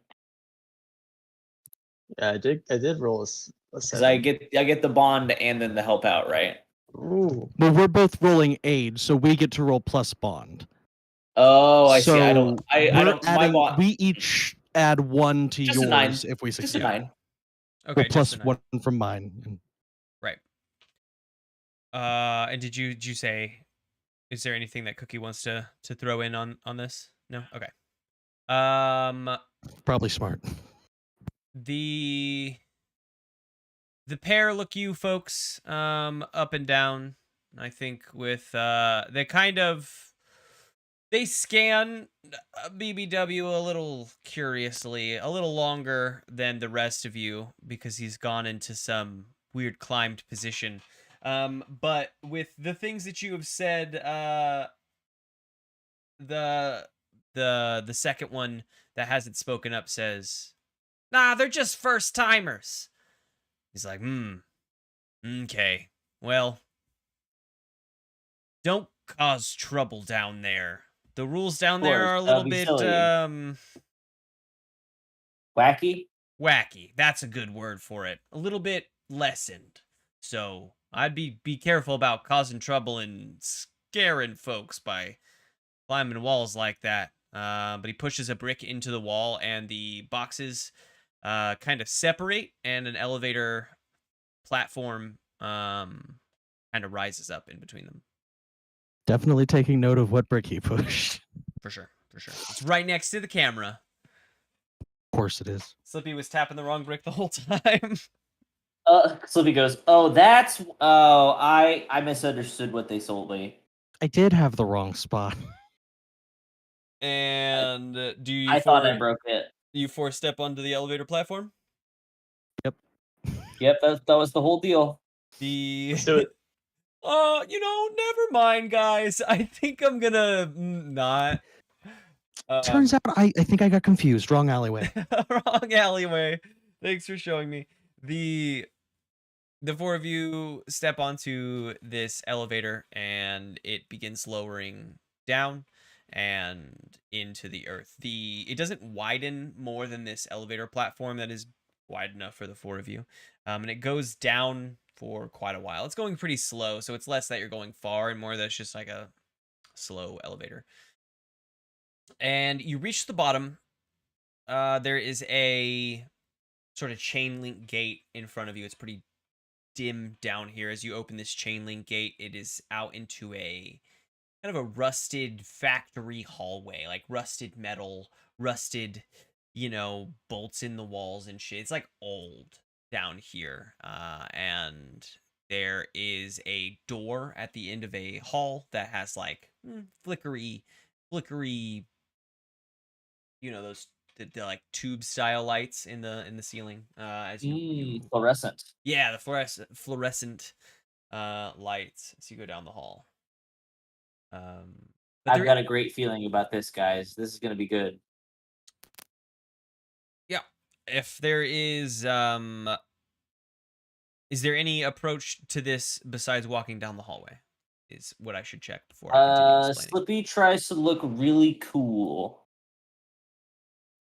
Yeah, I did roll a Because 7. I get the bond and then the help out, right? Ooh. Well, we're both rolling aid, so we get to roll plus bond. Oh, I see. I So don't. I we're don't. My adding, bond. we each add 1 to Just a 9. yours if we Just a succeed. 9. Okay, Well, plus just a 9. 1 from mine. Right. And did you say, is there anything that Cookie wants to throw in on this? No. Okay. Probably smart. The pair look you folks up and down. I think with they scan BBW a little curiously, a little longer than the rest of you because he's gone into some weird climbed position. But with the things that you have said, the second one that hasn't spoken up says, "Nah, they're just first timers." He's like, okay. Well, don't cause trouble down there. The rules down there are a little bit wacky. Wacky. That's a good word for it. A little bit lessened. So I'd be careful about causing trouble and scaring folks by climbing walls like that. But he pushes a brick into the wall, and the boxes kind of separate, and an elevator platform kind of rises up in between them. Definitely taking note of what brick he pushed. For sure. It's right next to the camera. Of course it is. Slippy was tapping the wrong brick the whole time. Slippy goes, I misunderstood what they sold me. I did have the wrong spot. And do you I thought I broke it. You 4-step onto the elevator platform? Yep, that was the whole deal. Let's do it. Never mind, guys. I think I'm gonna not. Turns out I think I got confused. Wrong alleyway. Wrong alleyway. Thanks for showing me. The 4 of you step onto this elevator, and it begins lowering down and into the earth. It doesn't widen more than this elevator platform that is wide enough for the 4 of you. And it goes down for quite a while. It's going pretty slow, so it's less that you're going far and more that's just like a slow elevator. And you reach the bottom. There is a sort of chain link gate in front of you. It's pretty dim down here. As you open this chain link gate, it is out into a kind of a rusted factory hallway, like rusted metal, rusted, bolts in the walls and shit. It's like old down here. And there is a door at the end of a hall that has like flickery, those the like tube style lights in the ceiling. As you fluorescent. Yeah, the fluorescent lights as you go down the hall. But I've got a great feeling about this, guys. This is gonna be good. Yeah. If there is there any approach to this besides walking down the hallway? Is what I should check before I continue explaining. Slippy tries to look really cool.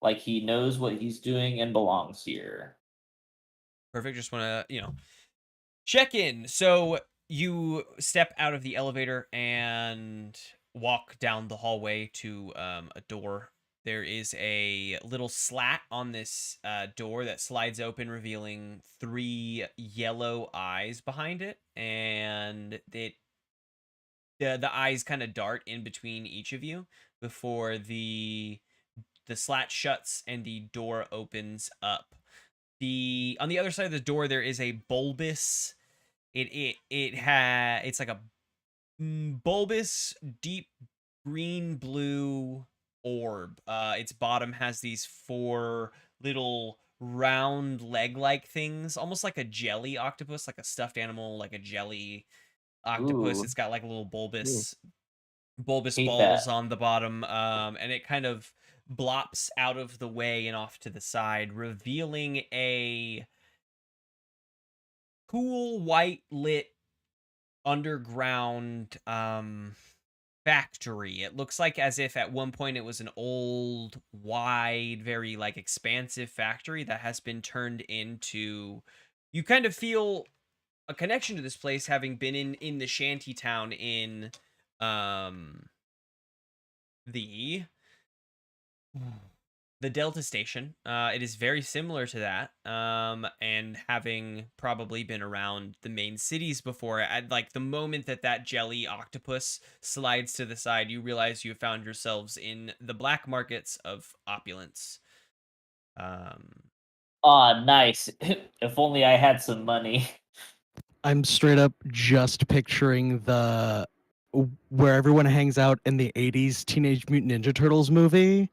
Like he knows what he's doing and belongs here. Perfect. Just want to, check in. So you step out of the elevator and walk down the hallway to a door. There is a little slat on this door that slides open, revealing 3 yellow eyes behind it, and the eyes kind of dart in between each of you before the slat shuts and the door opens up. On the other side of the door there is a bulbous it's like a bulbous deep green blue orb. Its bottom has these 4 little round leg-like things, almost like a jelly octopus, like a stuffed animal, like a jelly octopus. Ooh, It's got like little bulbous hate balls that. on the bottom, and it kind of blops out of the way and off to the side, revealing a cool white lit underground factory. It looks like as if at one point it was an old, wide, very like expansive factory that has been turned into, you kind of feel a connection to this place having been in the shanty town in the Delta Station. It is very similar to that, and having probably been around the main cities before, at like the moment that jelly octopus slides to the side, you realize you have found yourselves in the black markets of opulence. Ah, nice. If only I had some money. I'm straight up just picturing where everyone hangs out in the 80s Teenage Mutant Ninja Turtles movie.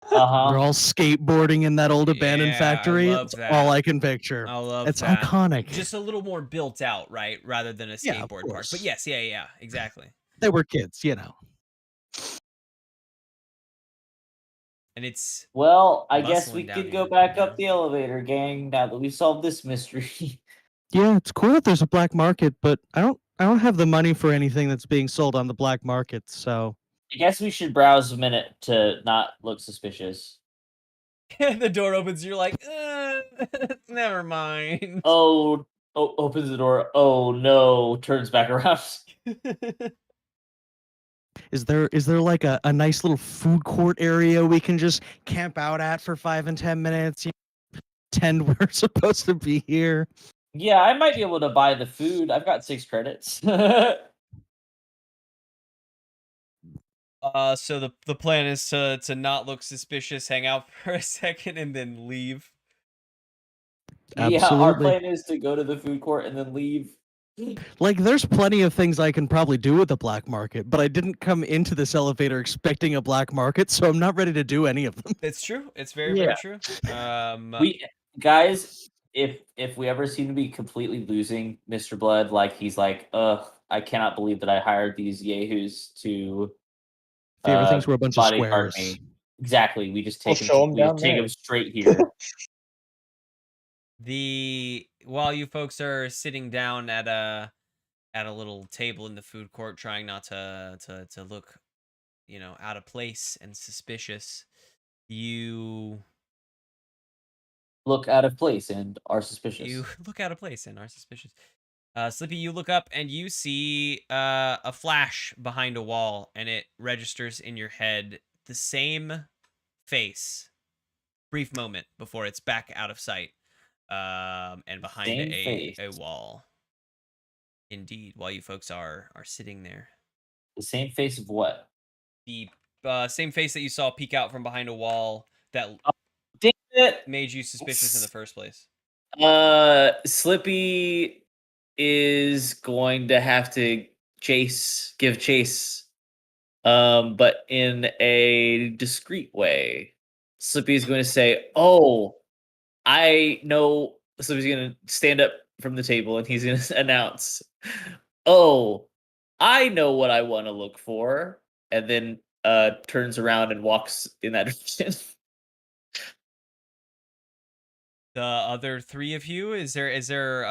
They're Uh-huh. all skateboarding in that old abandoned Yeah, I factory. love It's all that. I can picture. I love It's that. iconic. Just a little more built out, right? Rather than a Yeah, of skateboard park. But course. yes, yeah, exactly. They were kids, you know. And it's Well, I guess bustling we down could go here. back Yeah. up the elevator, gang, now that we solved this mystery. Yeah, it's cool that there's a black market, but I don't have the money for anything that's being sold on the black market, so I guess we should browse a minute to not look suspicious. The door opens, you're like, never mind. Oh, opens the door. Oh no, turns back around. is there like a nice little food court area we can just camp out at for 5 and 10 minutes? Pretend we're supposed to be here. Yeah, I might be able to buy the food. I've got 6 credits. So the plan is to not look suspicious, hang out for a second, and then leave. Yeah, our Absolutely. plan is to go to the food court and then leave. Like, there's plenty of things I can probably do with the black market, but I didn't come into this elevator expecting a black market, so I'm not ready to do any of them. It's true. It's very true. We guys, if we ever seem to be completely losing Mr. Blood, like he's like, ugh, I cannot believe that I hired these yahoos to Favorite things were a bunch of bodyguard squares. me. Exactly. We just We'll take him. show 'em We just down take there. him straight here. While you folks are sitting down at a little table in the food court, trying not to look, out of place and suspicious, you Look out of place and are suspicious. you look out of place and are suspicious. Slippy, you look up and you see a flash behind a wall, and it registers in your head the same face. Brief moment before it's back out of sight, and behind Same face. a wall. Indeed, while you folks are sitting there, The same face of what? the same face that you saw peek out from behind a wall that Damn it! made you suspicious in the first place. Slippy is going to have to give chase, but in a discreet way. Slippy is going to say, "Oh, I know." Slippy's going to stand up from the table and he's going to announce, "Oh, I know what I want to look for," and then turns around and walks in that direction. The other 3 of you, is there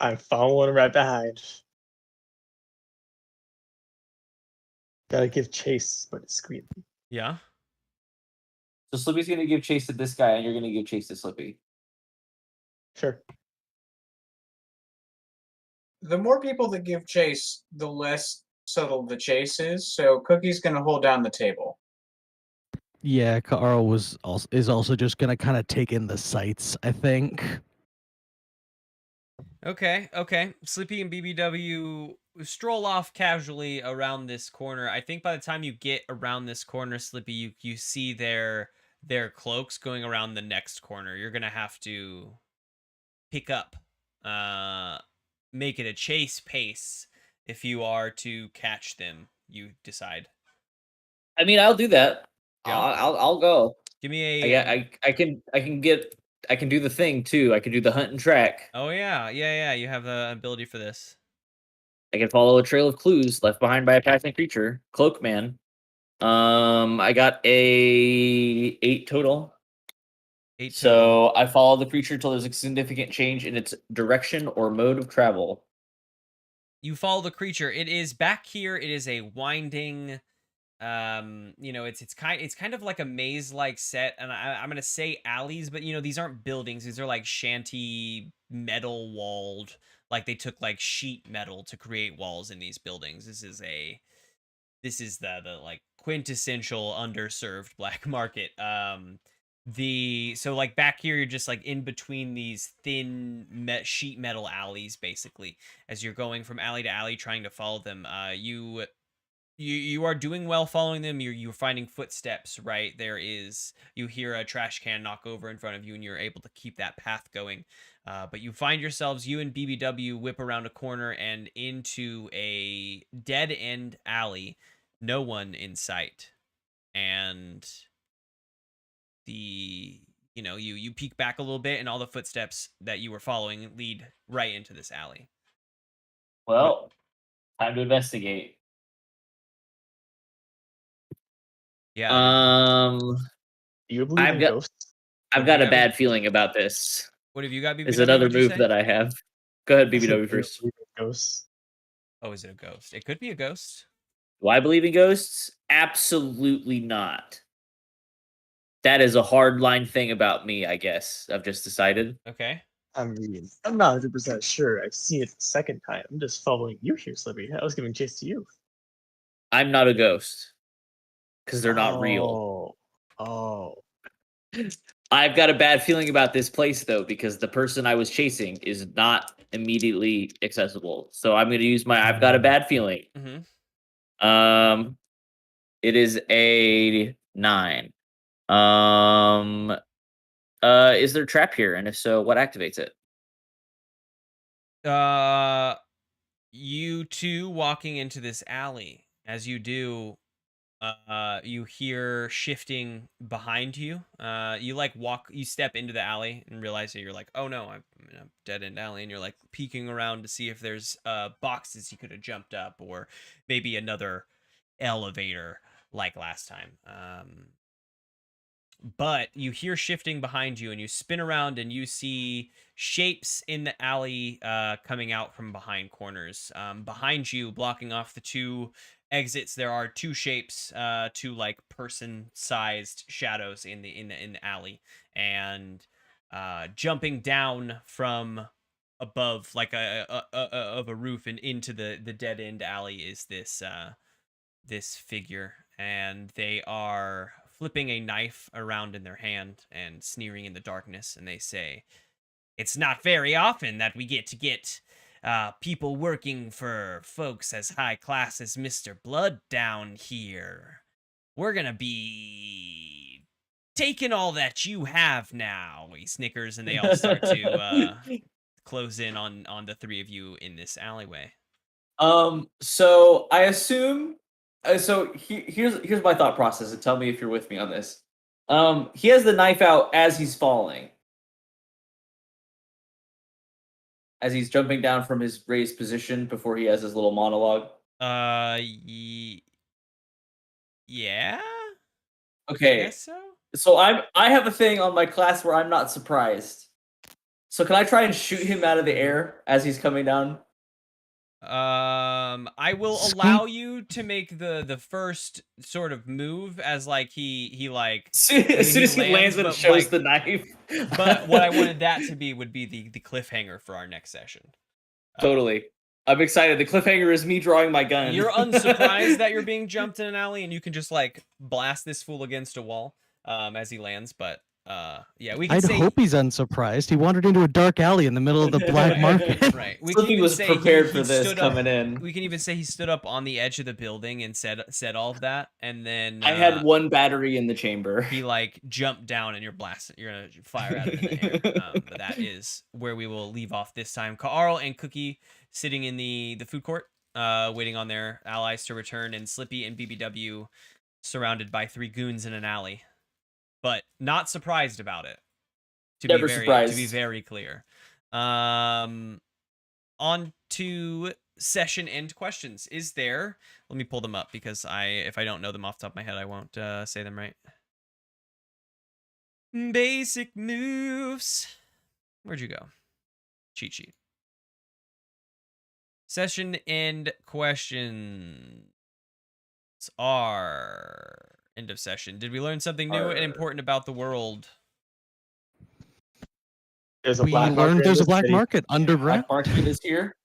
I'm following right behind. Gotta give chase, but discreetly. yeah? So Slippy's going to give chase to this guy, and you're going to give chase to Slippy. Sure. the more people that give chase, the less subtle the chase is. So Cookie's gonna hold down the table. Yeah, Carl is also just gonna kind of take in the sights, I think. Okay, okay. Sleepy and BBW stroll off casually around this corner. I think by the time you get around this corner, Slippy, you see their cloaks going around the next corner. You're gonna have to pick up, make it a chase pace if you are to catch them. You decide. I mean, I'll do that. Yeah. I'll go. Give I me got a. I can do the thing too. I can do the hunt and track. Oh yeah. You have the ability for this. I can follow a trail of clues left behind by a passing creature. Cloak man. I got a 8 total. 8 total. So I follow the creature until there's a significant change in its direction or mode of travel. You follow the creature. It is back here. It is a winding. It's kind of like a maze like set, and I'm gonna say alleys, but these aren't buildings. These are like shanty metal walled. Like they took like sheet metal to create walls in these buildings. This is the like quintessential underserved black market. So like back here, you're just like in between these thin sheet metal alleys, basically, as you're going from alley to alley, trying to follow them. You are doing well following them. You're finding footsteps, right? You hear a trash can knock over in front of you, and you're able to keep that path going. But you find yourselves, you and BBW whip around a corner and into a dead end alley. No one in sight. And you peek back a little bit, and all the footsteps that you were following lead right into this alley. Well, time to investigate. Yeah. You believe in ghosts? I've got a bad feeling about this. What have you got, BBW? Is another what'd you move say? that I have. Go ahead, Do you BBW first. believe in ghosts? Oh, is it a ghost? It could be a ghost. Do I believe in ghosts? Absolutely not. That is a hard line thing about me, I guess. I've just decided. Okay. I mean, I'm not 100% sure. I've seen it the second time. I'm just following you here, Slippy. I was giving chase to you. I'm not a ghost. Because they're not real. Oh. I've got a bad feeling about this place, though, because the person I was chasing is not immediately accessible. So I'm going to use my I've got a bad feeling. Mm-hmm. It is a 9. Is there a trap here? And if so, what activates it? You two walking into this alley. As you do, you hear shifting behind you. You step into the alley and realize that you're like, oh no, I'm in a dead end alley, and you're like peeking around to see if there's boxes you could have jumped up, or maybe another elevator like last time. But you hear shifting behind you, and you spin around, and you see shapes in the alley coming out from behind corners. Behind you, blocking off the two exits, there are two shapes, two like person-sized shadows in the alley, and jumping down from above, like of a roof and into the dead end alley, is this figure, and they are flipping a knife around in their hand and sneering in the darkness, and they say, "It's not very often that we get people working for folks as high class as Mr. Blood down here. We're gonna be taking all that you have now." He snickers, and they all start to close in on the three of you in this alleyway. So I assume. Here's my thought process, and tell me if you're with me on this. He has the knife out as he's falling, as he's jumping down from his raised position before he has his little monologue. Yeah. Okay. I guess so. So I have a thing on my class where I'm not surprised. So can I try and shoot him out of the air as he's coming down? I will allow you to make the first sort of move, as like he like as soon as he lands and shows the knife. But what I wanted that to be would be the cliffhanger for our next session. Totally. I'm excited. The cliffhanger is me drawing my gun. You're unsurprised that you're being jumped in an alley, and you can just like blast this fool against a wall as he lands. But yeah, we can I'd say hope he's unsurprised. He wandered into a dark alley in the middle of the black market. right. We can Slippy even was say prepared he for this stood up. coming in. We can even say he stood up on the edge of the building and said all of that, and then I had one battery in the chamber. he like jumped down, and you're blasting. You're gonna fire at him in the air. But that is where we will leave off this time. Carl and Cookie sitting in the food court, waiting on their allies to return, and Slippy and BBW surrounded by 3 goons in an alley, but not surprised about it. To Never to be surprised. very clear. On to session end questions. Is there? Let me pull them up because if I don't know them off the top of my head, I won't say them right. Basic moves. Where'd you go? Cheat sheet. Session end questions are end of session. Did we learn something new and important about the world? There's a We black market learned in there's a this black city. market underground. Black market is here.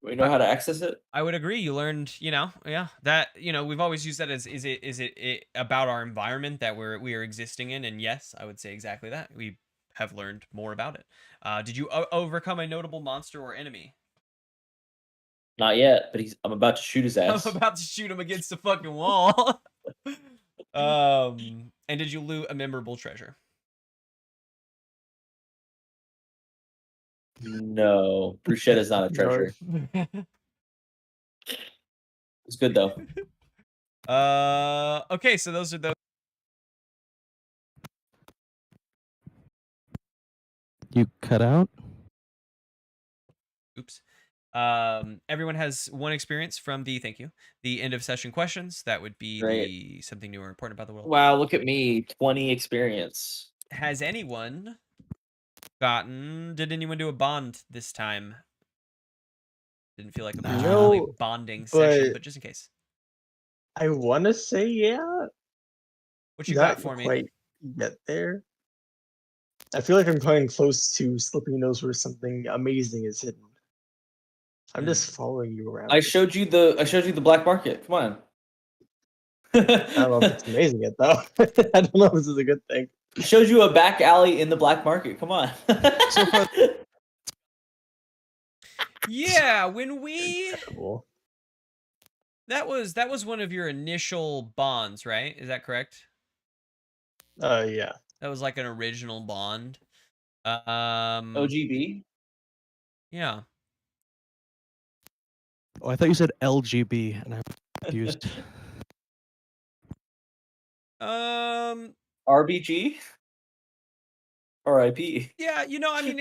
We know how to access it. I would agree. You learned, yeah, that we've always used that as is it about our environment that we are existing in, and yes, I would say exactly that. We have learned more about it. Did you overcome a notable monster or enemy? Not yet, but I'm about to shoot his ass. I'm about to shoot him against the fucking wall. And did you loot a memorable treasure? No, bruschetta is not a treasure. It's good though. Okay, so those are those. You cut out? Oops. Everyone has one experience from the end of session questions. That would be Great. something new or important about the world. Wow, look at me, 20 experience. Has anyone did anyone do a bond this time? Didn't feel like a particularly No, bonding session, but but just in case. I want to say yeah. What you Not got for me? quite yet there. I feel like I'm coming close to Slippy knows where something amazing is hidden. I'm just following you around. I showed you the black market. Come on. I don't know if it's amazing yet though. I don't know if this is a good thing. I showed you a back alley in the black market. Come on. So far, Yeah, when we Incredible. that was one of your initial bonds, right? Is that correct? Yeah. That was like an original bond. OGB. Yeah. oh, I thought you said LGB, and I'm confused. RBG. RIP. Yeah, I mean,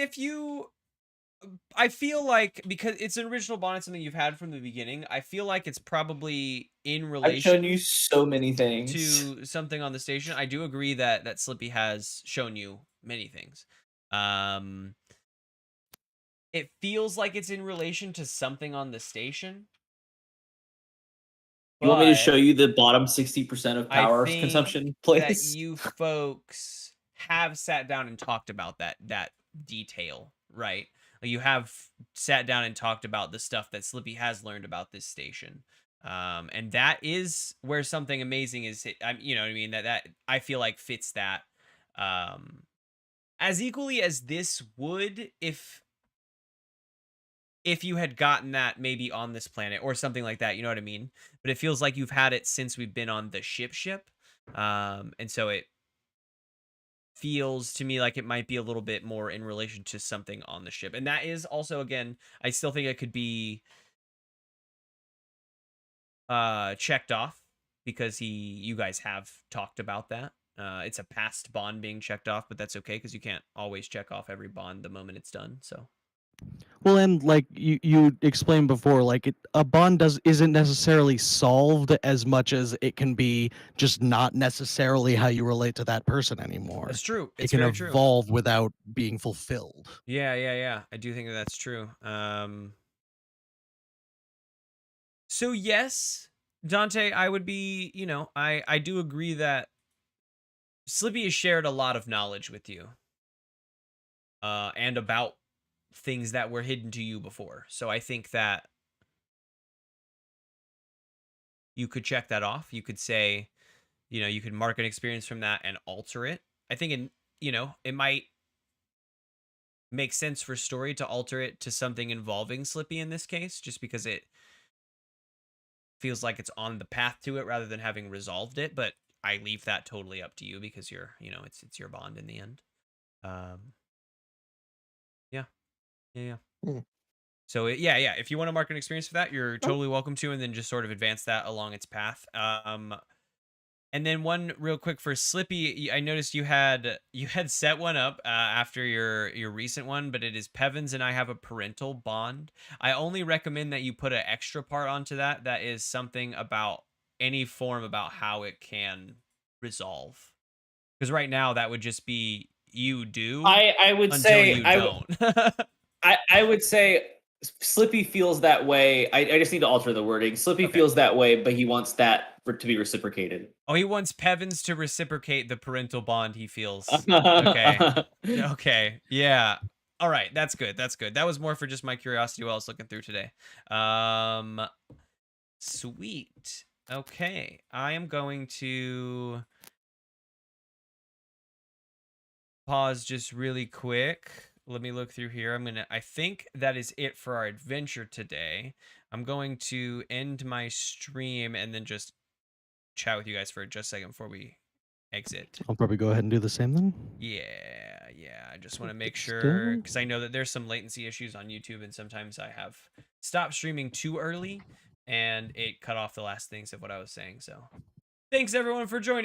I feel like because it's an original bond, it's something you've had from the beginning. I feel like it's probably in relation. I've shown you so many things. To something on the station. I do agree that Slippy has shown you many things. It feels like it's in relation to something on the station. You want me to show but you the bottom 60% of I power think consumption that place? you folks have sat down and talked about that detail, right? Like you have sat down and talked about the stuff that Slippy has learned about this station. And that is where something amazing is. You know what I mean? That I feel like fits that as equally as this would if you had gotten that maybe on this planet or something like that, you know what I mean? But it feels like you've had it since we've been on the ship. And so it feels to me like it might be a little bit more in relation to something on the ship. And that is also, again, I still think it could be checked off because you guys have talked about that. It's a past bond being checked off, but that's okay because you can't always check off every bond the moment it's done. So Well, and like you explained before, like a bond isn't necessarily solved as much as it can be just not necessarily how you relate to that person anymore. that's true. It It's can very true. evolve without being fulfilled. Yeah. I do think that's true. So yes, Dante, I would be, I do agree that Slippy has shared a lot of knowledge with you. And about things that were hidden to you before. So I think that you could check that off. You could say, you could mark an experience from that and alter it. I think it might make sense for story to alter it to something involving Slippy in this case, just because it feels like it's on the path to it rather than having resolved it. But I leave that totally up to you because it's your bond in the end. Yeah. So if you want to mark an experience for that, you're totally welcome to, and then just sort of advance that along its path. And then one real quick for Slippy, I noticed you had set one up after your recent one, but it is Pevins and I have a parental bond. I only recommend that you put an extra part onto that is something about any form about how it can resolve. Because right now that would just be you do. I would until say you don't. I would say Slippy feels that way. I just need to alter the wording. Slippy Okay. feels that way, but he wants that to be reciprocated. Oh, he wants Pevins to reciprocate the parental bond he feels. Okay. Yeah. All right. That's good. That was more for just my curiosity while I was looking through today. Sweet. Okay. I am going to pause just really quick. Let me look through here. I think that is it for our adventure today. I'm going to end my stream and then just chat with you guys for just a second before we exit. I'll probably go ahead and do the same then. Yeah. I just want to make sure, because I know that there's some latency issues on YouTube, and sometimes I have stopped streaming too early and it cut off the last things of what I was saying. So thanks everyone for joining.